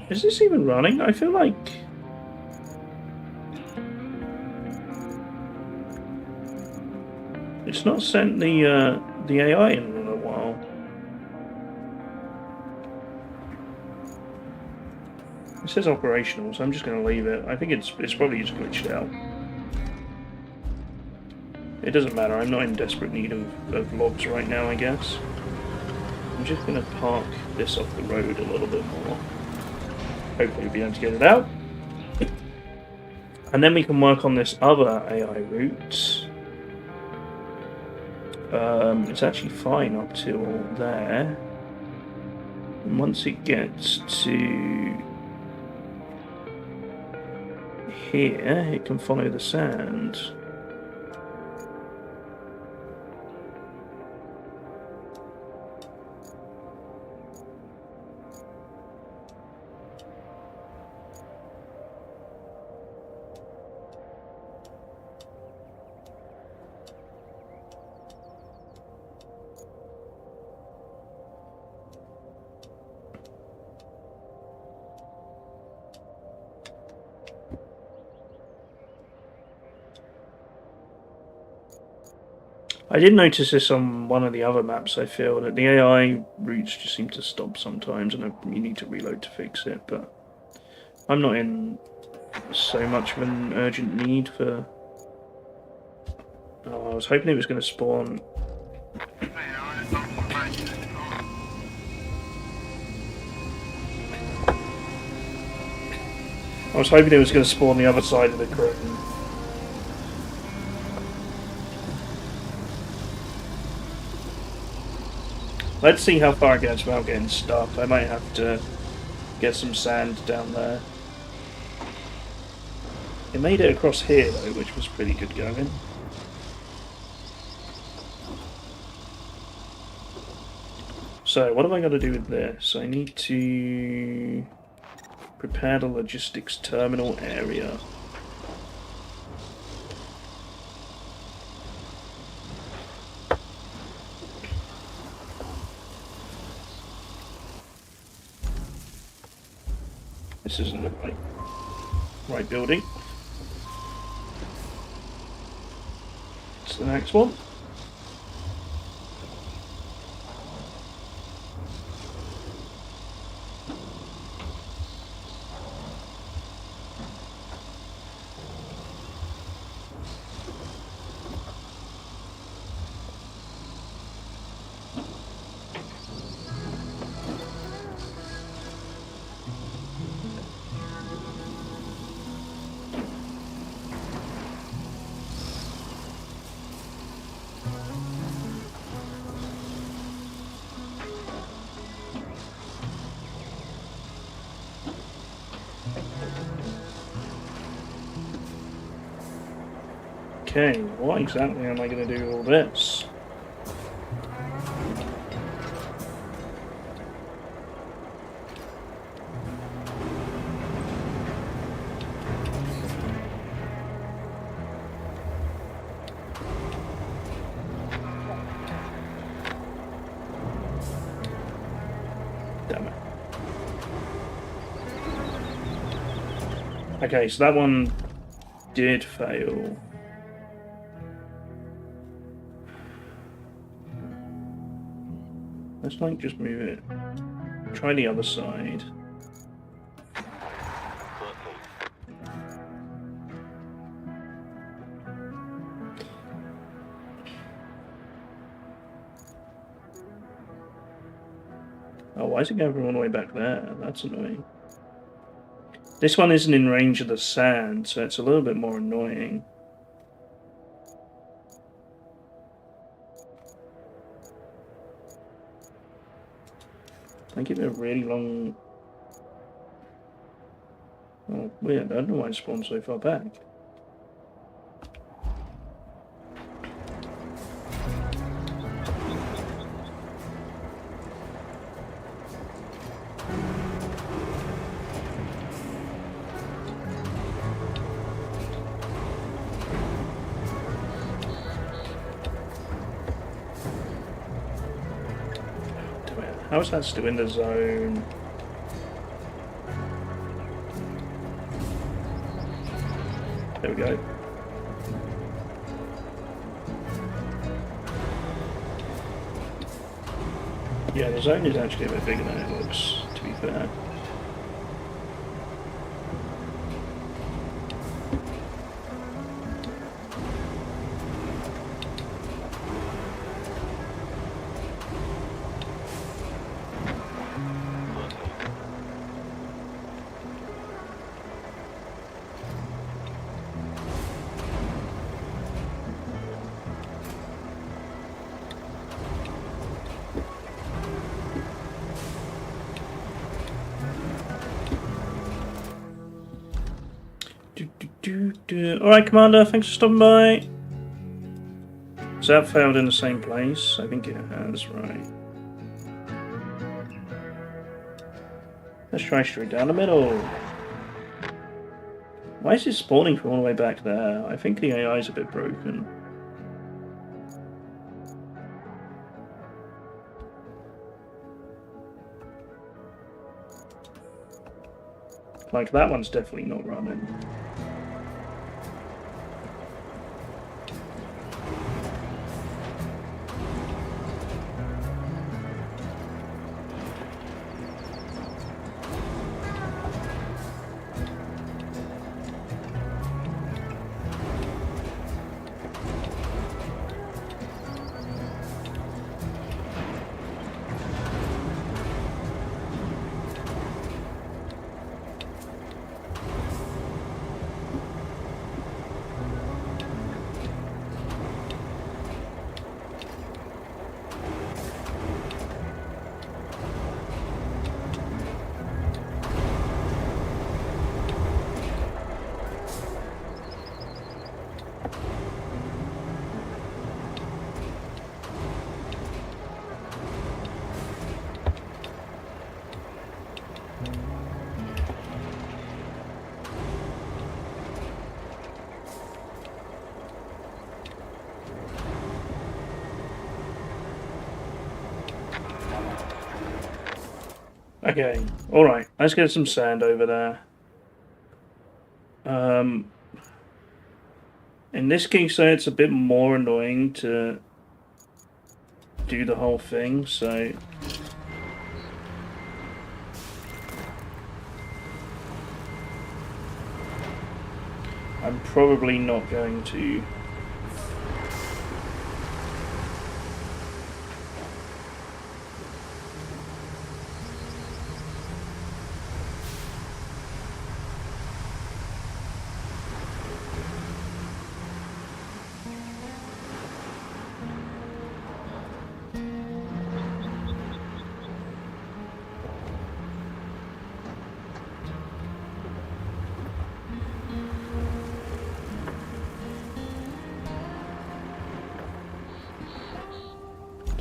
Speaker 2: Is this even running? I feel like... It's not sent the AI in a while. It says operational, so I'm just going to leave it. I think it's probably just glitched out. It doesn't matter, I'm not in desperate need of logs right now, I guess. I'm just going to park this off the road a little bit more. Hopefully we'll be able to get it out. And then we can work on this other AI route. It's actually fine up till there. And once it gets to here, it can follow the sand. I did notice this on one of the other maps, I feel, that the AI routes just seem to stop sometimes and you need to reload to fix it, but I'm not in so much of an urgent need for... Oh, I was hoping it was going to spawn... I was hoping it was going to spawn the other side of the crane. Let's see how far it gets without getting stuck. I might have to get some sand down there. It made it across here though, which was pretty good going. So, what have I got to do with this? I need to prepare the logistics terminal area. This isn't the right building. It's the next one. Okay, what exactly am I going to do with all this? Damn it. Okay, so that one did fail. Let's like just move it. Try the other side. Oh, why is it going all the way back there? That's annoying. This one isn't in range of the sand, so it's a little bit more annoying. I give it a really long... Oh, weird. I don't know why it spawned so far back. How is that still in the zone? we go. Yeah, the zone is actually a bit bigger than it looks, to be fair. Alright, Commander, thanks for stopping by. Has that failed in the same place? I think it has, right. Let's try straight down the middle. Why is it spawning from all the way back there? I think the AI is a bit broken. Like, that one's definitely not running. Okay, alright, let's get some sand over there. In this case, though, it's a bit more annoying to do the whole thing, so... I'm probably not going to...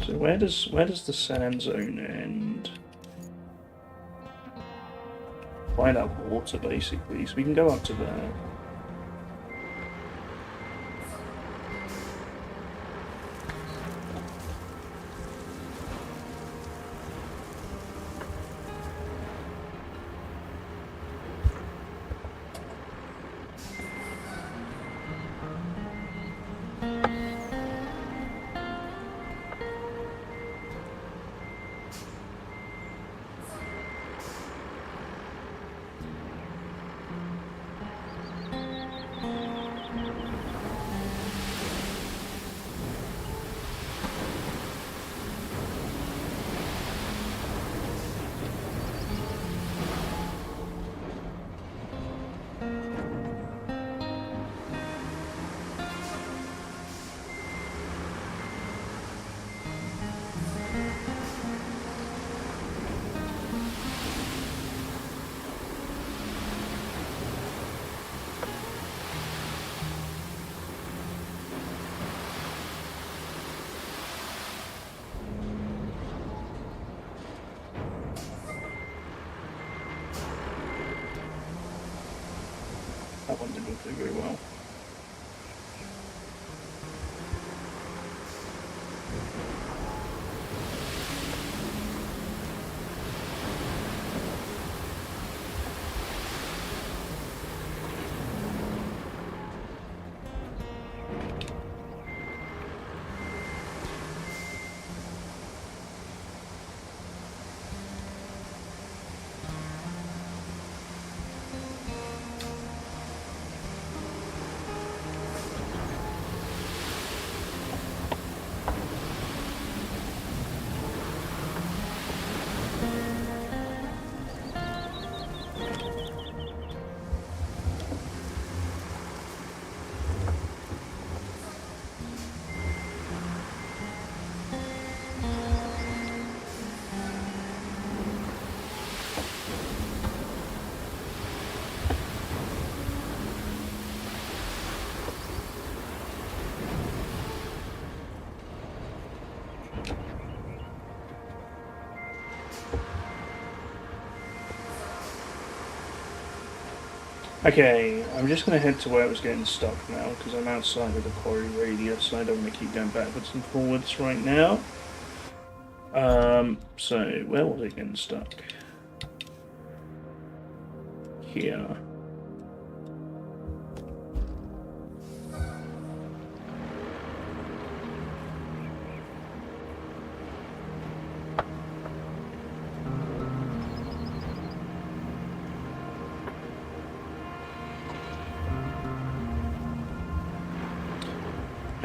Speaker 2: So where does the sand zone end? By that water, basically, so we can go up to there. That one didn't do very well. Okay, I'm just going to head to where I was getting stuck now, because I'm outside of the quarry radius, and I don't want to keep going backwards and forwards right now. So, where was I getting stuck? Here.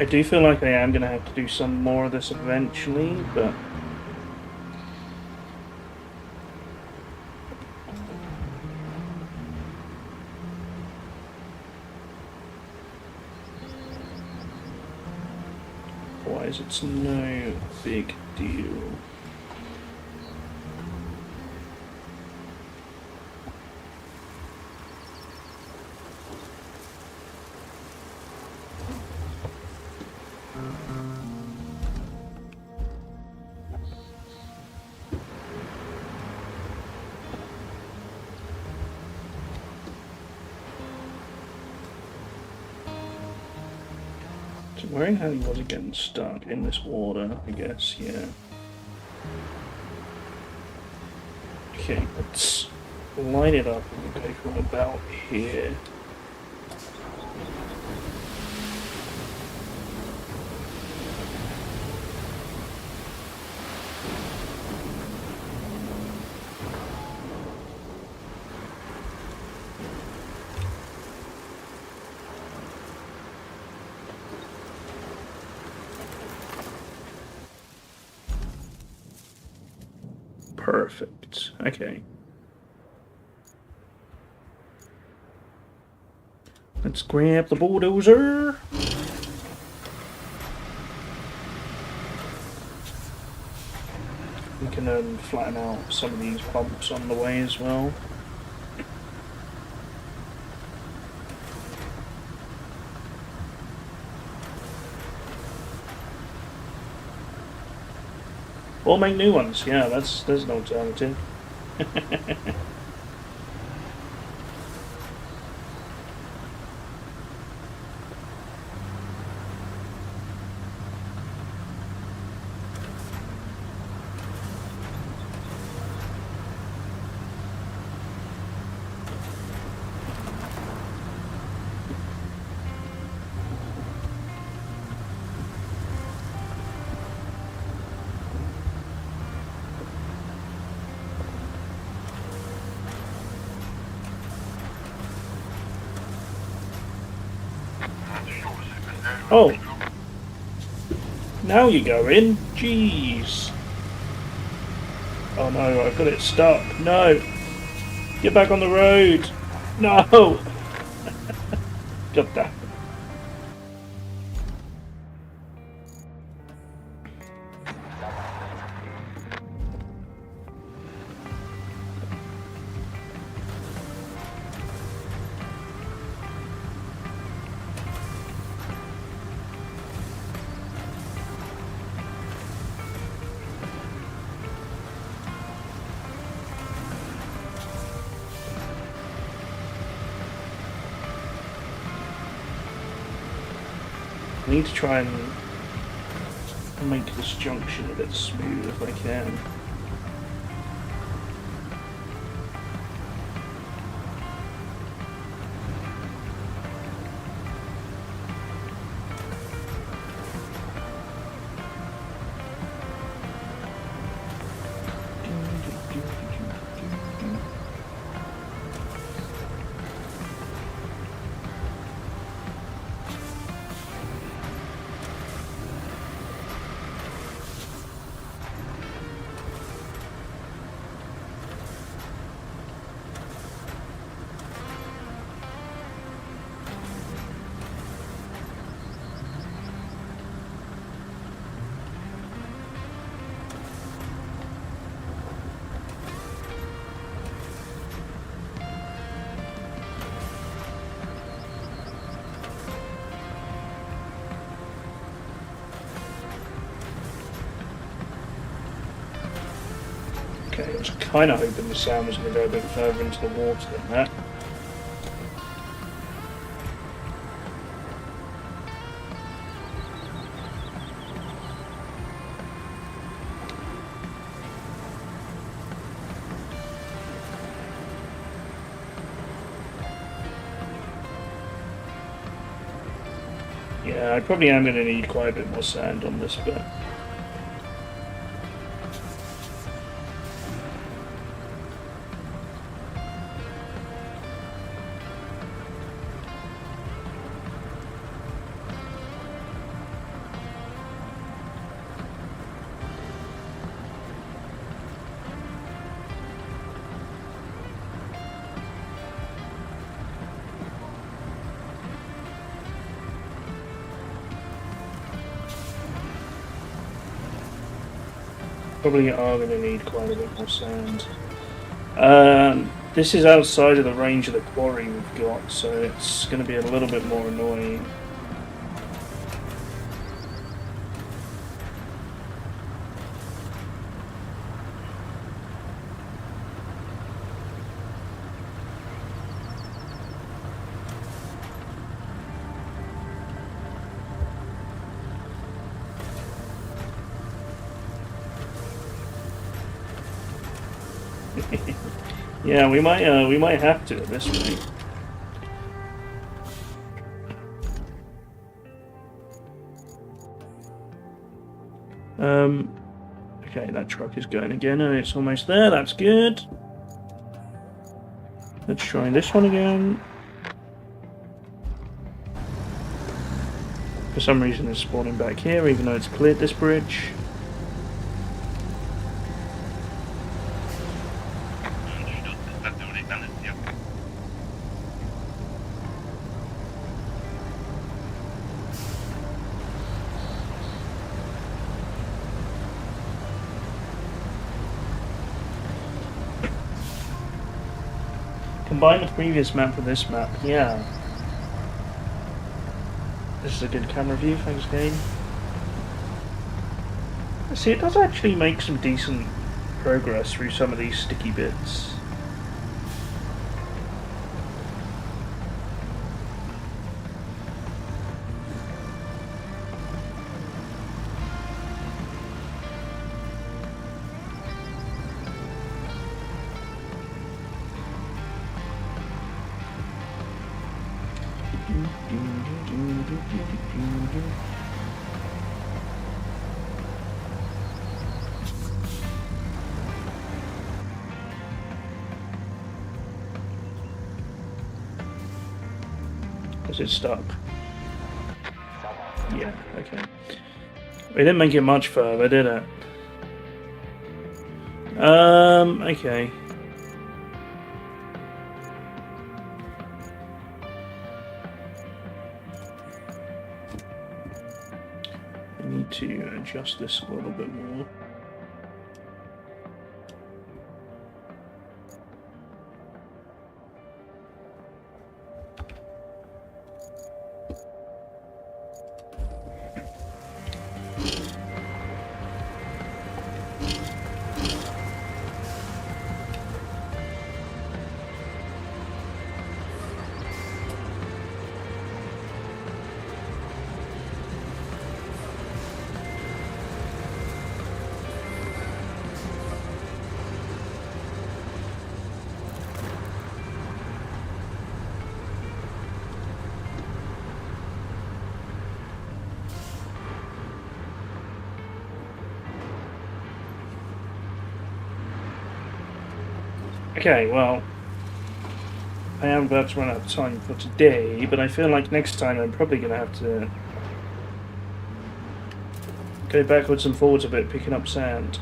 Speaker 2: I do feel like I am going to have to do some more of this eventually, but... otherwise it's no big deal. So where exactly was it getting stuck? In this order, I guess, yeah. Okay, let's line it up and go from about here. Perfect. Okay. Let's grab the bulldozer. We can flatten out some of these bumps on the way as well. Or make new ones, yeah, there's an alternative. Oh! Now you go in? Jeez! Oh no, I've got it stuck. No! Get back on the road! No! Got that. I need to try and make this junction a bit smooth if I can. Okay, I was kind of hoping the sound was going to go a bit further into the water than that. Yeah, I probably am going to need quite a bit more sand on this bit. Probably are going to need quite a bit more sand. This is outside of the range of the quarry we've got, so it's going to be a little bit more annoying. Yeah, we might have to at this rate. Okay, that truck is going again, and it's almost there. That's good. Let's try this one again. For some reason, it's spawning back here, even though it's cleared this bridge. Combine the previous map with this map, yeah. This is a good camera view, thanks game. See, it does actually make some decent progress through some of these sticky bits. Is it stuck? Yeah, okay. We didn't make it much further, did it? Okay. I need to adjust this a little bit more. Okay, well, I am about to run out of time for today, but I feel like next time I'm probably going to have to go backwards and forwards a bit, picking up sand.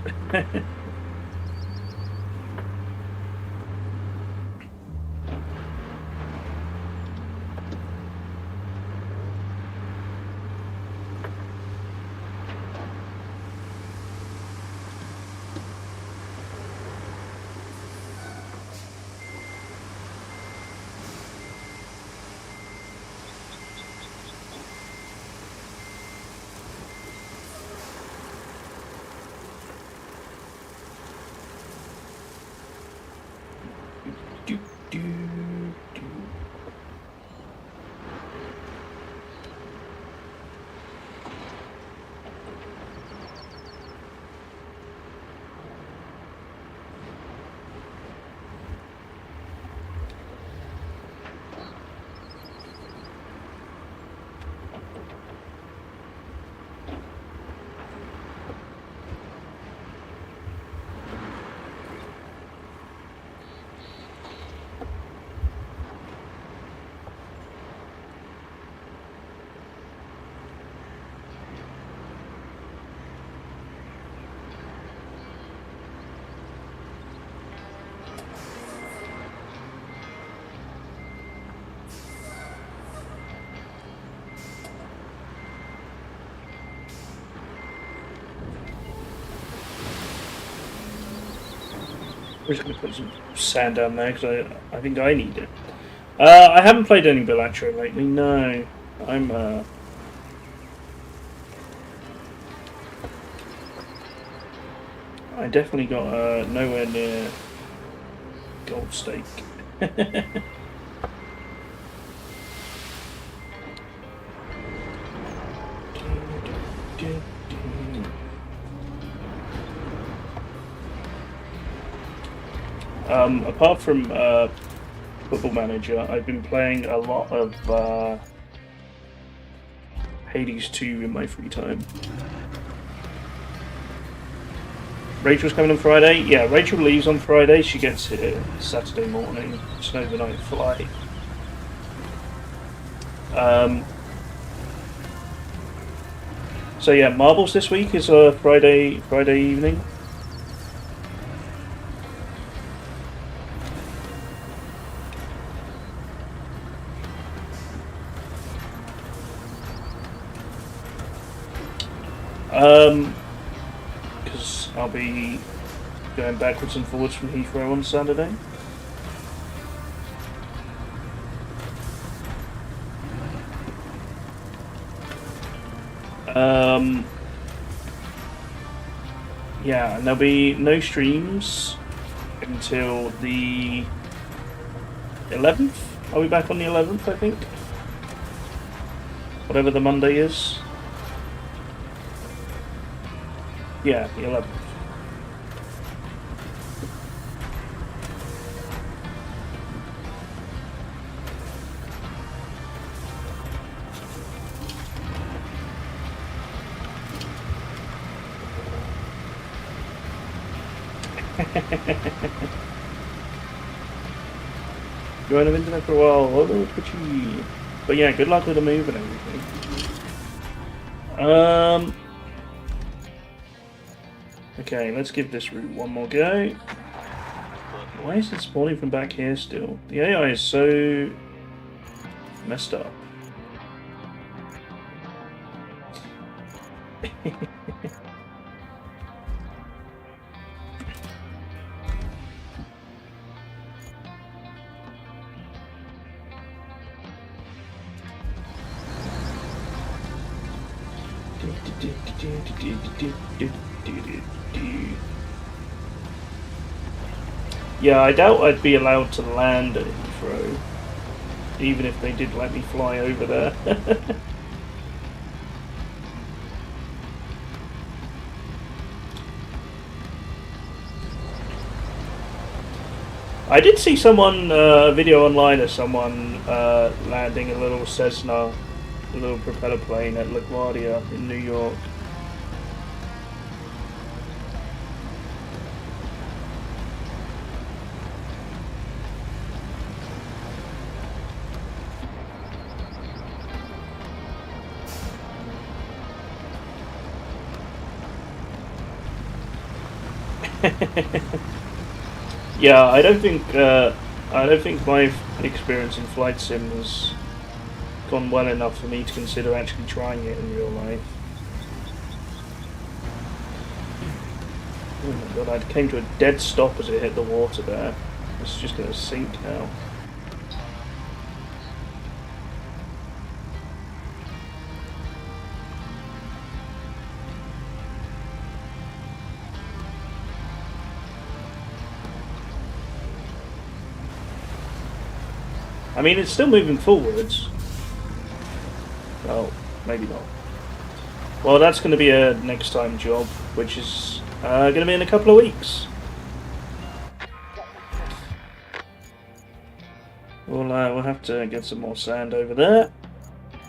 Speaker 2: We're just going to put some sand down there because I think I need it. I haven't played any Bilatro lately, no. I'm, I definitely got nowhere near gold stake. Apart from Football Manager, I've been playing a lot of Hades 2 in my free time. Rachel's coming on Friday? Yeah, Rachel leaves on Friday. She gets here Saturday morning. It's an overnight flight. So yeah, marbles this week is Friday evening. Because I'll be going backwards and forwards from Heathrow on Saturday. Yeah, and there'll be no streams until the 11th. I'll be back on the 11th, I think. Whatever the Monday is. Yeah, the 11th. You won't have internet for a while. Oh, twitchy. But yeah, good luck with the move and everything. Okay, let's give this route one more go. Why is it spawning from back here still? The AI is so messed up. Yeah, I doubt I'd be allowed to land at Heathrow, even if they did let me fly over there. I did see someone, a video online of someone landing a little Cessna, a little propeller plane at LaGuardia in New York. Yeah, I don't think my experience in flight sim has gone well enough for me to consider actually trying it in real life. Oh my god, I came to a dead stop as it hit the water there. It's just going to sink now. I mean, it's still moving forwards. Well, maybe not. Well, that's going to be a next time job, which is going to be in a couple of weeks. We'll have to get some more sand over there.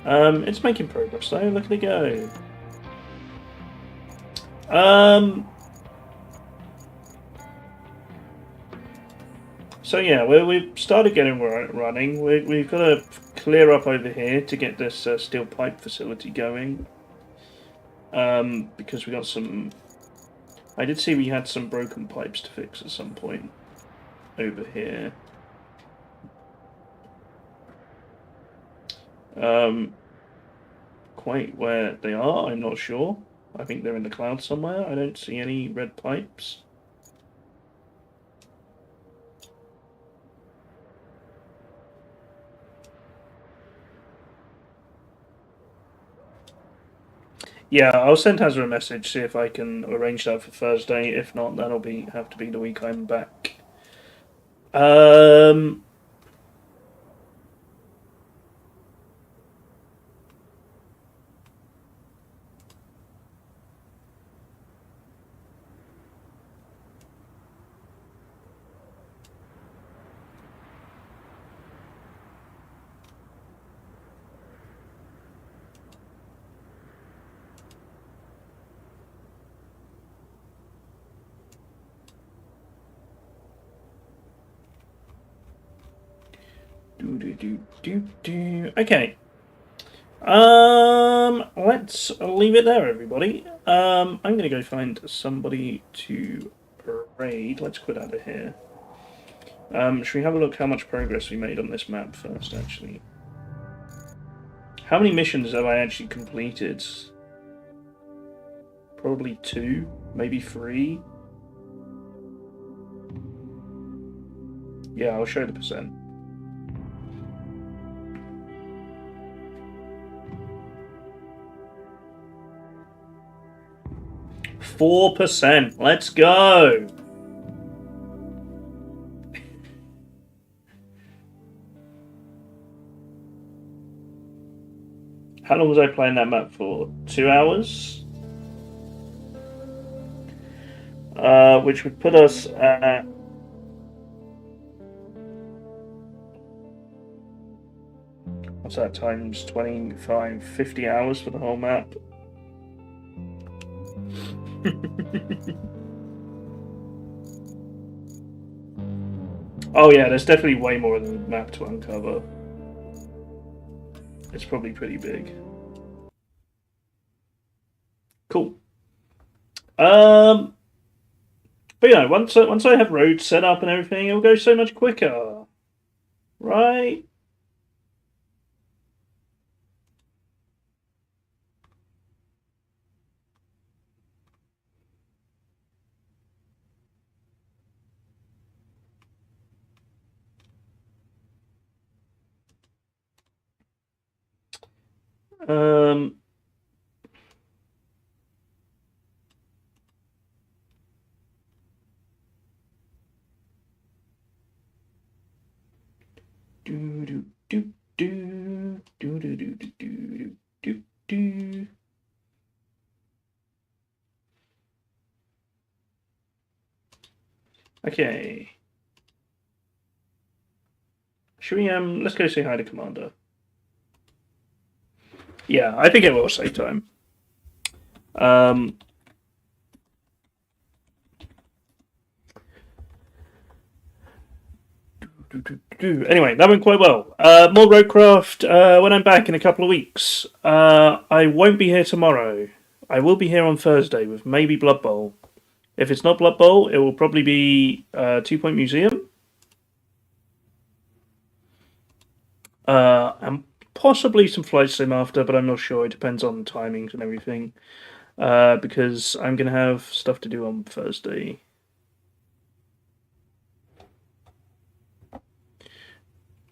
Speaker 2: It's making progress though. Look at it go. So yeah, we've started getting running. We've got to clear up over here to get this steel pipe facility going. Because we got some... I did see we had some broken pipes to fix at some point over here. Quite where they are, I'm not sure. I think they're in the cloud somewhere. I don't see any red pipes. Yeah, I'll send Hazard a message, see if I can arrange that for Thursday. If not, that'll have to be the week I'm back. Um, Okay. Let's leave it there, everybody. I'm gonna go find somebody to raid. Let's quit out of here. Should we have a look how much progress we made on this map first, actually? How many missions have I actually completed? Probably 2, maybe 3. Yeah, I'll show the percent. %. Let's go. How long was I playing that map for? 2 hours? Which would put us at... What's that, times 25, 50 hours for the whole map? Oh yeah, there's definitely way more than the map to uncover. It's probably pretty big. Cool. But yeah, once I have roads set up and everything, it'll go so much quicker, right? Um. Do do do do do do do do do do. Okay. Should we let's go say hi to Commander. Yeah, I think it will save time. Anyway, that went quite well. More Roadcraft when I'm back in a couple of weeks. I won't be here tomorrow. I will be here on Thursday with maybe Blood Bowl. If it's not Blood Bowl, it will probably be 2 Point Museum. And possibly some Flight Sim after, but I'm not sure. It depends on timings and everything. Because I'm going to have stuff to do on Thursday.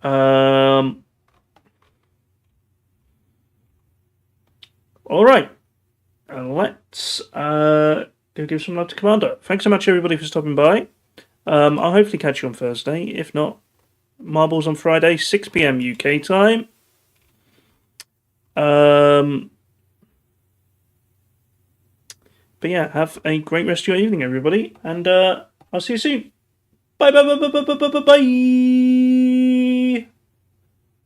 Speaker 2: All right. Let's go give some love to Commander. Thanks so much, everybody, for stopping by. I'll hopefully catch you on Thursday. If not, Marbles on Friday, 6 p.m. UK time. But yeah, have a great rest of your evening, everybody, and I'll see you soon. Bye, bye, bye, bye, bye, bye, bye, bye.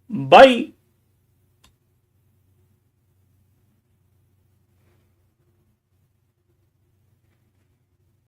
Speaker 2: Bye.